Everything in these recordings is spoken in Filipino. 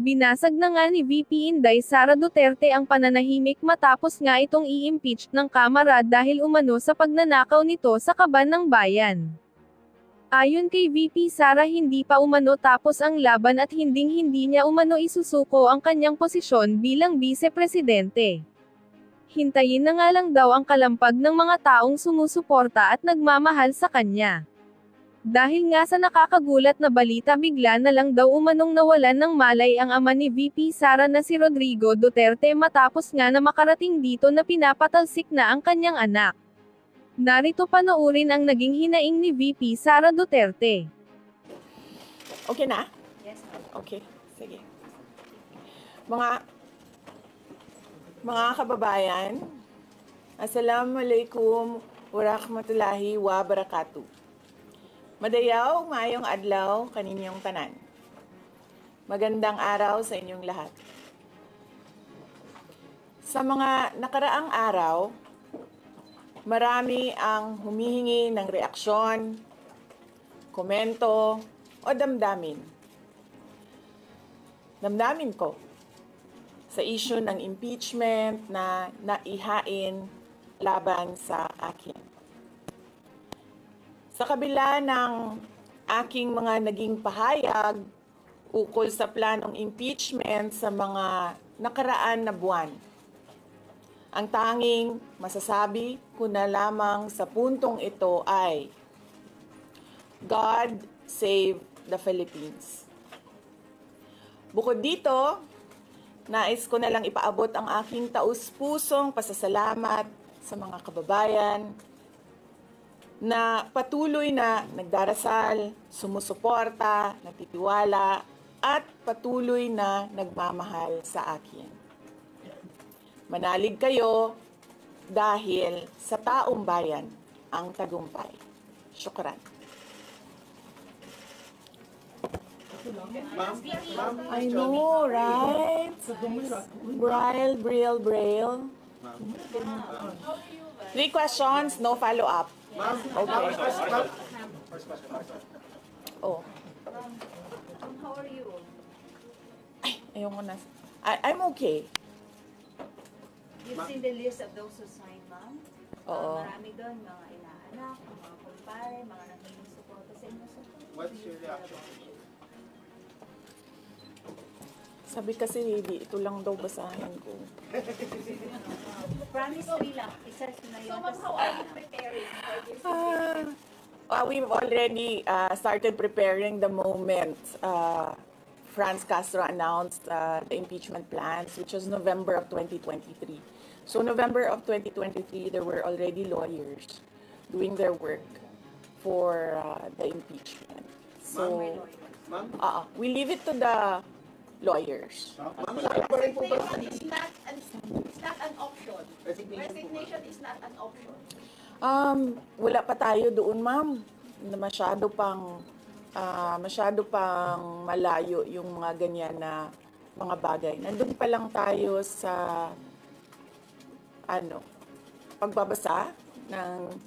Binasag na nga ni VP Inday Sara Duterte ang pananahimik matapos nga itong i-impeach ng Kamara dahil umano sa pagnanakaw nito sa kaban ng bayan. Ayon kay VP Sara hindi pa umano tapos ang laban at hinding-hindi niya umano isusuko ang kanyang posisyon bilang vice-presidente. Hintayin na nga lang daw ang kalampag ng mga taong sumusuporta at nagmamahal sa kanya. Dahil nga sa nakakagulat na balita bigla na lang daw umanong nawalan ng malay ang ama ni VP Sara na si Rodrigo Duterte matapos nga na makarating dito na pinapatalsik na ang kanyang anak. Narito panoorin ang naging hinaing ni VP Sara Duterte. Okay na? Yes, ma'am. Okay, sige. Mga kababayan, Assalamualaikum warahmatullahi wabarakatuh. Madayaw, maayong adlaw, kaninyong tanan. Magandang araw sa inyong lahat. Sa mga nakaraang araw, marami ang humihingi ng reaksyon, komento, o damdamin. Damdamin ko sa issue ng impeachment na naihain laban sa akin. Sa kabila ng aking mga naging pahayag ukol sa planong impeachment sa mga nakaraan na buwan, ang tanging masasabi ko na lamang sa puntong ito ay God save the Philippines. Bukod dito, nais ko na lang ipaabot ang aking taus-pusong pasasalamat sa mga kababayan na patuloy na nagdarasal, sumusuporta, nagtitiwala, at patuloy na nagmamahal sa akin. Manalig kayo dahil sa taong bayan ang tagumpay. Syukran. I know, right? Braille. 3 questions, no follow-up. Okay. Oh. How are you? Ay, ayoko na. I'm okay. You've seen the list of those who signed, ma'am? Oo. Marami doon, mga inaanak, mga kumpare, mga nangingin suporta sa inyo. What's your reaction? Sabi kasi, ito lang daw basahin ko. Promise me lang, isa-search na yun. So, ma'am, how are you preparing for this? We've already started preparing the moment Franz Castro announced the impeachment plans, which was November of 2023. So November of 2023, there were already lawyers doing their work for the impeachment. So, we leave it to the lawyers. Resignation is not an option. Resignation is not an option. Wala pa tayo doon, ma'am. Masyado pang malayo yung mga ganyan na mga bagay. Nandun pa lang tayo sa pagbabasa ng...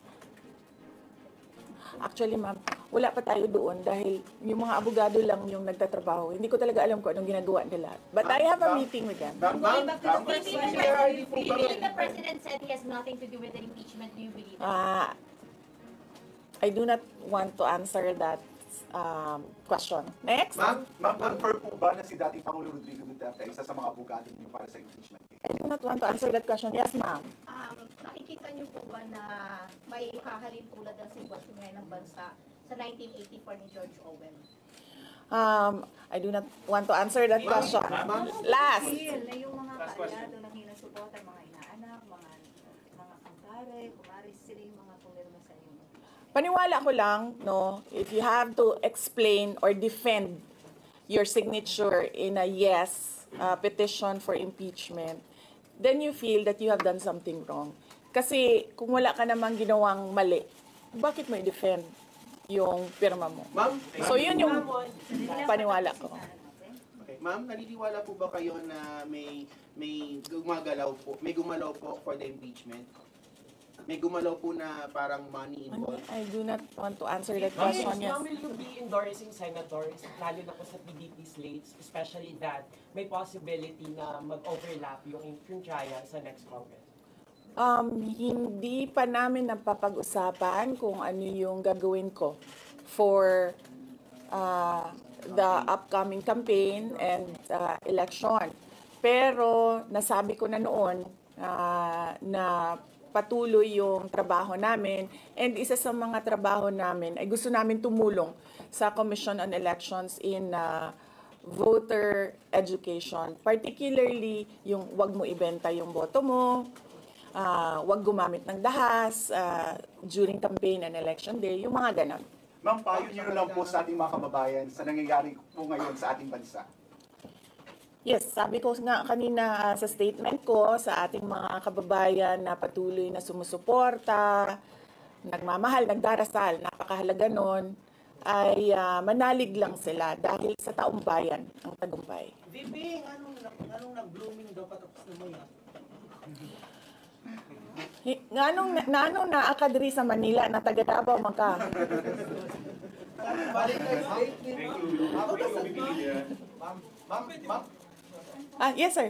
Actually, ma'am, wala pa tayo doon dahil yung mga abogado lang yung nagtatrabaho. Hindi ko talaga alam kung anong ginagawa nila. But I have a meeting with them. Going back to the first one, do you believe the president said he has nothing to do with the impeachment? Do you believe that? I do not want to answer that question. Next? Ma'am, confirm po ba na si dating Pangulong Rodrigo Duterte isa sa mga abogado niyo para sa impeachment? I do not want to answer that question. Yes, ma'am. Nakikita niyo po ba na may hahalin tulad ng sitwasyon ngayon ng bansa sa 1984 ni George Orwell? I do not want to answer that question. Last. Na yung mga kaalyado na hinasuporta, mga inaanak, mga kumpare, kumaris, sila yung mga pumirma sa inyo. Paniwala ko lang, no, if you have to explain or defend your signature in a yes petition for impeachment, then you feel that you have done something wrong. Kasi kung wala ka namang ginawang mali, bakit mo i-defend yung pirma mo? Ma'am, So yun yung paniwala ko. okay. Ma'am, naniniwala po ba kayo na may gumalaw po for the impeachment? may gumalaw po na parang money involved. I do not want to answer that Ma'am, question. Yes. will you be endorsing senators, lalo na po sa PDP slates, especially that may possibility na mag-overlap yung trial sa next Congress? Hindi pa namin napapag-usapan kung ano yung gagawin ko for the upcoming campaign and election. Pero nasabi ko na noon na patuloy yung trabaho namin, and isa sa mga trabaho namin ay gusto namin tumulong sa Commission on Elections in voter education, particularly yung wag mo ibenta yung boto mo, wag gumamit ng dahas during campaign and election day, yung mga ganon. Ma'am, payo niyo lang po sa ating mga kababayan sa nangyayari po ngayon sa ating bansa. Yes, sabi ko nga kanina sa statement ko sa ating mga kababayan na patuloy na sumusuporta, nagmamahal, nagdarasal, napakahalaga nun, ay manalig lang sila dahil sa taong bayan ang tagumpay. Bibing, anong nag-blooming daw patapos na mo yan? Nganong naa ka diri sa Manila na taga Davao man ka? Ma'am, Yes sir.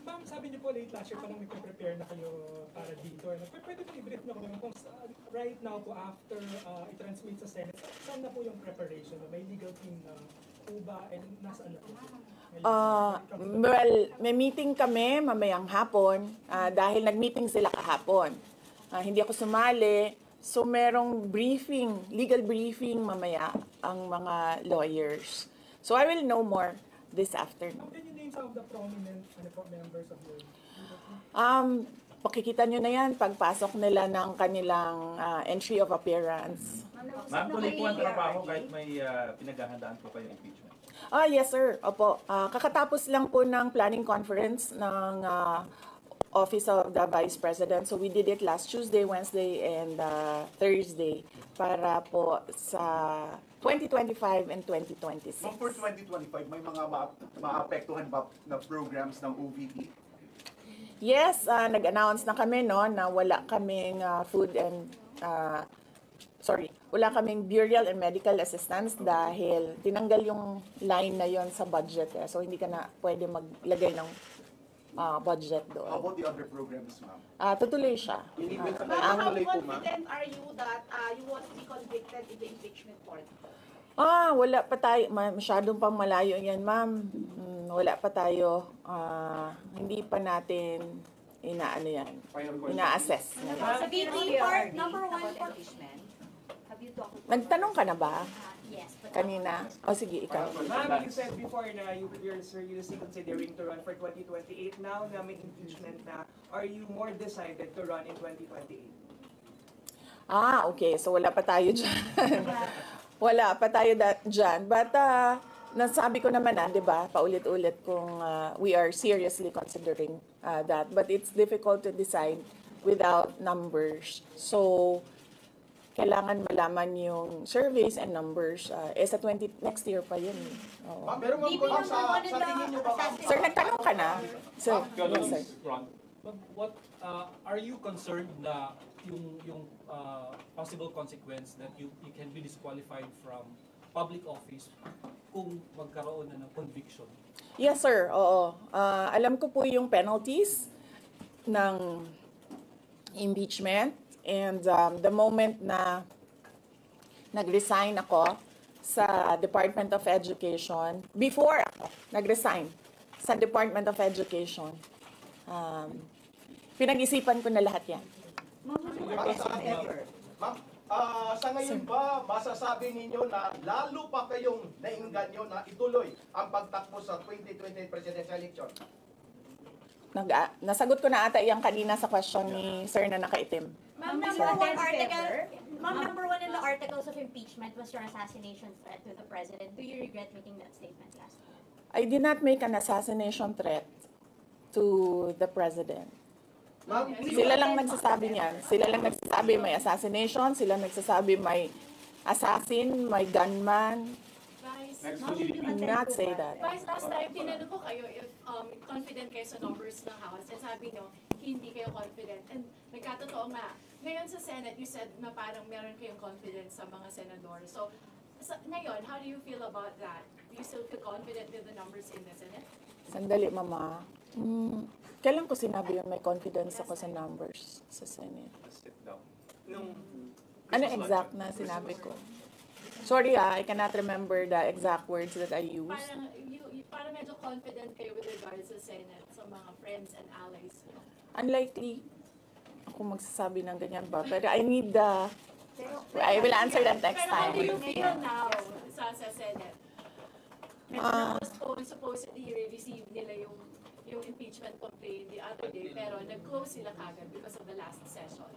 Ma'am, sabi niyo po late last year pa lang nagpe-prepare na kayo para dito. Pwede po i-brief na kung right now po after i-transmit sa Senate, saan na po yung preparation? May legal team na po ba and nasaan na po? Well, may meeting kami mamayang hapon dahil nag-meeting sila kahapon. Hindi ako sumali. So merong briefing, legal briefing mamaya ang mga lawyers. So I will know more this afternoon. Can you name some of the prominent members of your team? Pakikita nyo na yan pagpasok nila ng kanilang entry of appearance. Ma'am, tuloy po ang trabaho kahit may pinaghahandaan po kayong impeachment. Yes sir. Opo. Kakatapos lang po ng planning conference ng Office of the Vice President. So we did it last Tuesday, Wednesday, and Thursday para po sa 2025 and 2026. Ma'am, for 2025, may mga maapektuhan ba na programs ng OVP? Yes, nag-announce na kami na wala kaming wala kaming burial and medical assistance dahil tinanggal yung line na yon sa budget. So hindi ka na pwede maglagay ng budget How doon. about the other programs, ma'am? Tutuloy siya. How confident are you that you won't be convicted in the impeachment court? Wala pa tayo. Masyadong pang malayo yan, ma'am. Wala pa tayo. Hindi pa natin ina-assess. Sa BP part, number 1 for impeachment. Have you talked to... Nagtanong ka na ba? Yes. But Kanina? Sige, ikaw. Ma'am, you said before na you're seriously considering to run for 2028. Now na may impeachment na, are you more decided to run in 2028? Okay. So wala pa tayo dyan. Wala pa tayo dyan. But nasabi ko naman di ba, paulit-ulit kung we are seriously considering that. But it's difficult to decide without numbers. So, kailangan malaman yung surveys and numbers. Sa next year pa yun. Ma'am, pero ma'am, sa tingin niyo ba, ma'am? Sir, nagtanong ka na? Sir, yes, sir. What are you concerned na yung possible consequence that you can be disqualified from public office kung magkaroon na ng conviction? Yes, sir. Oo. Alam ko po yung penalties ng impeachment. And the moment na nag-resign ako sa Department of Education, before ako nag-resign sa Department of Education, pinag-isipan ko na lahat yan. Ma'am, sa ngayon ba, masasabi ninyo na lalo pa kayong nainganyo na ituloy ang pagtakbo sa 2028 presidential election? Nasagot ko na ata yung kanina sa question ni Sir na nakaitim. Ma'am, number one in the articles of impeachment was your assassination threat to the president. Do you regret making that statement last week? I did not make an assassination threat to the president. Sila lang nagsasabi niyan. Sila lang nagsasabi may assassination. Sila nagsasabi may assassin, may gunman. Do not say that. Vice, last time, tinanong ko kayo if confident kayo sa numbers ng House. And sabi nyo, hindi kayo confident. And nagkatotoo nga, ngayon sa Senate, you said na parang meron kayong confidence sa mga senador. So, ngayon, how do you feel about that? Do you still feel confident with the numbers in the Senate? Sandali, Mama. Kailan ko sinabi yun may confidence ako sa numbers sa Senate? Sit down. Nung Ano exact na sinabi ko? Sorry I cannot remember the exact words that I used. Parang medyo confident kayo with regards sa Senate, sa mga friends and allies. Unlikely ako magsasabi ng ganyan ba? Pero I need the... I will answer that next Pero how time. do you feel now sa Senate? Supposedly receive nila yung impeachment complaint the other day, pero nag-close sila kagad because of the last session.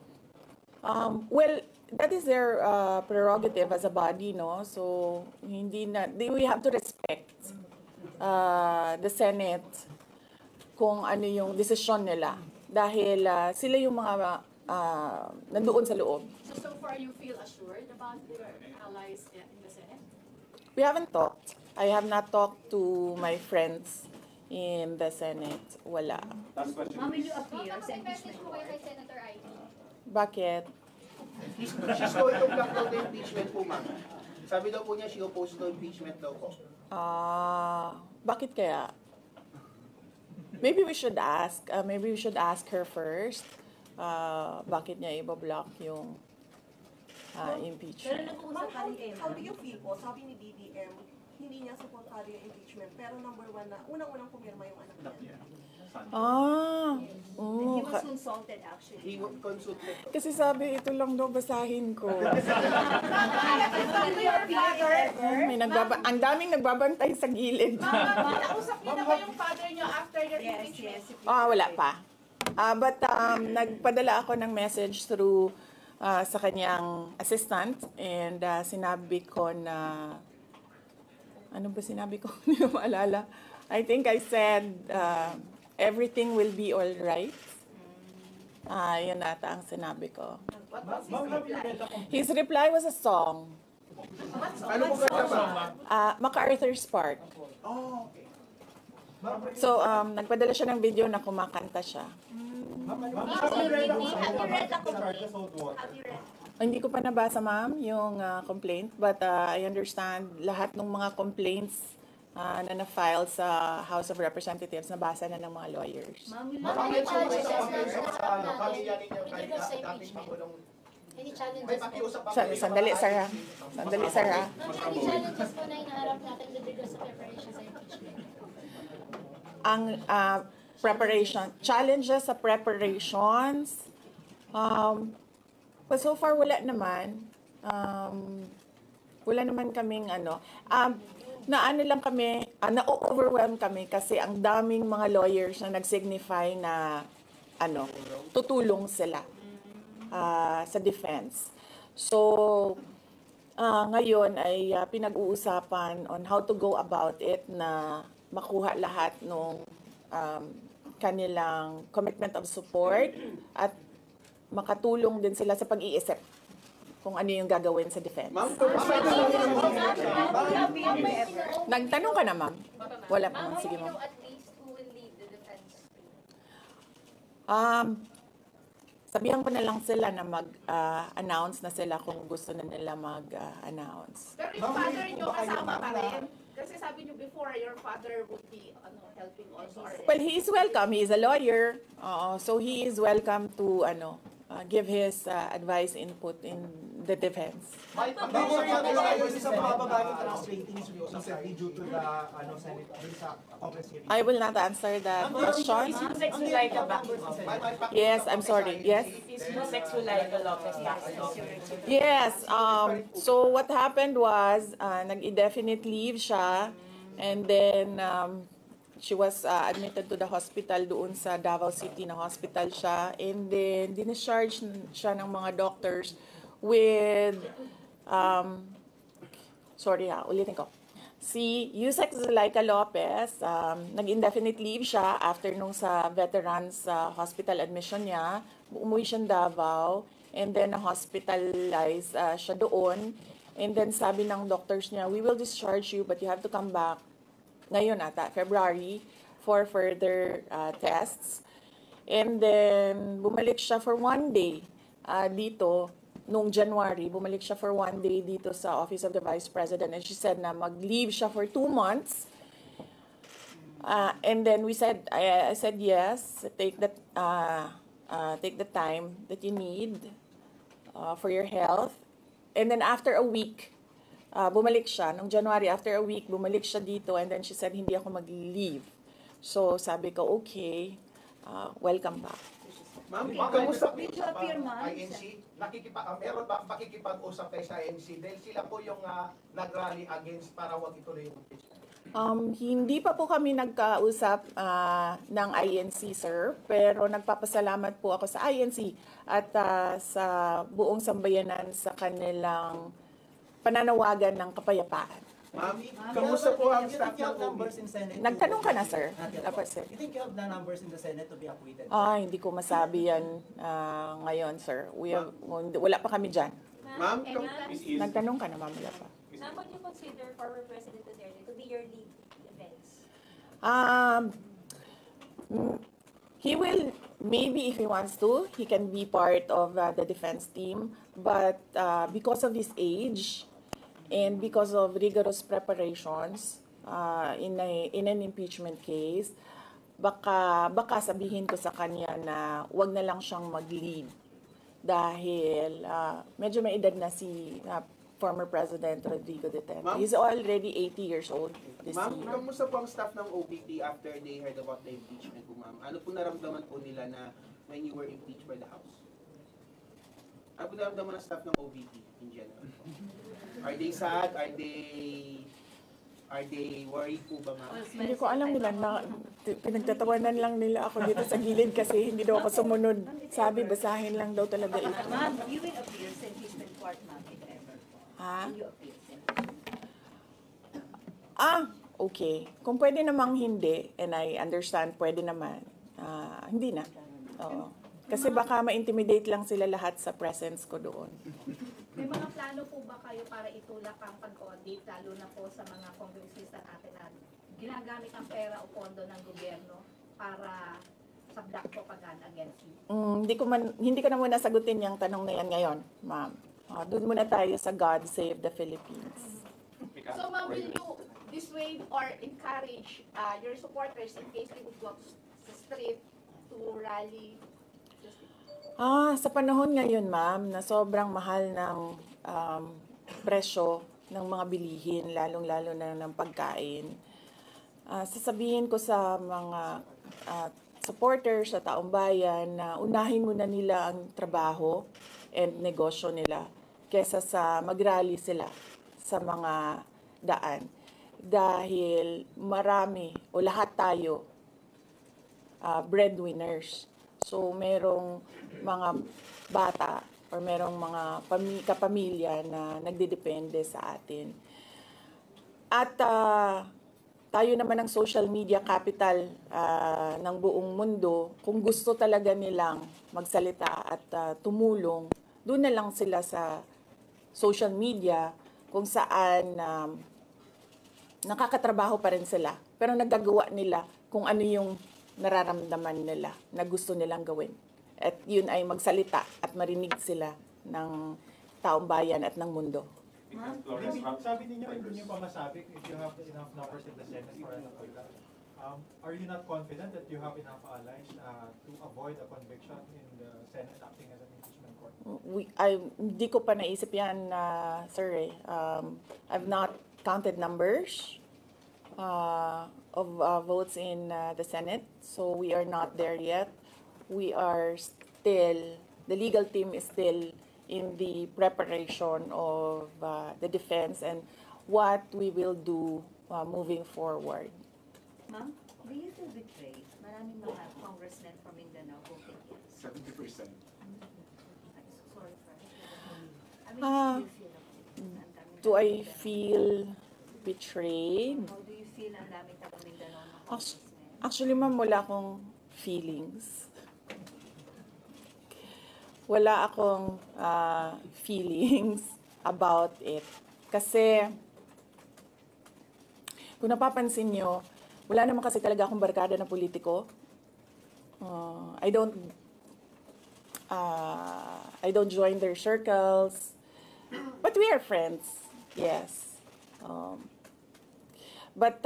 Well, that is their prerogative as a body, no? So, we have to respect the Senate kung ano yung desisyon nila. Dahil sila yung mga nandoon sa loob. So far you feel assured about your allies in the Senate? We haven't talked. I have not talked to my friends in the Senate. Wala. last question. Ma'am, will you appear sa May message impeachment po kayo court? kay Senator Ivy. Bakit? She's going to block daw the impeachment po, ma'am. Sabi daw po niya, she opposed to impeachment daw po. Bakit kaya? Maybe we should ask. Maybe we should ask her first. Bakit niya ibablock yung impeachment? How do you feel po? Sabi ni BBM, hindi niya supportado yung impeachment. Pero number one na, unang-unang pumirma yung anak niya. He was consulted actually. He consulted. Kasi sabi, ito lang daw basahin ko. Ang daming nagbabantay sa gilid. Nausap niyo na ba yung father niyo after your impeachment? Wala pa. But nagpadala ako ng message through sa kanyang assistant and sinabi ko na, ano ba sinabi ko? Hindi ko maalala. I think I said, everything will be all right. Yun ata ang sinabi ko. What was his reply? His reply was a song. Ano po ba? MacArthur's Park. Oh, okay. So, nagpadala siya ng video na kumakanta siya. Have you read the complaint? Hindi ko pa nabasa, ma'am, yung complaint. But I understand lahat ng mga complaints na na-file sa House of Representatives, nabasa na ng mga lawyers. Ma'am, will Any challenges Pamilya ninyo kahit sa dating impeachment? Pangulong. Any May challenges po? pakiusap pa Sandali, Sarah. Sandali, Sarah. Any challenges po na inaharap natin with regards sa preparation sa impeachment? Ang challenges sa preparations, but so far wala naman. Wala naman kaming na-overwhelm kami kasi ang daming mga lawyers na nag-signify na tutulong sila sa defense. So, ngayon ay pinag-uusapan on how to go about it na makuha lahat ng kanilang commitment of support at makatulong din sila sa pag-iisip kung ano yung gagawin sa defense. Nagtanong ka na, ma'am? Wala pa, ma'am. Sige, ma'am. At least who will lead the defense? Sabihan ko na lang sila na mag-announce na sila kung gusto na nila mag-announce. Pero yung father niyo kasama pa rin? Kasi sabi niyo before, your father would be helping also. Well, he is welcome. He is a lawyer. So he is welcome to give his advice, input in the defense. May pag-uusap sa mababa ng trust ratings recently due to the Senate sa Congress hearing. I will not answer that question. Yusek Zulaika back. Yes, I'm sorry. Yes. Is Yusek Zulaika Lopez back? Yes. So what happened was, nag-indefinite leave siya, and then she was admitted to the hospital doon sa Davao City na hospital siya, and then discharge siya ng mga doctors with ulitin ko. Si Yusek Zulaika Lopez, nag-indefinite leave siya after nung sa veterans hospital admission niya. Umuwi siya Davao, and then na-hospitalize siya doon. And then sabi ng doctors niya, we will discharge you but you have to come back ngayon ata, February, for further tests. And then bumalik siya for 1 day. dito, noong January, bumalik siya for 1 day dito sa Office of the Vice President, and she said na mag-leave siya for 2 months. And then we said, I said yes, take the time that you need for your health. And then after a week, bumalik siya. Noong January, after a week, bumalik siya dito, and then she said, hindi ako mag-leave. So sabi ko, okay, welcome back. Ma'am, kamusta po sa INC? Meron ba pakikipag-usap kayo sa INC? Dahil sila po yung nag-rally against para wag ituloy yung impeachment. Hindi pa po kami nagkausap ng INC, sir. Pero nagpapasalamat po ako sa INC at sa buong sambayanan sa kanilang pananawagan ng kapayapaan. Ma'am, kamusta po ang staff ng numbers in Senate? Nagtanong ka na, sir. Dapat, sir. You think you have the numbers in the Senate to be acquitted? Hindi ko masabi yan ngayon, sir. Wala pa kami dyan. Ma'am, Nagtanong ka na, ma'am. Wala pa. Ma'am, would you consider former President Duterte to be your lead defense? He will, maybe if he wants to, he can be part of the defense team. But because of his age and because of rigorous preparations in an impeachment case, baka sabihin ko sa kanya na wag na lang siyang mag-lead dahil medyo may edad na si former President Rodrigo Duterte. He's already 80 years old this Ma'am, year. kamusta po ang staff ng OPP after they heard about the impeachment po, ma'am? Ano po naramdaman po nila na when you were impeached by the House? Ano po naramdaman ng staff ng OPP in general? Are they sad? Are they worried po ba, ma'am? Hindi ko alam nila na pinagtatawanan lang nila ako dito sa gilid kasi hindi daw ako sumunod. Sabi, basahin lang daw talaga ito. Ma'am, you will appear sa impeachment court, ma'am, if ever. Ha? You appear sa Okay. Kung pwede namang hindi, and I understand, pwede naman. Hindi na. Oo. Kasi baka ma-intimidate lang sila lahat sa presence ko doon. May mga plano po ba kayo para itulak ang pag-audit, lalo na po sa mga kongresista natin na ginagamit ang pera o pondo ng gobyerno para sa black propaganda against you? Hindi ko na muna sagutin yung tanong na yan ngayon, ma'am. Doon muna tayo sa God Save the Philippines. So ma'am, will you dissuade or encourage your supporters in case they would go sa street to rally? Sa panahon ngayon, ma'am, na sobrang mahal ng presyo ng mga bilihin, lalong-lalo na ng pagkain, sasabihin ko sa mga supporters sa taong bayan na unahin muna nila ang trabaho and negosyo nila kesa sa mag-rally sila sa mga daan. Dahil marami o lahat tayo breadwinners. So merong mga bata or merong mga kapamilya na nagdedepende sa atin. At tayo naman ang social media capital ng buong mundo. Kung gusto talaga nilang magsalita at tumulong, doon na lang sila sa social media kung saan nakakatrabaho pa rin sila. Pero nagagawa nila kung ano yung nararamdaman nila na gusto nilang gawin. At yun ay magsalita at marinig sila ng taong bayan at ng mundo. Sabi ninyo, hindi nyo pa masabi if you have enough numbers in the Senate for an appeal. Are you not confident that you have enough allies to avoid a conviction in the Senate acting as an impeachment court? Hindi ko pa naisip yan, sir. I've not counted numbers of votes in the Senate, so we are not there yet. We are still, the legal team is still in the preparation of the defense and what we will do moving forward. Ma'am, do you feel betrayed? Maraming mga congressmen from Mindanao voted yes. 70%. Sorry for it. Do I feel betrayed? How do you feel ang dami taga Mindanao na congressmen? Actually, ma'am, wala akong feelings. Wala akong feelings about it. Kasi, kung napapansin nyo, wala naman kasi talaga akong barkada na politiko. I don't I don't join their circles. But we are friends, yes. But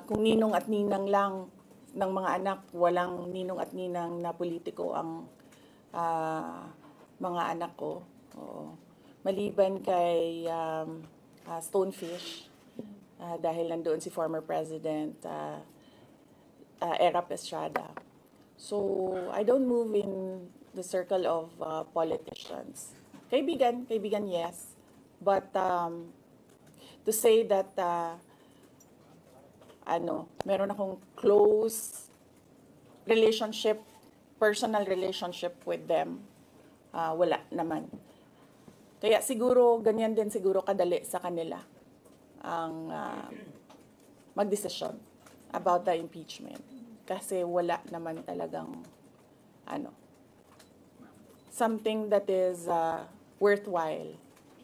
kung ninong at ninang lang ng mga anak, walang ninong at ninang na politiko ang mga anak ko. Oo. Maliban kay Stonefish, dahil nandoon si former President Erap Estrada. So, I don't move in the circle of politicians. Kaibigan, yes. But to say that meron akong close relationship, personal relationship with them, wala naman. Kaya siguro, ganyan din siguro kadali sa kanila ang magdesisyon about the impeachment. Kasi wala naman talagang something that is worthwhile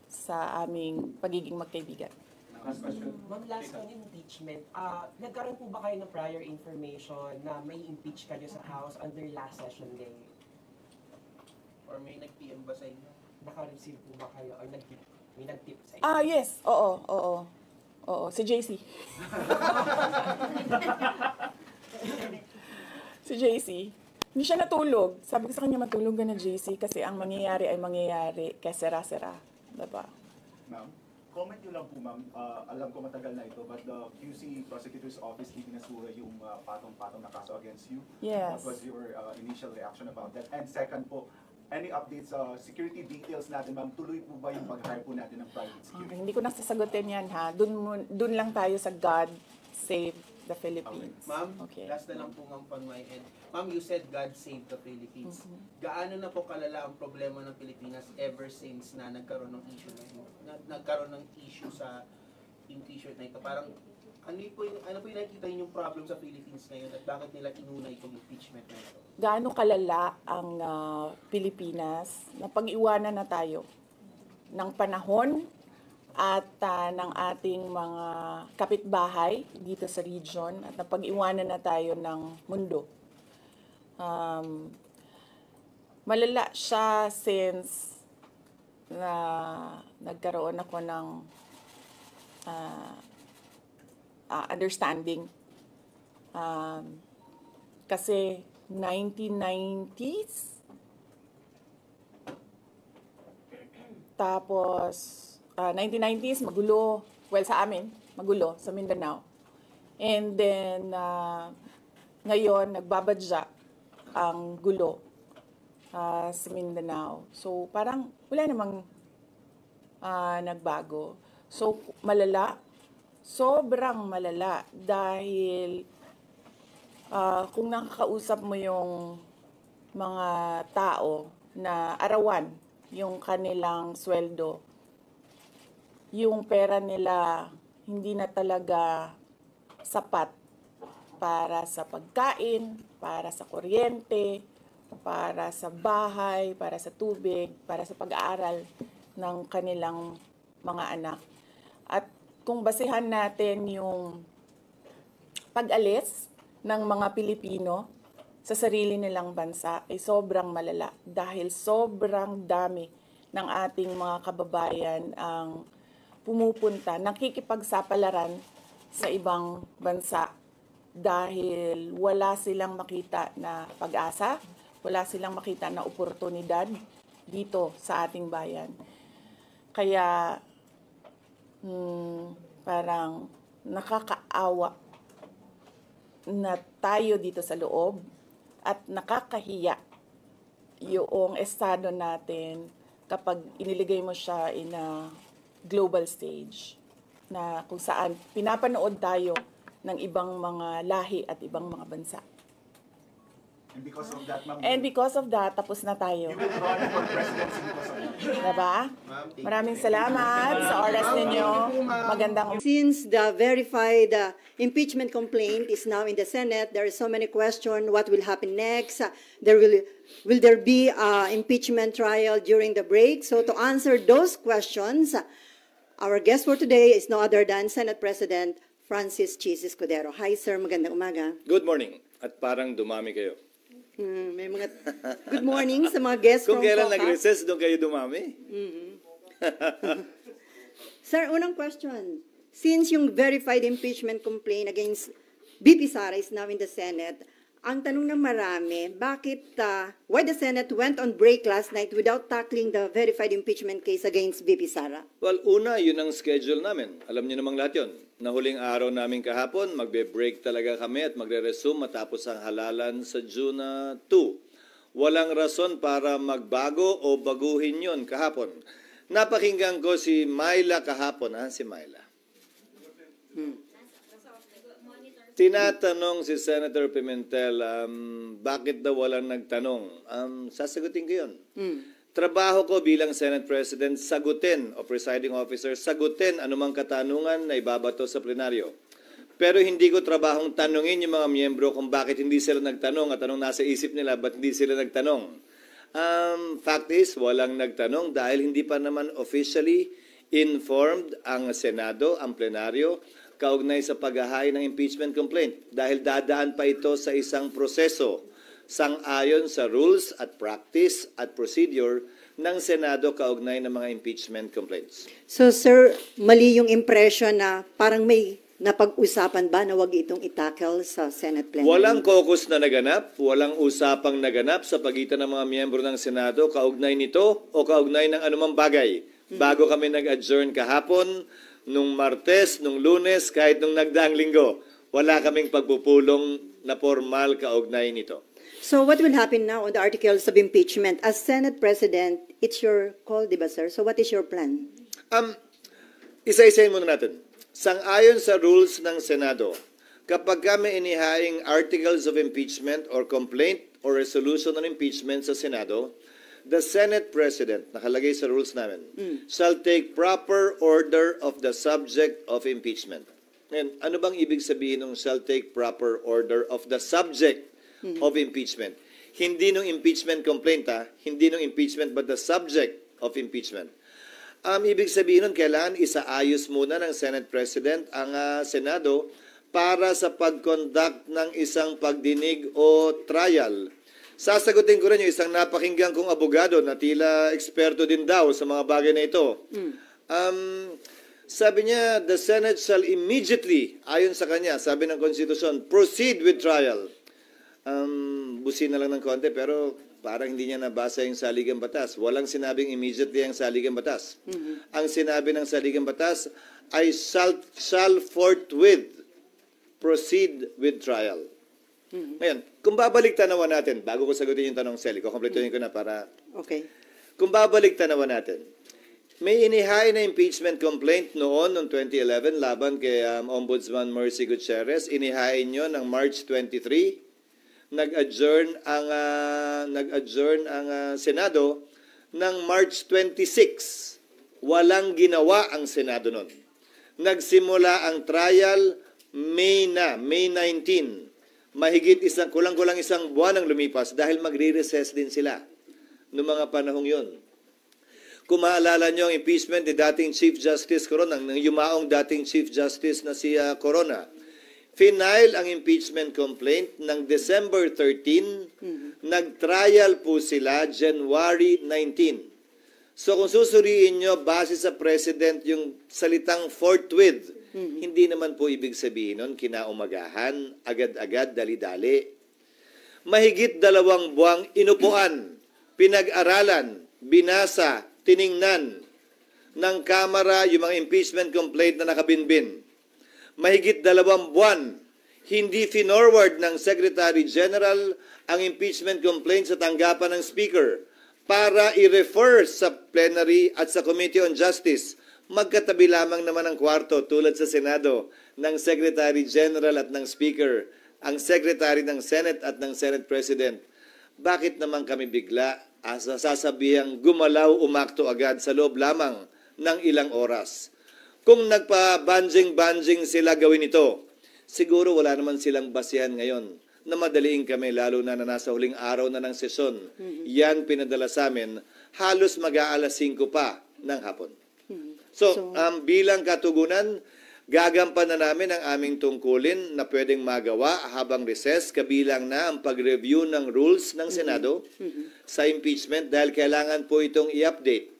sa aming pagiging magkaibigan. Ma'am, last on impeachment, nagkaroon po ba kayo ng prior information na may impeach kayo sa House under last session day? Or may nag-PM ba sa inyo? Naka-receive po ba kayo or may nag-tip sa inyo? Yes. Oo. Si JC. Si JC. Hindi siya natulog. Sabi ko sa kanya, matulog ka na, JC, kasi ang mangyayari ay mangyayari kaya sera-sera. Diba? Ma'am, comment nyo lang po, ma'am. Alam ko matagal na ito, but the QC Prosecutor's Office ibinasura yung patong-patong na kaso against you. Yes. What was your initial reaction about that? And second po, any updates, security details natin, ma'am? Tuloy po ba yung pag-hire po natin ng private security? Hindi ko nasasagutin yan, ha? Dun lang tayo sa God Save the Philippines. Okay. Ma'am, okay. Last na lang po on my end. Ma'am, you said God save the Philippines. Gaano na po kalala ang problema ng Pilipinas ever since na nagkaroon ng issue sa impeachment na ito? Parang ano po yung nakikita yung problem sa Philippines ngayon at bakit nila inuna itong impeachment na ito? Gaano kalala ang Pilipinas na pag-iwanan na tayo ng panahon at ng ating mga kapitbahay dito sa region at napag-iwanan na tayo ng mundo. Malala siya since na nagkaroon ako ng understanding. Kasi 1990s, tapos 1990s, magulo. Well, sa amin, magulo, sa Mindanao. And then, ngayon, nagbabadya ang gulo sa Mindanao. So, parang wala namang nagbago. So, malala. Sobrang malala. Dahil kung nakakausap mo yung mga tao na arawan yung kanilang sweldo, yung pera nila hindi na talaga sapat para sa pagkain, para sa kuryente, para sa bahay, para sa tubig, para sa pag-aaral ng kanilang mga anak. At kung basehan natin yung pag-alis ng mga Pilipino sa sarili nilang bansa ay sobrang malala dahil sobrang dami ng ating mga kababayan ang pumupunta, nakikipagsapalaran sa ibang bansa dahil wala silang makita na pag-asa, wala silang makita na oportunidad dito sa ating bayan. Kaya parang nakakaawa na tayo dito sa loob at nakakahiya yung estado natin kapag iniligay mo siya in a global stage na kung saan pinapanood tayo ng ibang mga lahi at ibang mga bansa. And because of that, ma'am, And because of that, tapos na tayo. you will run for presidency because of that. Diba? Maraming salamat sa oras ninyo. Magandang Since the verified impeachment complaint is now in the Senate, there are so many questions. What will happen next? Will there be impeachment trial during the break? So to answer those questions, our guest for today is no other than Senate President Francis Chis Escudero. Hi, sir. Magandang umaga. Good morning. At parang dumami kayo. May mga good morning sa mga guests Kung from kailan COCA. nag-recess, doon kayo dumami. Sir, unang question. Since yung verified impeachment complaint against BP Sara is now in the Senate, ang tanong ng marami, why the Senate went on break last night without tackling the verified impeachment case against BP Sara? Well, una, yun ang schedule namin. Alam niyo namang lahat yun. Nahuling araw namin kahapon, magbe-break talaga kami at magre-resume matapos ang halalan sa June 2. Walang rason para magbago o baguhin yun kahapon. Napakinggan ko si Myla kahapon. Si Myla. Tinatanong si Senator Pimentel, bakit daw walang nagtanong? Sasagutin ko yun. Trabaho ko bilang Senate President, sagutin o presiding officer, sagutin anumang katanungan na ibabato sa plenaryo. Pero hindi ko trabahong tanungin yung mga miyembro kung bakit hindi sila nagtanong at anong nasa isip nila, ba't hindi sila nagtanong. Fact is, walang nagtanong dahil hindi pa naman officially informed ang Senado, ang plenaryo, kaugnay sa paghahain ng impeachment complaint dahil dadaan pa ito sa isang proseso sang-ayon sa rules at practice at procedure ng Senado kaugnay ng mga impeachment complaints. So, sir, mali yung impression na parang may napag-usapan ba na wag itong itackle sa Senate plenary? Walang caucus na naganap, walang usapang naganap sa pagitan ng mga miyembro ng Senado kaugnay nito o kaugnay ng anumang bagay. Bago kami nag-adjourn kahapon, nung Martes, nung Lunes, kahit nung nagdaang linggo, wala kaming pagpupulong na formal kaugnay nito. So what will happen now on the articles of impeachment? As Senate President, it's your call, di ba, sir? So what is your plan? Isa-isayin muna natin. Sang-ayon sa rules ng Senado, kapag kami inihaing articles of impeachment or complaint or resolution on impeachment sa Senado, the Senate President, nakalagay sa rules namin, shall take proper order of the subject of impeachment. And ano bang ibig sabihin ng shall take proper order of the subject of impeachment? Hindi nung impeachment complaint, hindi nung impeachment, but the subject of impeachment. Ibig sabihin nun, kailangan isaayos muna ng Senate President ang Senado para sa pag-conduct ng isang pagdinig o trial. Sasagutin ko rin yung isang napakinggan kong abogado na tila eksperto din daw sa mga bagay na ito. Sabi niya, the Senate shall immediately, ayon sa kanya, sabi ng Constitution, proceed with trial. Busin na lang ng konti, pero parang hindi niya nabasa yung saligang batas. Walang sinabing immediately ang saligang batas. Ang sinabi ng saligang batas ay shall forthwith proceed with trial. Ngayon, kung babalik tanawan natin, bago ko sagutin yung tanong, Sally, kukompletuhin ko na para... Okay. Kung babalik tanawan natin, may inihain na impeachment complaint noong 2011 laban kay Ombudsman Mercy Gutierrez. Inihain nyo ng March 23. Nag-adjourn ang Senado ng March 26. Walang ginawa ang Senado noon. Nagsimula ang trial May 19. Mahigit kulang-kulang isang buwan ang lumipas dahil magre-recess din sila noong mga panahong yon. Kung maalala nyo ang impeachment ni dating Chief Justice Corona, ng yumaong dating Chief Justice na si Corona, final ang impeachment complaint ng December 13, nag-trial po sila January 19. So kung susuriin nyo, base sa President yung salitang forthwith, hindi naman po ibig sabihin nun, kinaumagahan, agad-agad, dali-dali. Mahigit 2 buwang inupuan, pinag-aralan, binasa, tiningnan ng Kamara yung mga impeachment complaint na nakabinbin. Mahigit 2 buwan, hindi finorward ng Secretary General ang impeachment complaint sa tanggapan ng Speaker para i-refer sa plenary at sa Committee on Justice. Magkatabi lamang naman ang kwarto tulad sa Senado ng Secretary General at ng Speaker, ang Secretary ng Senate at ng Senate President. Bakit naman kami bigla sasabihang gumalaw umakto agad sa loob lamang ng ilang oras? Kung nagpa-banjing-banjing sila gawin ito, siguro wala naman silang basihan ngayon na madaliin kami lalo na nasa huling araw na ng sesyon. Yan pinadala sa amin, halos mag-aalas 5 pa ng hapon. So, bilang katugunan, Gagampanan namin ang aming tungkulin na pwedeng magawa habang recess, kabilang na ang pag-review ng rules ng Senado sa impeachment dahil kailangan po itong i-update.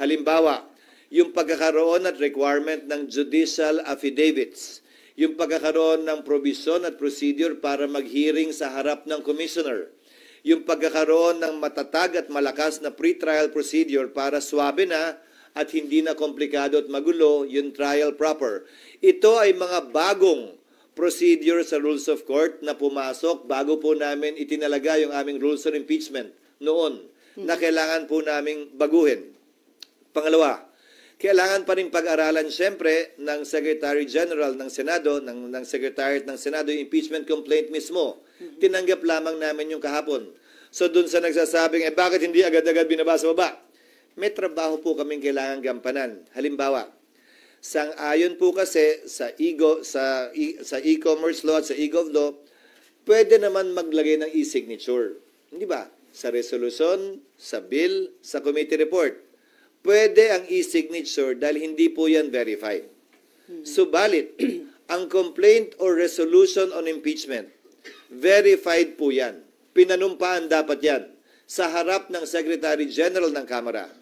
Halimbawa, yung pagkakaroon at requirement ng judicial affidavits, yung pagkakaroon ng provision at procedure para mag-hearing sa harap ng commissioner, yung pagkakaroon ng matatag at malakas na pre-trial procedure para swabe na at hindi na komplikado at magulo yung trial proper. Ito ay mga bagong procedure sa rules of court na pumasok bago po namin itinalaga yung aming rules of impeachment noon na kailangan po naming baguhin. Pangalawa, kailangan pa rin pag-aralan siyempre ng Secretary General ng Senado, ng Secretariat ng Senado, yung impeachment complaint mismo. Tinanggap lamang namin yung kahapon. So dun sa nagsasabing, bakit hindi agad-agad binaba sa baba? May trabaho po kaming kailangan gampanan. Halimbawa, sang-ayon po kasi sa e-commerce law at sa e-gov law, pwede naman maglagay ng e-signature. Hindi ba? Sa resolution, sa bill, sa committee report. Pwede ang e-signature dahil hindi po yan verified. Subalit, ang complaint or resolution on impeachment, verified po yan. Pinanumpaan dapat yan sa harap ng Secretary General ng Kamara.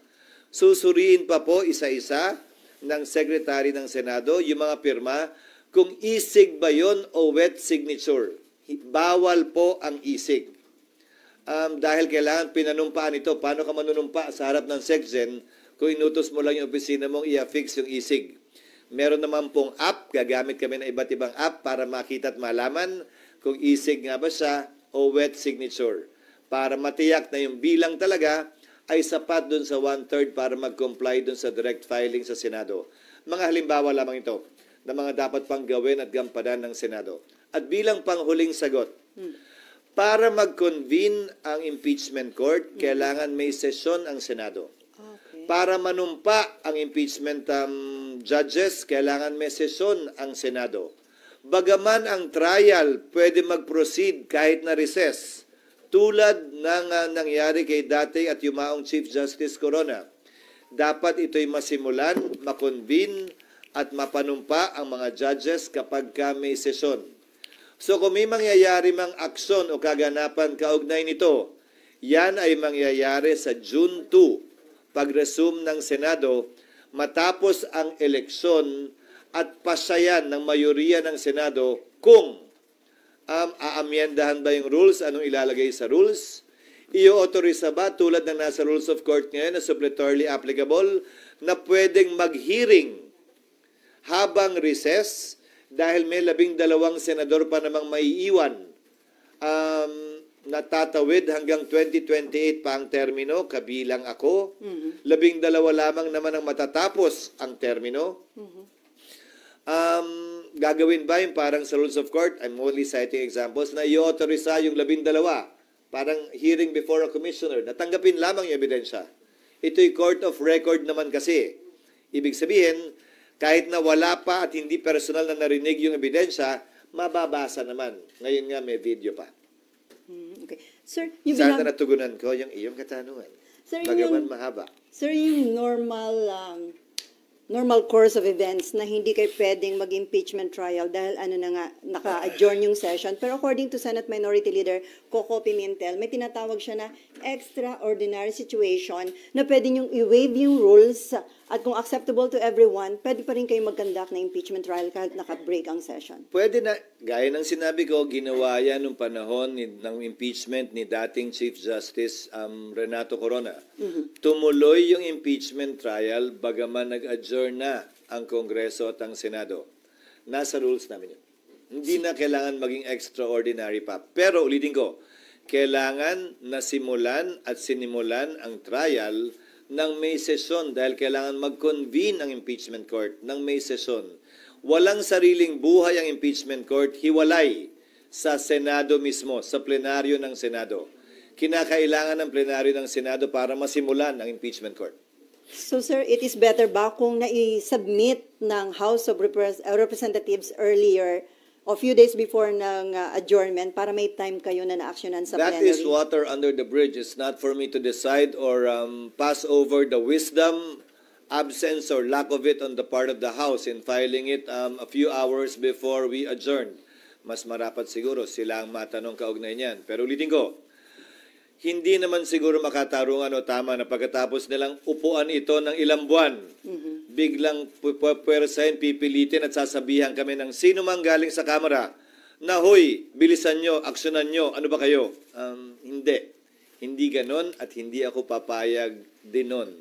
Susuriin pa po isa-isa ng Secretary ng Senado yung mga pirma kung e-sig ba yun o wet signature. Bawal po ang e-sig. Dahil kailangan pinanumpaan ito. Paano ka manunumpa sa harap ng SecGen kung inutos mo lang yung opisina mong i-affix yung e-sig? Meron naman pong app, gagamit kami ng iba't ibang app para makita at malaman kung e-sig nga ba siya o wet signature. Para matiyak na yung bilang talaga ay sapat dun sa 1/3 para mag-comply dun sa direct filing sa Senado. Mga halimbawa lamang ito na mga dapat pang gawin at gampanan ng Senado. At bilang panghuling sagot, para mag-convene ang impeachment court, kailangan may sesyon ang Senado. Para manumpa ang impeachment judges, kailangan may sesyon ang Senado. Bagaman ang trial pwede mag-proceed kahit na recess, tulad ng nangyari kay dating at yumaong Chief Justice Corona. Dapat ito'y masimulan, makonvene at mapanumpa ang mga judges kapag may sesyon. So kung may mangyayari mang aksyon o kaganapan kaugnay nito, yan ay mangyayari sa June 2, pag-resume ng Senado, matapos ang eleksyon at pasayan ng mayoriya ng Senado kung aamyendahan ba yung rules, anong ilalagay sa rules, i-authorize ba tulad ng nasa rules of court ngayon na suppletorily applicable na pwedeng mag-hearing habang recess dahil may 12 senador pa namang maiiwan natatawid hanggang 2028 pa ang termino, kabilang ako. 12 lamang naman ang matatapos ang termino. Gagawin ba yung parang sa rules of court, I'm only citing examples, na i-authorize yung 12, parang hearing before a commissioner, natanggapin lamang yung ebidensya. Ito'y court of record naman kasi. Ibig sabihin, kahit na wala pa at hindi personal na narinig yung ebidensya, mababasa naman. Ngayon nga may video pa. Okay. Sir, yung sana natugunan ko yung iyong katanungan. Sir, bagaman mahaba. Sir, yung normal course of events na hindi kayo pwedeng mag-impeachment trial dahil naka-adjourn yung session. Pero according to Senate Minority Leader Coco Pimentel, may tinatawag siya na extraordinary situation na pwede niyong i-waive yung rules at kung acceptable to everyone, pwede pa rin kayo mag-conduct na impeachment trial kahit naka-break ang session. Pwede na, gaya ng sinabi ko, ginawa yan nung panahon ng impeachment ni dating Chief Justice Renato Corona. Tumuloy yung impeachment trial bagaman nag-adjourn na ang Kongreso at ang Senado. Nasa rules namin yun. Hindi na kailangan maging extraordinary pa. Pero ulitin ko, kailangan nasimulan at sinimulan ang trial ng may sesyon dahil kailangan mag-convene ang impeachment court ng may sesyon. Walang sariling buhay ang impeachment court, hiwalay sa Senado mismo, sa plenaryo ng Senado. Kinakailangan ng plenaryo ng Senado para masimulan ang impeachment court. So sir, it is better ba kung na-submit ng House of Representatives earlier a few days before ng adjournment para may time kayo na na-actionan sa That plenary? is water under the bridge. It's not for me to decide or pass over the wisdom absence or lack of it on the part of the House in filing it a few hours before we adjourned. Mas marapat siguro sila ang matanong kaugnay niyan. Pero ulitin ko, hindi naman siguro makatarungan o tama na pagkatapos nilang upuan ito ng ilang buwan, biglang puwersahin, pipilitin at sasabihan kami ng sino mang galing sa Kamara na, hoy, bilisan nyo, aksyonan nyo, ano ba kayo? Hindi. Hindi ganon at hindi ako papayag din nun.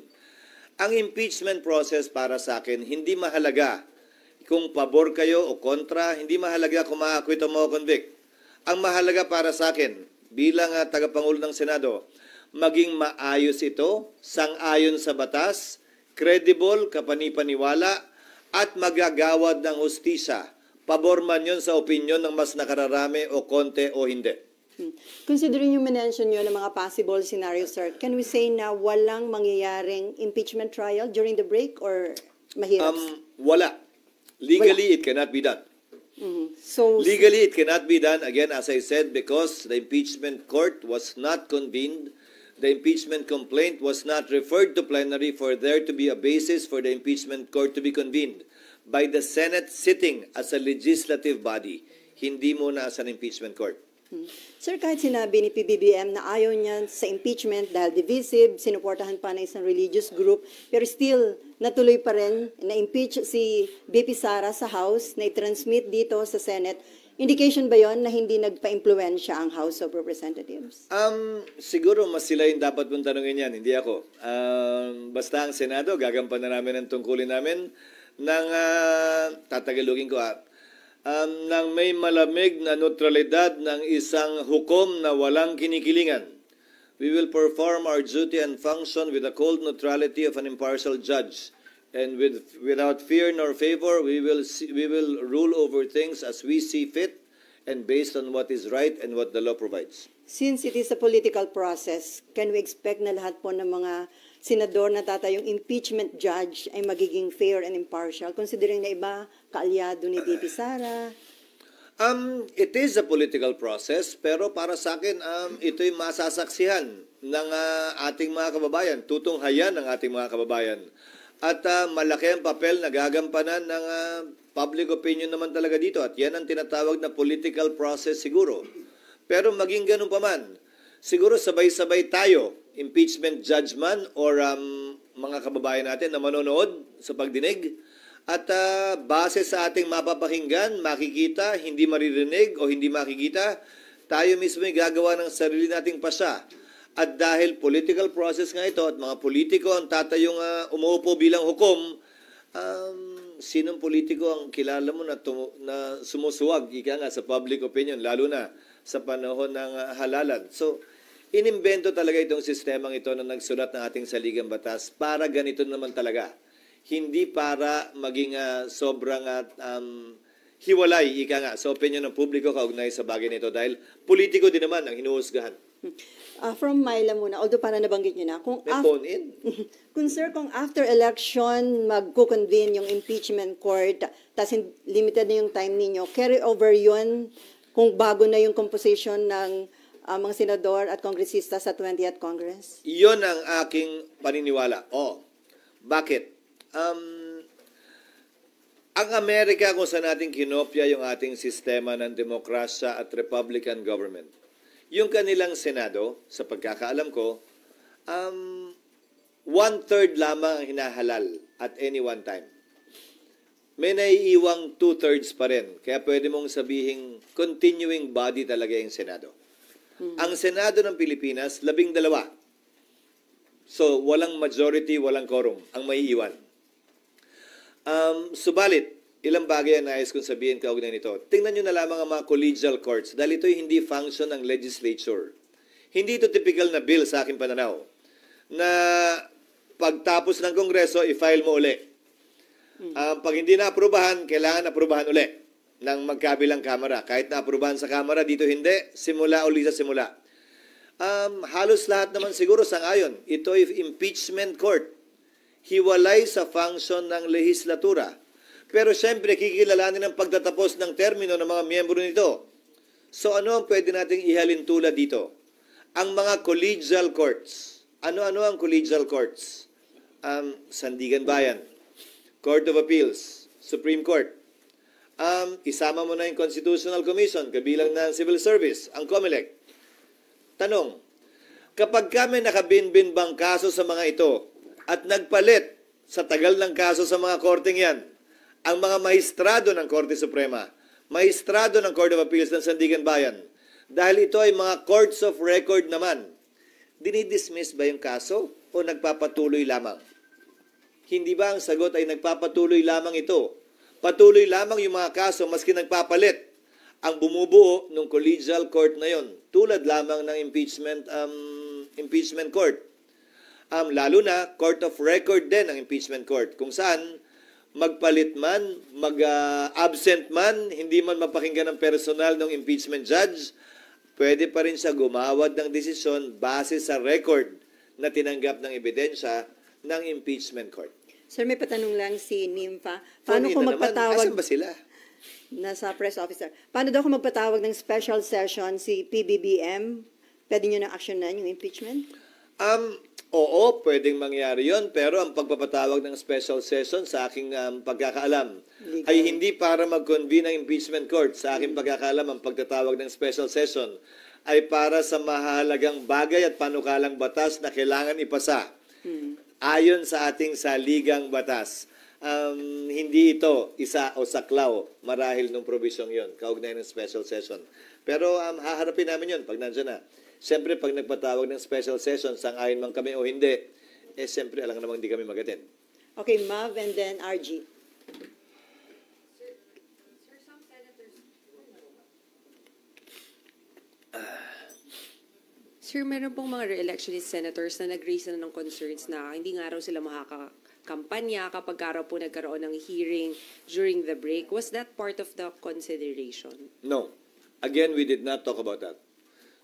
Ang impeachment process para sa akin, hindi mahalaga kung pabor kayo o kontra, hindi mahalaga kung ma-acquit o ma-convict. Ang mahalaga para sa akin, bilang tagapangulo ng Senado, maging maayos ito, sang-ayon sa batas, credible, kapanipaniwala, at magagawad ng hustisya. Pabor man yun sa opinyon ng mas nakararami o konti o hindi. Considering yung mention nyo ng mga possible scenarios, sir, can we say na walang mangyayaring impeachment trial during the break or mahirap? Wala. Legally, it cannot be done. So legally, it cannot be done, again, as I said, because the impeachment court was not convened. The impeachment complaint was not referred to plenary for there to be a basis for the impeachment court to be convened by the Senate sitting as a legislative body, hindi muna as an impeachment court. Sir, kahit sinabi ni PBBM na ayaw niya sa impeachment dahil divisive, sinuportahan pa ng isang religious group, pero still, natuloy pa rin na-impeach si BP Sara sa House, na i-transmit dito sa Senate. Indication ba yon na hindi nagpa-impluensya ang House of Representatives? Siguro mas sila yung dapat mong tanongin yan, hindi ako. Basta ang Senado, gagampanan namin ang tungkulin namin ng, tatagalugin ko ng may malamig na neutralidad ng isang hukom na walang kinikilingan. We will perform our duty and function with the cold neutrality of an impartial judge. And without fear nor favor, we will rule over things as we see fit and based on what is right and what the law provides. Since it is a political process, can we expect na lahat po ng mga senador na tatayong impeachment judge ay magiging fair and impartial, considering na iba kaalyado ni BP Sara? It is a political process, pero para sa akin, ito'y masasaksihan ng ating mga kababayan, tutunghayan ng ating mga kababayan. At malaki ang papel na gagampanan ng public opinion naman talaga dito. At yan ang tinatawag na political process siguro. Pero maging ganun pa man, siguro sabay-sabay tayo, impeachment judge man or mga kababayan natin na manonood sa pagdinig at base sa ating mapapakinggan, makikita, hindi maririnig o hindi makikita, tayo mismo ay gagawa ng sarili nating pasya. At dahil political process nga ito at mga politiko ang tatayong umuupo bilang hukom, sinong politiko ang kilala mo na sumusuwag ika nga sa public opinion, lalo na sa panahon ng halalan. So, inimbento talaga itong sistemang ito na nagsulat ng ating saligang batas para ganito naman talaga. Hindi para maging sobrang hiwalay, ika nga, sa opinion ng publiko kaugnay sa bagay nito dahil politiko din naman ang hinuhusgahan. From Myla muna, although para nabanggit nyo na, kung sir, kung after election magko-convene yung impeachment court, tas limited na yung time ninyo, carry over yun kung bago na yung composition ng mga senador at kongresista sa 20th Congress? Iyon ang aking paniniwala. Bakit? Ang Amerika kung saan natin kinopya yung ating sistema ng demokrasya at Republican government. Yung kanilang Senado, sa pagkakaalam ko, 1/3 lamang ang hinahalal at any one time. May naiiwang 2/3 pa rin. Kaya pwede mong sabihin, continuing body talaga yung Senado. Ang Senado ng Pilipinas, 12. So, walang majority, walang quorum ang maiiwan. Subalit, ilang bagay ang nais kong sabihin kaugnay nito. Tingnan nyo na lamang ang mga collegial courts dahil ito'y hindi function ng legislature. Hindi ito typical na bill sa aking pananaw na pagtapos ng Kongreso, i-file mo uli. Pag hindi na-aprubahan, kailangan aprubahan uli ng magkabilang kamara. Kahit na-aprubahan sa kamara, dito hindi, simula uli sa simula. Halos lahat naman siguro sang-ayon. Ito'y impeachment court. Hiwalay sa function ng lehislatura. Pero siyempre, kikilalanin ang pagtatapos ng termino ng mga miyembro nito. So ano ang pwede nating ihalin tulad dito? Ang mga collegial courts. Ano-ano ang collegial courts? Sandigan Bayan, Court of Appeals, Supreme Court. Isama mo na yung Constitutional Commission, kabilang na ang Civil Service, ang COMELEC. Tanong, kapag kami nakabinbin bang kaso sa mga ito at nagpalit sa tagal ng kaso sa mga korteng yan, ang mga maestrado ng Korte Suprema, maestrado ng Court of Appeals ng Sandigan Bayan, dahil ito ay mga courts of record naman, dinidismiss ba yung kaso o nagpapatuloy lamang? Hindi ba ang sagot ay nagpapatuloy lamang ito? Patuloy lamang yung mga kaso maski nagpapalit ang bumubuo ng collegial court na yon, tulad lamang ng impeachment court. Lalo na court of record din ang impeachment court, kung saan magpalit man, mag-absent man, hindi man mapakinggan ng personal ng impeachment judge, pwede pa rin siya gumawad ng desisyon base sa record na tinanggap ng ebidensya ng impeachment court. Sir, may patanong lang si Nympha. Paano kung magpatawag... Asan ba sila? Nasa press officer. Paano daw kung magpatawag ng special session si PBBM? Pwede nyo na actionan yung impeachment? Oo, pwedeng mangyari yon, pero ang pagpapatawag ng special session sa aking pagkakaalam ay hindi para mag-convene ng impeachment court. Sa aking pagkakaalam, ang pagtatawag ng special session ay para sa mahalagang bagay at panukalang batas na kailangan ipasa ayon sa ating saligang batas. Hindi ito isa o saklaw marahil ng probisyong yon, kaugnay ng special session. Pero haharapin namin yon pag nandiyan na. Siyempre, pag nagpatawag ng special session, sang-ayon man kami o hindi, siyempre, alam namang hindi kami mag-attend. Okay, Mav and then RG. Sir, meron pong mga re-electionist senators na nag-raise na ng concerns na hindi nga raw sila makakampanya kapag araw po nagkaroon ng hearing during the break. Was that part of the consideration? No. Again, we did not talk about that.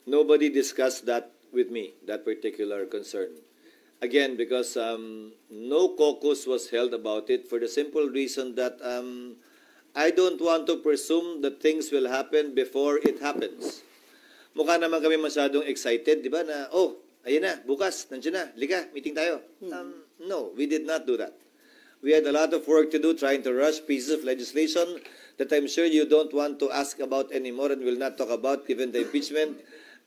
Nobody discussed that with me, that particular concern. Again, because no caucus was held about it for the simple reason that I don't want to presume that things will happen before it happens. Mukha naman kami masyadong excited, di ba, na, oh, ayun na, bukas, nandiyan na, liga, meeting tayo. No, we did not do that. We had a lot of work to do trying to rush pieces of legislation that I'm sure you don't want to ask about anymore and will not talk about given the impeachment,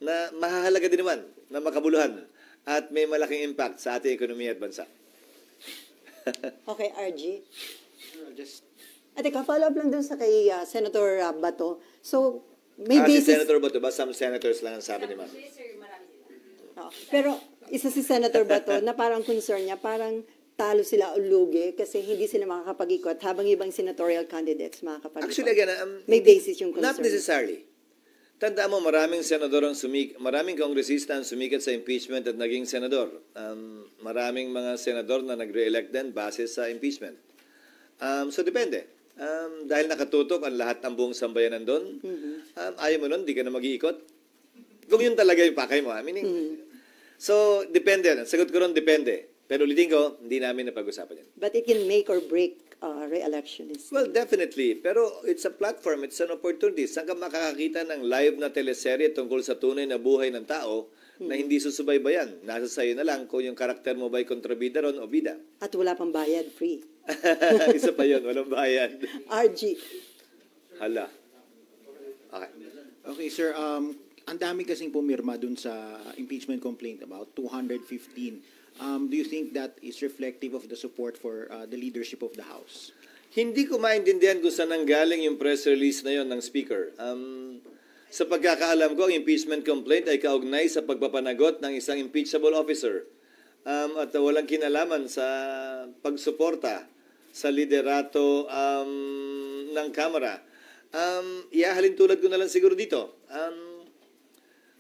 na mahahalaga din naman na makabuluhan at may malaking impact sa ating ekonomiya at bansa. Okay, RG. At follow up lang dun sa kay Senator Bato. So, may basis... Si Senator Bato ba? Some senators lang ang sabi ni Ma'am. Pero isa si Senator Bato na parang concern niya, parang talo sila o lugi kasi hindi sila makakapag-ikot habang ibang senatorial candidates makakapag-ikot. Actually, again, may basis yung concern. Not necessarily. Tandaan mo, maraming senador maraming kongresista ang sumikat sa impeachment at naging senador. Maraming mga senador na nagre-elect din base sa impeachment. So, depende. Dahil nakatutok ang lahat ng buong sambayanan doon, ayaw mo nun, di ka na mag-iikot. Kung yun talaga yung pakay mo, meaning... So, depende. Sagot ko ron, depende. Pero ulitin ko, hindi namin napag-usapan yan. But it can make or break re-election. Well, definitely. Pero it's a platform, it's an opportunity. Saan ka makakakita ng live na teleserye tungkol sa tunay na buhay ng tao na hindi susubaybayan? Nasa sayo na lang kung yung karakter mo ba'y kontrabida ron o bida. At wala pang bayad, free. Isa pa yun, walang bayad. RG. Hala. Okay. Okay, sir. Ang dami kasing pumirma dun sa impeachment complaint, about 215. Do you think that is reflective of the support for the leadership of the House? Hindi ko maintindihan kung saan nanggaling yung press release na yon ng Speaker. Sa pagkakaalam ko, ang impeachment complaint ay kaugnay sa pagpapanagot ng isang impeachable officer at walang kinalaman sa pagsuporta sa liderato ng Kamara. Ihahalin tulad ko na lang siguro dito.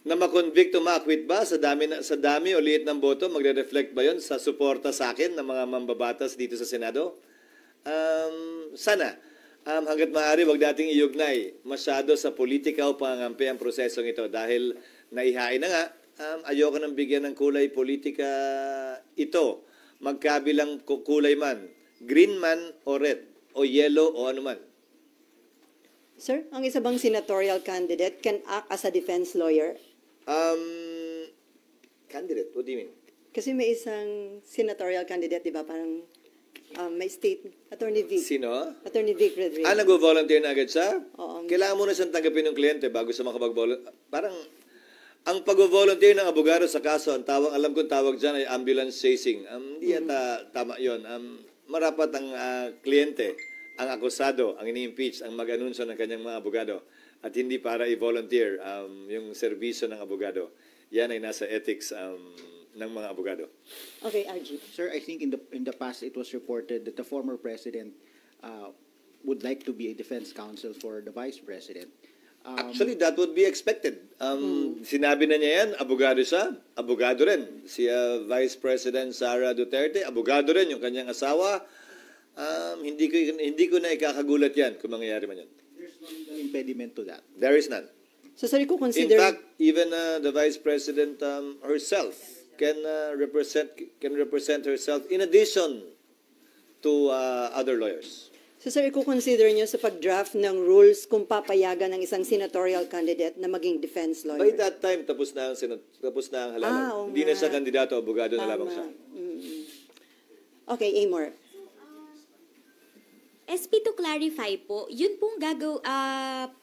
Na ma-convict o ma-acquit ba sa dami o liit ng boto, magre-reflect ba yon sa suporta sa akin ng mga mambabatas dito sa Senado? Sana. Hanggat maaari, wag nating iugnay masyado sa politika o pangangampi ang prosesong ito dahil naihain na nga, ayoko nang bigyan ng kulay politika ito. Magkabilang kulay man, green man o red o yellow o ano man. Sir, ang isa bang senatorial candidate can act as a defense lawyer? Candidate, what do you mean? Kasi may isang senatorial candidate, di ba? Parang may state, Attorney Vic. Sino? Attorney Vic Rodriguez. Nag-volunteer na agad siya? Oo. Kailangan muna siyang tanggapin ng kliyente bago siya makapag-volunteer. Parang, ang pag-volunteer ng abogado sa kaso, alam kong tawag dyan ay ambulance chasing. Hindi yata tama yun. Marapat ang kliyente, ang akusado, ang ini-impeach, ang mag-anunsyo ng kanyang mga abogado. At hindi para i-volunteer yung serbisyo ng abogado. Yan ay nasa ethics ng mga abogado. Okay, RG. Sir, I think in the past it was reported that the former president would like to be a defense counsel for the vice president. Actually, that would be expected. Sinabi na niya yan, abogado siya, abogado rin. Si Vice President Sara Duterte, abogado rin yung kanyang asawa. Hindi ko na ikakagulat yan kung mangyayari man yan. There's no legal impediment to that. There is none. So, sorry ko consider... In fact, even the Vice President herself can represent herself in addition to other lawyers. So, sir, i-consider nyo sa pag-draft ng rules kung papayagan ng isang senatorial candidate na maging defense lawyer? By that time, tapos na ang halalan. Hindi na siya kandidato, abogado na lamang siya. Okay, Amor. SP, to clarify po, yun pong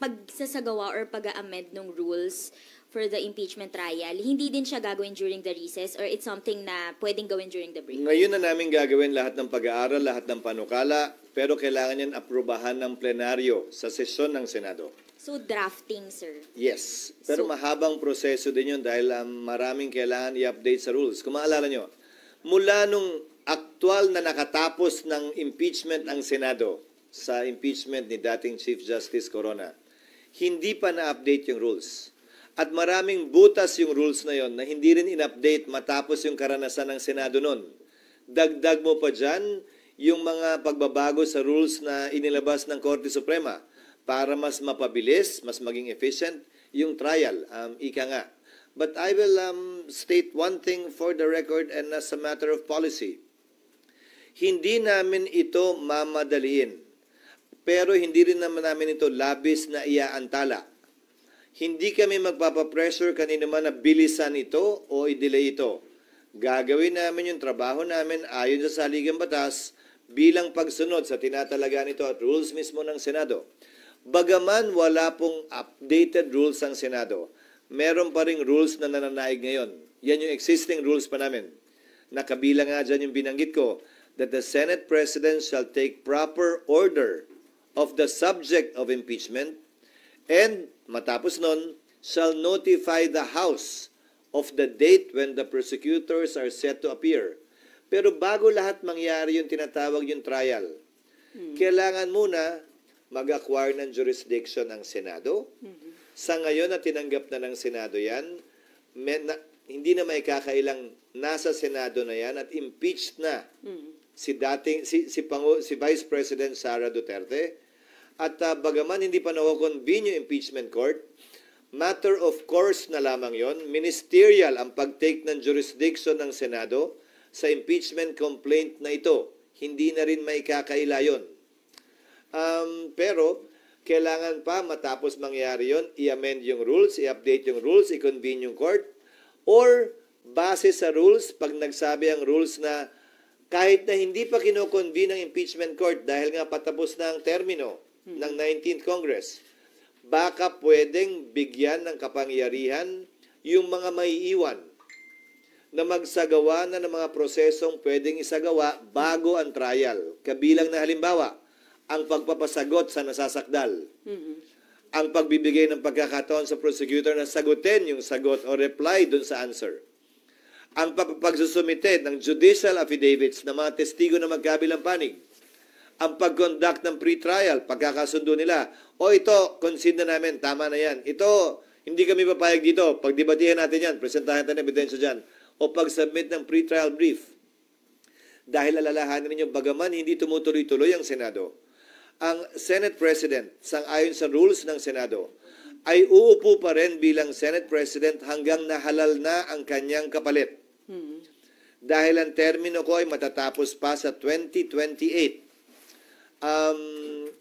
pagsasagawa or pag-a-amend ng rules for the impeachment trial, hindi din siya gagawin during the recess or it's something na pwedeng gawin during the break? Ngayon na namin gagawin lahat ng pag-aaral, lahat ng panukala, pero kailangan yan aprubahan ng plenaryo sa sesyon ng Senado. So, drafting, sir? Yes. Pero mahabang proseso din yun dahil maraming kailangan i-update sa rules. Kung maalala nyo, mula nung aktual na nakatapos ng impeachment ang Senado sa impeachment ni dating Chief Justice Corona, hindi pa na-update yung rules. At maraming butas yung rules na yon na hindi rin in-update matapos yung karanasan ng Senado noon. Dagdag mo pa dyan yung mga pagbabago sa rules na inilabas ng Korte Suprema para mas mapabilis, mas maging efficient yung trial. Ika nga. But I will state one thing for the record and as a matter of policy. Hindi namin ito mamadaliin. Pero hindi rin naman namin ito labis na iaantala. Hindi kami magpapapressure kanino man na bilisan ito o i-delay ito. Gagawin namin yung trabaho namin ayon sa saligang batas bilang pagsunod sa tinatalaga nito at rules mismo ng Senado. Bagaman wala pong updated rules ang Senado, meron pa ring rules na nananaig ngayon. Yan yung existing rules pa namin. Nakabilang nga dyan yung binanggit ko that the Senate President shall take proper order of the subject of impeachment and matapos nun, shall notify the House of the date when the prosecutors are set to appear. Pero bago lahat mangyari yung tinatawag yung trial, kailangan muna mag-acquire ng jurisdiction ang Senado. Sa ngayon na tinanggap na ng Senado yan, hindi na may kakailang nasa Senado na yan at impeached na si Vice President Sara Duterte. At bagaman hindi pa na-convene yung impeachment court, matter of course na lamang yon, ministerial ang pag-take ng jurisdiction ng Senado sa impeachment complaint na ito. Hindi na rin may kakaila yun. Pero, kailangan pa matapos mangyari yon, i-amend yung rules, i-update yung rules, i-convene yung court, or base sa rules, pag nagsabi ang rules na kahit na hindi pa kino-convene ang impeachment court dahil nga patapos na ang termino ng 19th Congress, baka pwedeng bigyan ng kapangyarihan yung mga maiiwan na magsagawa na ng mga prosesong pwedeng isagawa bago ang trial. Kabilang na halimbawa, ang pagpapasagot sa nasasakdal, ang pagbibigay ng pagkakataon sa prosecutor na sagutin yung sagot o reply dun sa answer, ang pagsusumite ng judicial affidavits ng mga testigo na magkabilang panig, ang pag-conduct ng pre-trial, pagkakasundo nila, o ito, concede na namin, tama na yan. Ito, hindi kami papayag dito. Pagdebatihan natin yan, presentahan natin ebidensya dyan. O pag-submit ng pre-trial brief. Dahil alalahanin ninyo, bagaman hindi tumutuloy-tuloy ang Senado, ang Senate President, sang-ayon sa rules ng Senado, ay uupo pa rin bilang Senate President hanggang nahalal na ang kanyang kapalit. Dahil ang termino ko ay matatapos pa sa 2028.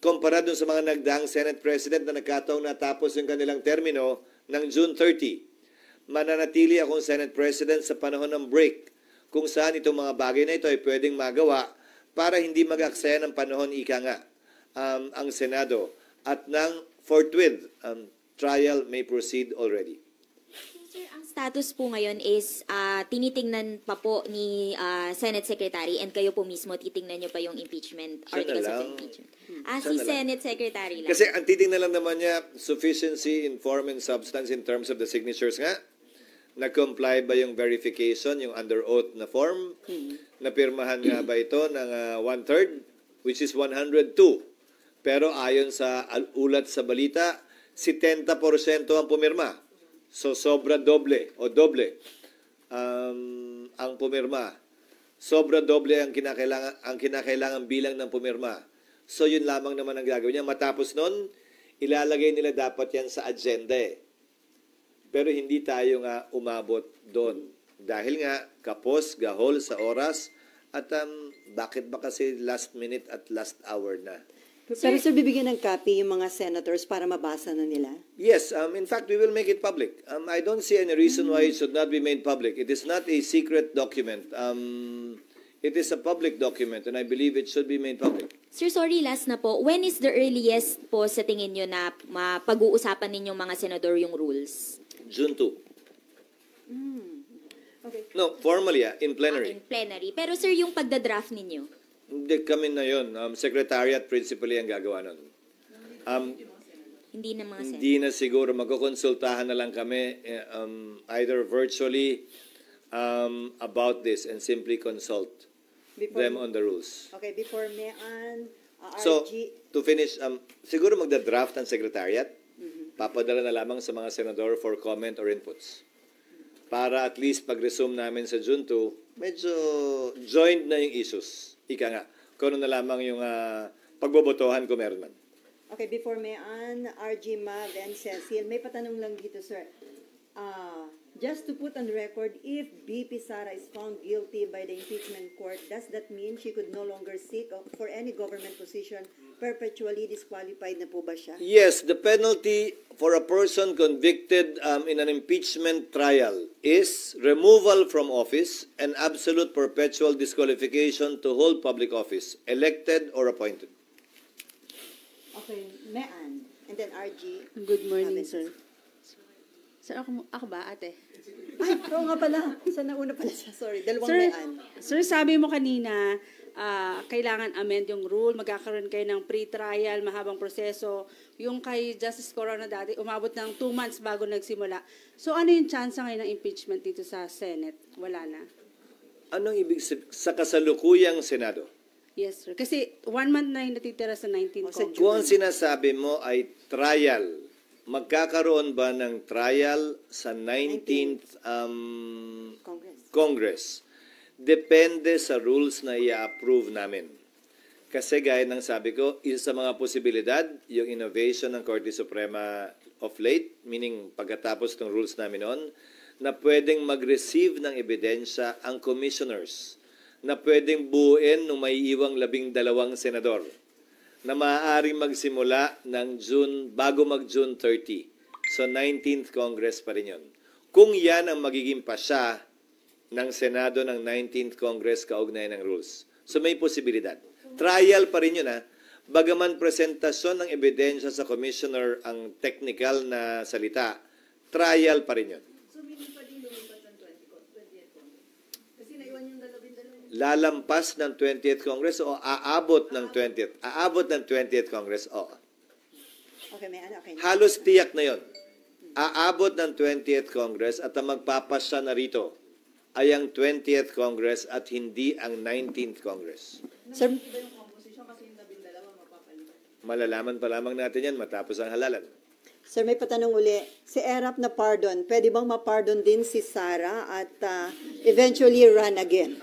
Kumpara dun sa mga nagdaang Senate President na nagkataong natapos yung kanilang termino ng June 30. Mananatili akong Senate President sa panahon ng break kung saan itong mga bagay na ito ay pwedeng magawa para hindi mag-aksaya ng panahon, ika nga, ang Senado. At nang forthwith, trial may proceed already. Sir, ang status po ngayon is tinitingnan pa po ni Senate Secretary and kayo po mismo titingnan nyo pa yung impeachment, articles of impeachment. Si Senate Secretary lang. Kasi ang titingnan lang naman niya, sufficiency in form and substance in terms of the signatures nga. Nag-comply ba yung verification, yung under oath na form? Napirmahan nga ba ito ng 1/3, which is 102? Pero ayon sa ulat sa balita, 70% ang pumirma. So sobra doble o doble ang pumirma. Sobra doble ang kinakailangan bilang ng pumirma. So yun lamang naman ang gagawin niya. Matapos nun, ilalagay nila dapat yan sa agenda eh. Pero hindi tayo nga umabot doon. Dahil nga, kapos, gahol sa oras, at bakit ba kasi last minute at last hour na? Pero sir, bibigyan ng copy yung mga senators para mabasa na nila? Yes, in fact, we will make it public. I don't see any reason why it should not be made public. It is not a secret document. It is a public document and I believe it should be made public. Sir, sorry, last na po. When is the earliest po sa tingin nyo na mapag-uusapan ninyong mga senador yung rules? June 2. Okay. No, formally, in plenary. In plenary. Pero sir, yung pagdadraft ninyo? Hindi kami na yun. Secretariat principally ang gagawa nun. Hindi na mga senators? Hindi na siguro. Magkukonsultahan na lang kami either virtually about this and simply consult them on the rules. Okay, before Mayan, So, RG... to finish, siguro magda-draft ang secretariat. Papadala na lamang sa mga senador for comment or inputs. Para at least pag-resume namin sa June 2, medyo joined na yung issues. Ika nga, kung ano na lamang yung pagbobotohan kung meron man. Okay, before Mayan, RG, Mav, and Cecil, may patanong lang dito, sir. Just to put on record, if BP Sara is found guilty by the impeachment court, does that mean she could no longer seek for any government position? Perpetually disqualified na po ba siya? Yes, the penalty for a person convicted in an impeachment trial is removal from office and absolute perpetual disqualification to hold public office, elected or appointed. Okay, Mayan, and then RG. Good morning, sir. Sir, ako ba, ate? Ay, oo nga pala. Sa nauna pala siya. Sorry, dalawang Sir, Mayan. sir, sabi mo kanina, kailangan amend yung rule, magkakaroon kayo ng pre-trial, mahabang proseso. Yung kay Justice Corona dati, umabot ng 2 months bago nagsimula. So ano yung chance ngayon ng impeachment dito sa Senate? Wala na. Anong ibig sa kasalukuyang Senado? Yes, sir. Kasi 1 month na yung natitira sa 19th Congress. Kung ang sinasabi mo ay trial, magkakaroon ba ng trial sa 19th Congress? Depende sa rules na i-approve namin. Kasi gaya ng sabi ko, isa sa mga posibilidad, yung innovation ng Korte Suprema of late, meaning pagkatapos ng rules namin noon, na pwedeng mag-receive ng ebidensya ang commissioners, na pwedeng buuin ng may iwang 12 senador, na maaaring magsimula ng bago mag-June 30. So 19th Congress pa rin yun. Kung yan ang magiging pasya ng Senado ng 19th Congress kaugnay ng rules. So may posibilidad. Trial pa rin yun Bagaman presentasyon ng ebidensya sa commissioner ang technical na salita, trial pa rin yun. So meaning pa din lumipat ng 20th Congress? Kasi naiwan yung 12. Lalampas ng 20th Congress o aabot ng 20th? Aabot ng 20th Congress, oo. Okay, okay. Halos tiyak na yon. Aabot ng 20th Congress at ang magpapasya na rito ay ang 20th Congress at hindi ang 19th Congress. Sir, malalaman pa lamang natin yan matapos ang halalan. Sir, may patanong uli. Si ERAP na pardon, pwede bang ma-pardon din si Sara at eventually run again?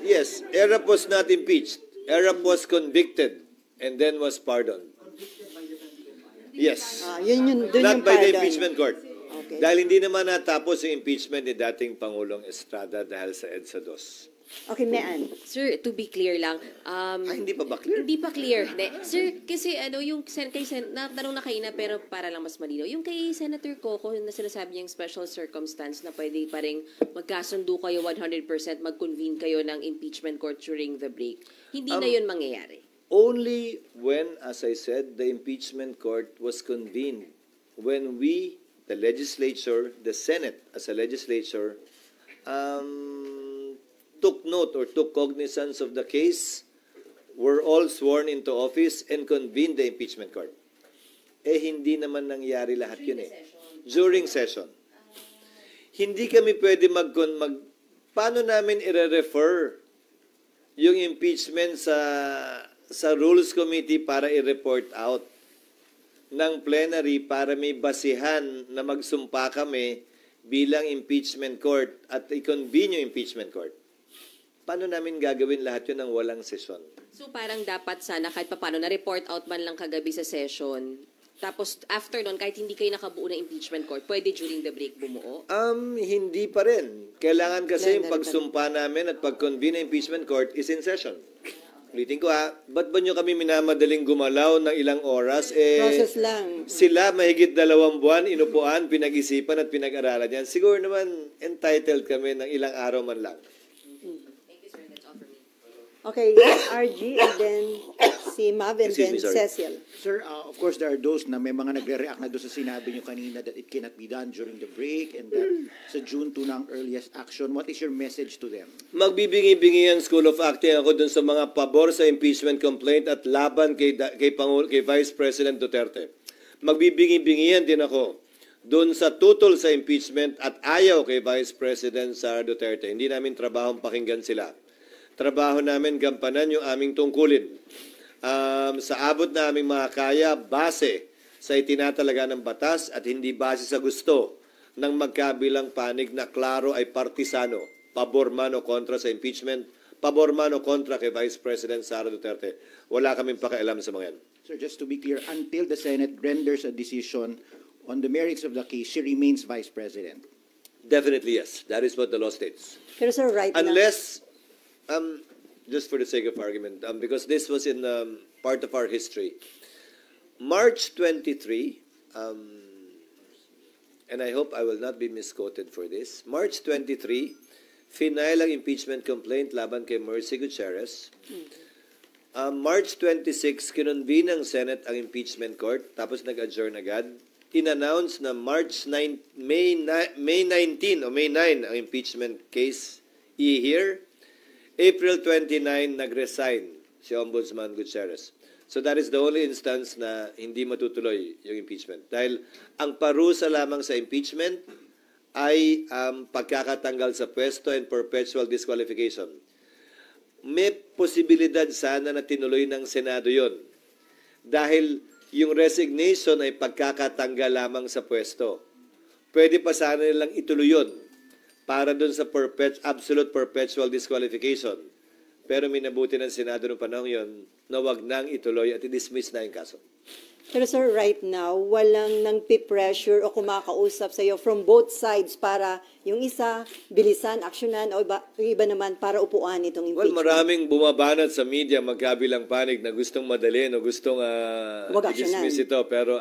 Yes, ERAP was not impeached. ERAP was convicted and then was pardoned. Yes. Not by the impeachment court. Okay. Dahil hindi naman natapos yung impeachment ni dating Pangulong Estrada dahil sa EDSA 2. Okay, Mean. Sir, to be clear lang, hindi pa ba clear? Hindi pa clear. Sir, kasi yung natanong na kayo na pero para lang mas malinaw. Yung kay Senator Coco na sinasabi niyang special circumstance na pwede pa rin magkasundo kayo 100%, mag-convene kayo ng impeachment court during the break. Hindi na yun mangyayari. Only when, as I said, the impeachment court was convened. When we, the legislature, the Senate as a legislature, took note or took cognizance of the case, were all sworn into office and convened the impeachment court. Hindi naman nangyari lahat yun During session. Hindi kami pwede paano namin i-refer yung impeachment sa Rules Committee para i-report out ng plenary para may basihan na magsumpa kami bilang impeachment court at i-convene yung impeachment court. Paano namin gagawin lahat yun ng walang session? So parang dapat sana kahit paano na-report out man lang kagabi sa session, tapos after nun, kahit hindi kayo nakabuo ng impeachment court, pwede during the break bumuo? Hindi pa rin. Kailangan kasi yung pagsumpa namin at pag-convene ng impeachment court is in session. Ulitin ko ba't ba nyo kami minamadaling gumalaw ng ilang oras? Process lang. Sila mahigit 2 buwan, inupuan, pinag-isipan at pinag-aralan yan. Siguro naman entitled kami ng ilang araw man lang. Okay, RG, and then si Mav, and then Cecil. Sir, of course, there are those na may mga nagre-react na doon sa sinabi nyo kanina that it cannot be done during the break and that sa June 2 na ang earliest action. What is your message to them? Magbibingi-bingi yan School of Acting ako dun sa mga pabor sa impeachment complaint at laban kay Vice President Duterte. Magbibingi-bingi yan din ako dun sa tutol sa impeachment at ayaw kay Vice President Sara Duterte. Hindi namin trabahong pakinggan sila. Trabaho namin gampanan yung aming tungkulin. Sa abot na aming makakaya, base sa itinatalaga ng batas at hindi base sa gusto ng magkabilang panig na klaro ay partisano, pabor man o kontra sa impeachment, pabor man o kontra kay Vice President Sara Duterte. Wala kaming pakialam sa mga yan. Sir, just to be clear, until the Senate renders a decision on the merits of the case, she remains Vice President? Definitely yes. That is what the law states. Pero sir, Unless, just for the sake of argument, because this was in part of our history, March 23, and I hope I will not be misquoted for this, March 23, final ang impeachment complaint laban kay Mercy Gutierrez. March 26, kinonvene ng Senate ang impeachment court, tapos nag-adjourn agad. In-announce na May 9 ang impeachment case i-hear. April 29, nag-resign si Ombudsman Gutierrez. So that is the only instance na hindi matutuloy yung impeachment. Dahil ang parusa lamang sa impeachment ay pagkakatanggal sa pwesto and perpetual disqualification. May posibilidad sana na tinuloy ng Senado yon. Dahil yung resignation ay pagkakatanggal lamang sa pwesto. Pwede pa sana nilang ituloy yun para dun sa absolute perpetual disqualification. Pero minabuti ng Senado noong panahon yun na wag nang ituloy at i-dismiss na yung kaso. Pero sir, right now, walang nang-pressure o kumakausap sa iyo from both sides para yung isa, bilisan, aksyonan, o iba naman para upuan itong impeachment. Well, maraming bumabanat sa media magkabilang panig na gustong madalin o gustong i-dismiss ito. Pero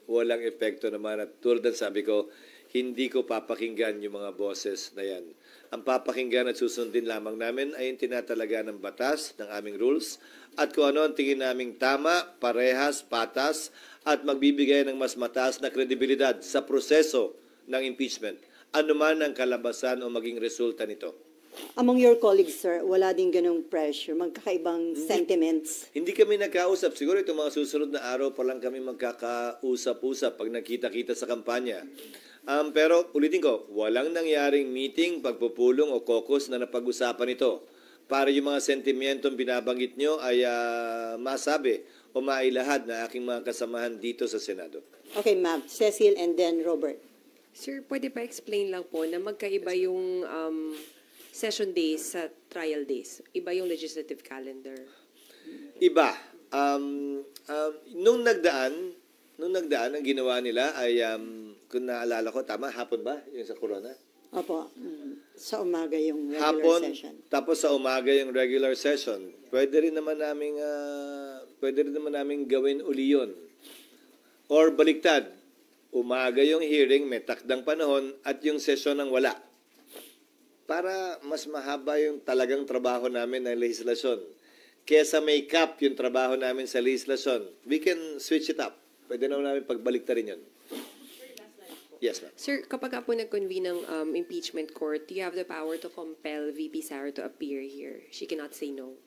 walang epekto naman. At tulad ng sabi ko, hindi ko papakinggan yung mga boses na yan. Ang papakinggan at susundin lamang namin ay yung tinatalaga ng batas, ng aming rules, at kung ano ang tingin naming tama, parehas, patas, at magbibigay ng mas mataas na kredibilidad sa proseso ng impeachment. Ano man ang kalabasan o maging resulta nito. Among your colleagues, sir, wala din ganong pressure, magkakaibang sentiments? Hindi kami nagkausap. Siguro itong mga susunod na araw pa lang kami magkakausap-usap pag nakita-kita sa kampanya. Pero ulitin ko, walang nangyaring meeting, pagpupulong o caucus na napag-usapan ito para yung mga sentimentong binabanggit nyo ay masabi o mailahad na aking mga kasamahan dito sa Senado. Okay, ma'am. Cecil and then Robert. Sir, pwede pa explain lang po na magkaiba yung session days sa trial days? Iba yung legislative calendar? Iba. Nung nagdaan, ang ginawa nila ay, kung naalala ko, tama, hapon ba? Yung sa corona? Opo. Sa umaga yung regular hapon, session. tapos sa umaga yung regular session. Pwede rin naman naming gawin uli yun. Or baliktad, umaga yung hearing, may takdang panahon, at yung session ang wala. Para mas mahaba yung talagang trabaho namin ng legislasyon. Kesa may cap yung trabaho namin sa legislasyon, we can switch it up. Pwede naman namin pagbaliktad rin yun. Yes, ma'am. Sir, kapag po nag-convene ng impeachment court, do you have the power to compel VP Sara to appear here? She cannot say no.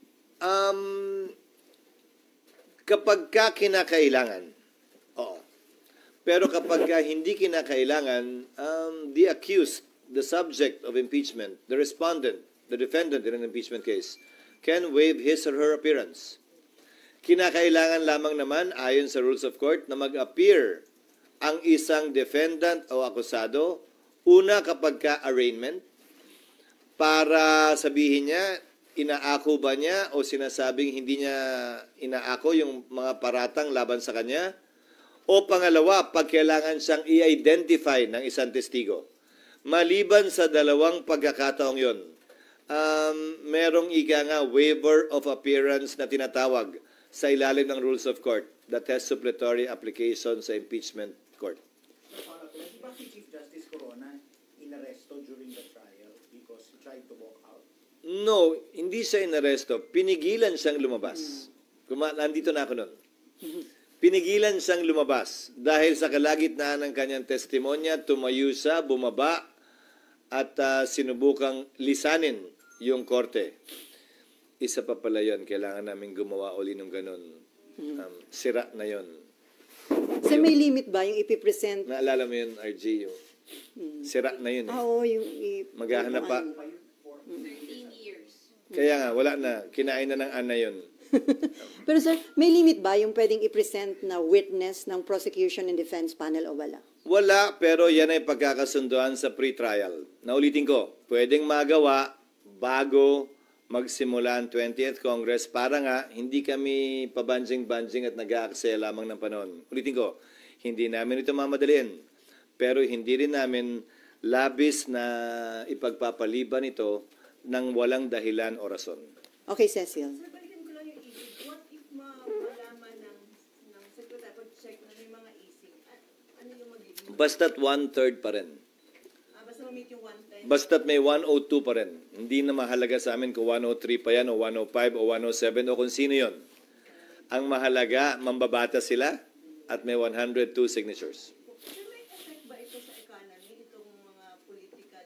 Kapag ka kinakailangan, oo. Pero kapag ka hindi kinakailangan, the accused, the subject of impeachment, the respondent, the defendant in an impeachment case, can waive his or her appearance. Kinakailangan lamang naman, ayon sa rules of court, na mag-appear ang isang defendant o akusado, una kapag ka-arraignment, para sabihin niya, inaako ba niya o sinasabing hindi niya inaako yung mga paratang laban sa kanya, o pangalawa, pag kailangan siyang i-identify ng isang testigo. Maliban sa dalawang pagkakataong yon, merong ika nga waiver of appearance na tinatawag sa ilalim ng rules of court that has supplementary application sa impeachment court. Bakit si Chief Justice Corona inaresto during the trial because he tried to walk out? No, hindi siya inaresto. Pinigilan siyang lumabas. Nandito na ako nun. Pinigilan siyang lumabas dahil sa kalagitnaan ng kanyang testimonya, tumayo siya, bumaba, at sinubukang lisanin yung korte. Isa pa pala yun. Kailangan namin gumawa uli ng ganun. Sira na yun. So may limit ba yung ipipresent? Naalala mo yun, RG, yung sira na yun. Oo, yung maghahanap pa. 13 years. Kaya nga, wala na. Kinain na ng ana yun. Pero sir, may limit ba yung pwedeng ipresent na witness ng prosecution and defense panel o wala? Wala, pero yan ay pagkakasunduan sa pre-trial. Naulitin ko, pwedeng magawa bago magsimula ang 20th Congress para nga hindi kami pabanjing-banjing at nag-aaksaya lamang ng panahon. Ulitin ko, hindi namin ito mamadaliin. Pero hindi rin namin labis na ipagpapaliban ito ng walang dahilan o rason. Okay, Cecil. Sir, balikan ko lang yung isip. What if malaman ng secretary pag-check na may mga isip? Ano yung magiging? Basta't 1/3 pa rin. Basta ma-meet yung 1/10? Basta't may 102 pa rin. Hindi na mahalaga sa amin kung 103 pa yan o 105 o 107 o kung sino yon. Ang mahalaga, mambabata sila at may 102 signatures. Sir, may effect ba ito sa economy, itong mga political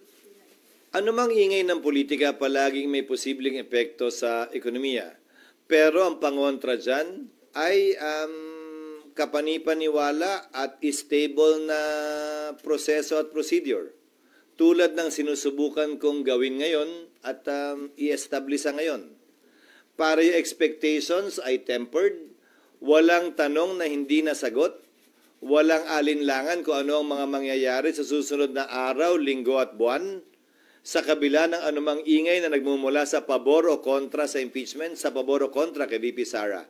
issue na ito? Anumang ingay ng politika palaging may posibleng epekto sa ekonomiya. Pero ang pangontra dyan ay kapanipaniwala at stable na proseso at procedure. Tulad ng sinusubukan kong gawin ngayon at i-establish ngayon. Para yung expectations ay tempered, walang tanong na hindi nasagot, walang alinlangan kung ano ang mga mangyayari sa susunod na araw, linggo at buwan, sa kabila ng anumang ingay na nagmumula sa pabor o kontra sa impeachment, sa pabor o kontra kay VP Sara.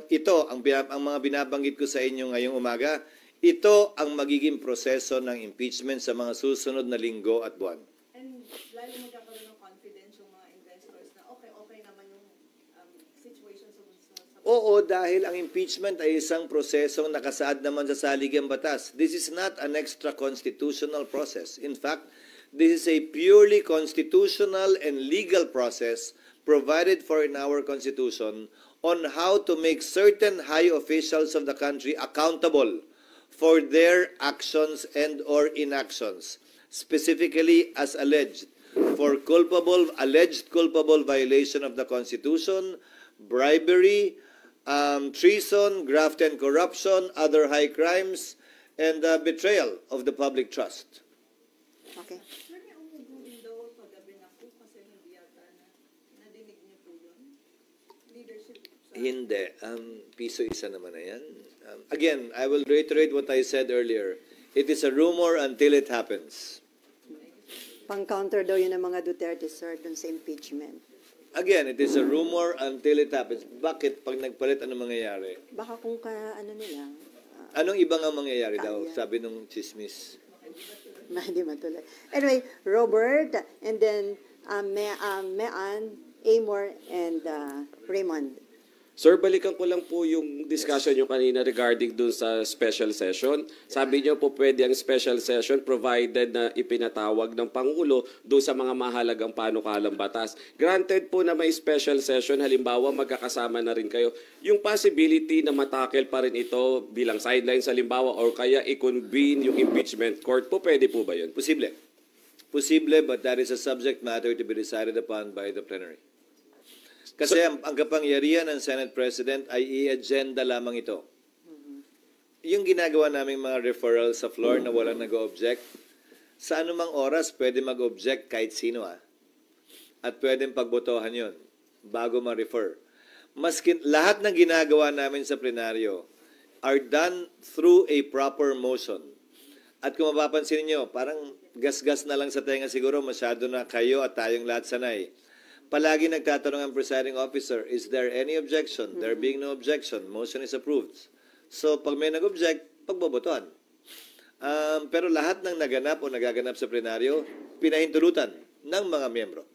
Ito, ang mga binabanggit ko sa inyo ngayong umaga, ito ang magiging proseso ng impeachment sa mga susunod na linggo at buwan. And lalo magkakaroon ng confidence yung mga investors na okay naman yung situation sa Oo, dahil ang impeachment ay isang prosesong nakasaad naman sa saligang batas. This is not an extra constitutional process. In fact, this is a purely constitutional and legal process provided for in our Constitution on how to make certain high officials of the country accountable for their actions and or inactions, specifically as alleged for alleged culpable violation of the Constitution, bribery, treason, graft and corruption, other high crimes, and betrayal of the public trust. Okay. Sir, may umuguin daw kagabi na po kasi hindi yata nadinig niyo po yun? Leadership sa... Hindi. Piso isa naman na yan. Again, I will reiterate what I said earlier. It is a rumor until it happens. Pang-counter daw yun ng mga Duterte, sir, dun sa impeachment. Again, it is a rumor until it happens. Bakit? Pag nagpalit, ano mangyayari? Baka kung ano nila. Anong ibang ang mangyayari daw? Sabi nung chismis. Hindi matuloy. Anyway, Robert, and then Mean, Amor, and Raymond. Sir, balikan ko lang po yung discussion nyo kanina regarding dun sa special session. Sabi nyo po pwede ang special session provided na ipinatawag ng Pangulo doon sa mga mahalagang panukalang batas. Granted po na may special session, halimbawa magkakasama na rin kayo. Yung possibility na matakel pa rin ito bilang sidelines halimbawa or kaya i-convene yung impeachment court po, pwede po ba yun? Posible. Posible, but that is a subject matter to be decided upon by the plenary. Kasi ang kapangyarihan ng Senate President ay i-agenda lamang ito. Yung ginagawa naming mga referral sa floor na walang nag-object, sa anumang oras pwede mag-object kahit sino at pwedeng pagbotohan yon bago ma-refer. Lahat ng ginagawa namin sa plenaryo are done through a proper motion. At kung mapapansin niyo, parang gas-gas na lang sa tenga siguro, masyado na kayo at tayong lahat sanay. Palagi nagtatanong ang presiding officer, is there any objection? There being no objection, motion is approved. So, pag may nag-object, pagbobotohan. Pero lahat ng naganap o nagaganap sa plenaryo, pinahintulutan ng mga miyembro.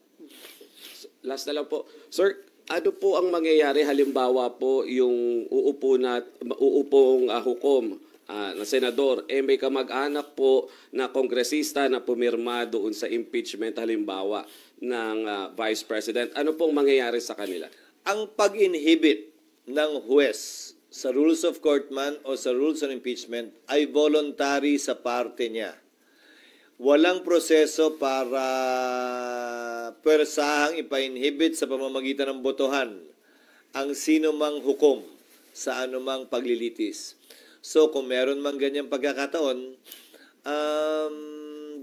Last na lang po. Sir, ano po ang mangyayari halimbawa po yung uupong hukom na senador, may kamag-anak po na kongresista na pumirma doon sa impeachment halimbawa ng Vice President. Ano pong mangyayari sa kanila? Ang pag-inhibit ng huwes sa rules of court man o sa rules on impeachment ay voluntary sa parte niya. Walang proseso para persahang ipa-inhibit sa pamamagitan ng botohan ang sino mang hukom sa anumang paglilitis. So kung meron man ganyang pagkakataon,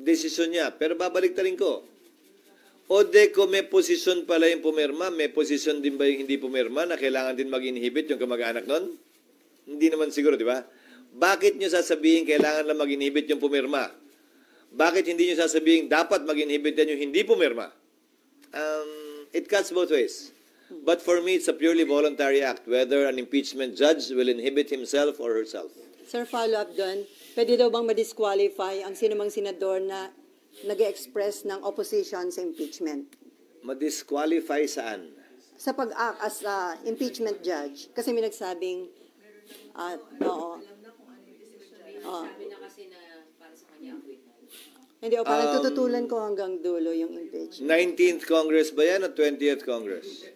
desisyon niya. Pero babalik rin ko. O de ko may posisyon pala yung pumirma, may posisyon din ba yung hindi pumirma na kailangan din mag-inhibit yung kamag-anak nun? Hindi naman siguro, di ba? Bakit nyo sasabihin kailangan lang mag-inhibit yung pumirma? Bakit hindi nyo sasabihin dapat mag-inhibit yan yung hindi pumirma? It cuts both ways. But for me, it's a purely voluntary act, whether an impeachment judge will inhibit himself or herself. Sir, follow-up doon. Pwede daw bang ma-disqualify ang sinumang senador na nag-express ng opposition sa impeachment? Ma-disqualify saan? Sa pag-act as impeachment judge. Kasi may nagsabing, oo. Sabi na kasi na para sa kanya acquit. Hindi, parang tututulan ko hanggang dulo yung impeachment. 19th Congress ba yan o 20th Congress?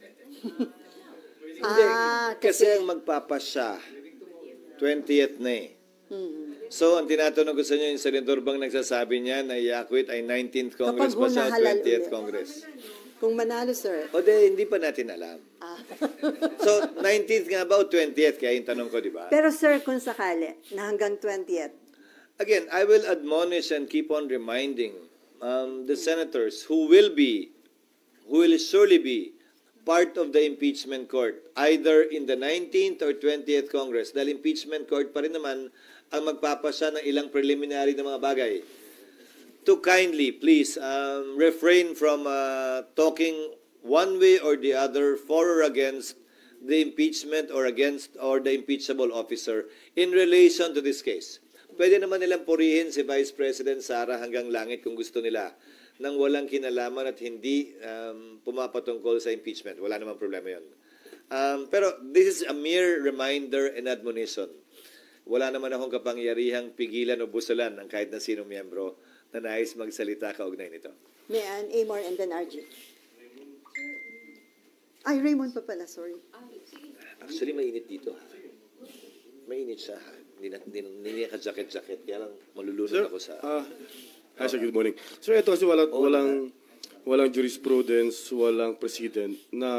Hindi, kasi ang magpapasya, 20th na eh. So, ang tinatanong ko sa inyo, yung senador bang nagsasabi niya na i-acquit ay 19th Congress pa siya o 20th Congress? Kung manalo, sir. O de, hindi pa natin alam. So, 19th nga ba o 20th? Kaya yung tanong ko, di ba? Pero sir, kung sakali, na hanggang 20th. Again, I will admonish and keep on reminding the senators who will surely be part of the impeachment court, either in the 19th or 20th Congress, dahil impeachment court pa rin naman ang magpapasya ng ilang preliminary na mga bagay. To kindly, please, refrain from talking one way or the other for or against the impeachment or the impeachable officer in relation to this case. Pwede naman nilang purihin si Vice President Sara hanggang langit kung gusto nila nang walang kinalaman at hindi pumapatungkol sa impeachment. Wala namang problema yun. Pero this is a mere reminder and admonition. Wala naman akong kapangyarihang pigilan o busalan ng kahit na sinong miyembro na nais magsalita kaugnay nito. Mayan, Amor, and then RG. Ay, Raymond pa pala, sorry. Actually, mainit dito. Mainit siya. Hindi niya ka-jacket-jacket. Kaya lang malulunod ako sa... Hi, sir. Good morning. Sir, ito kasi walang jurisprudence, walang president na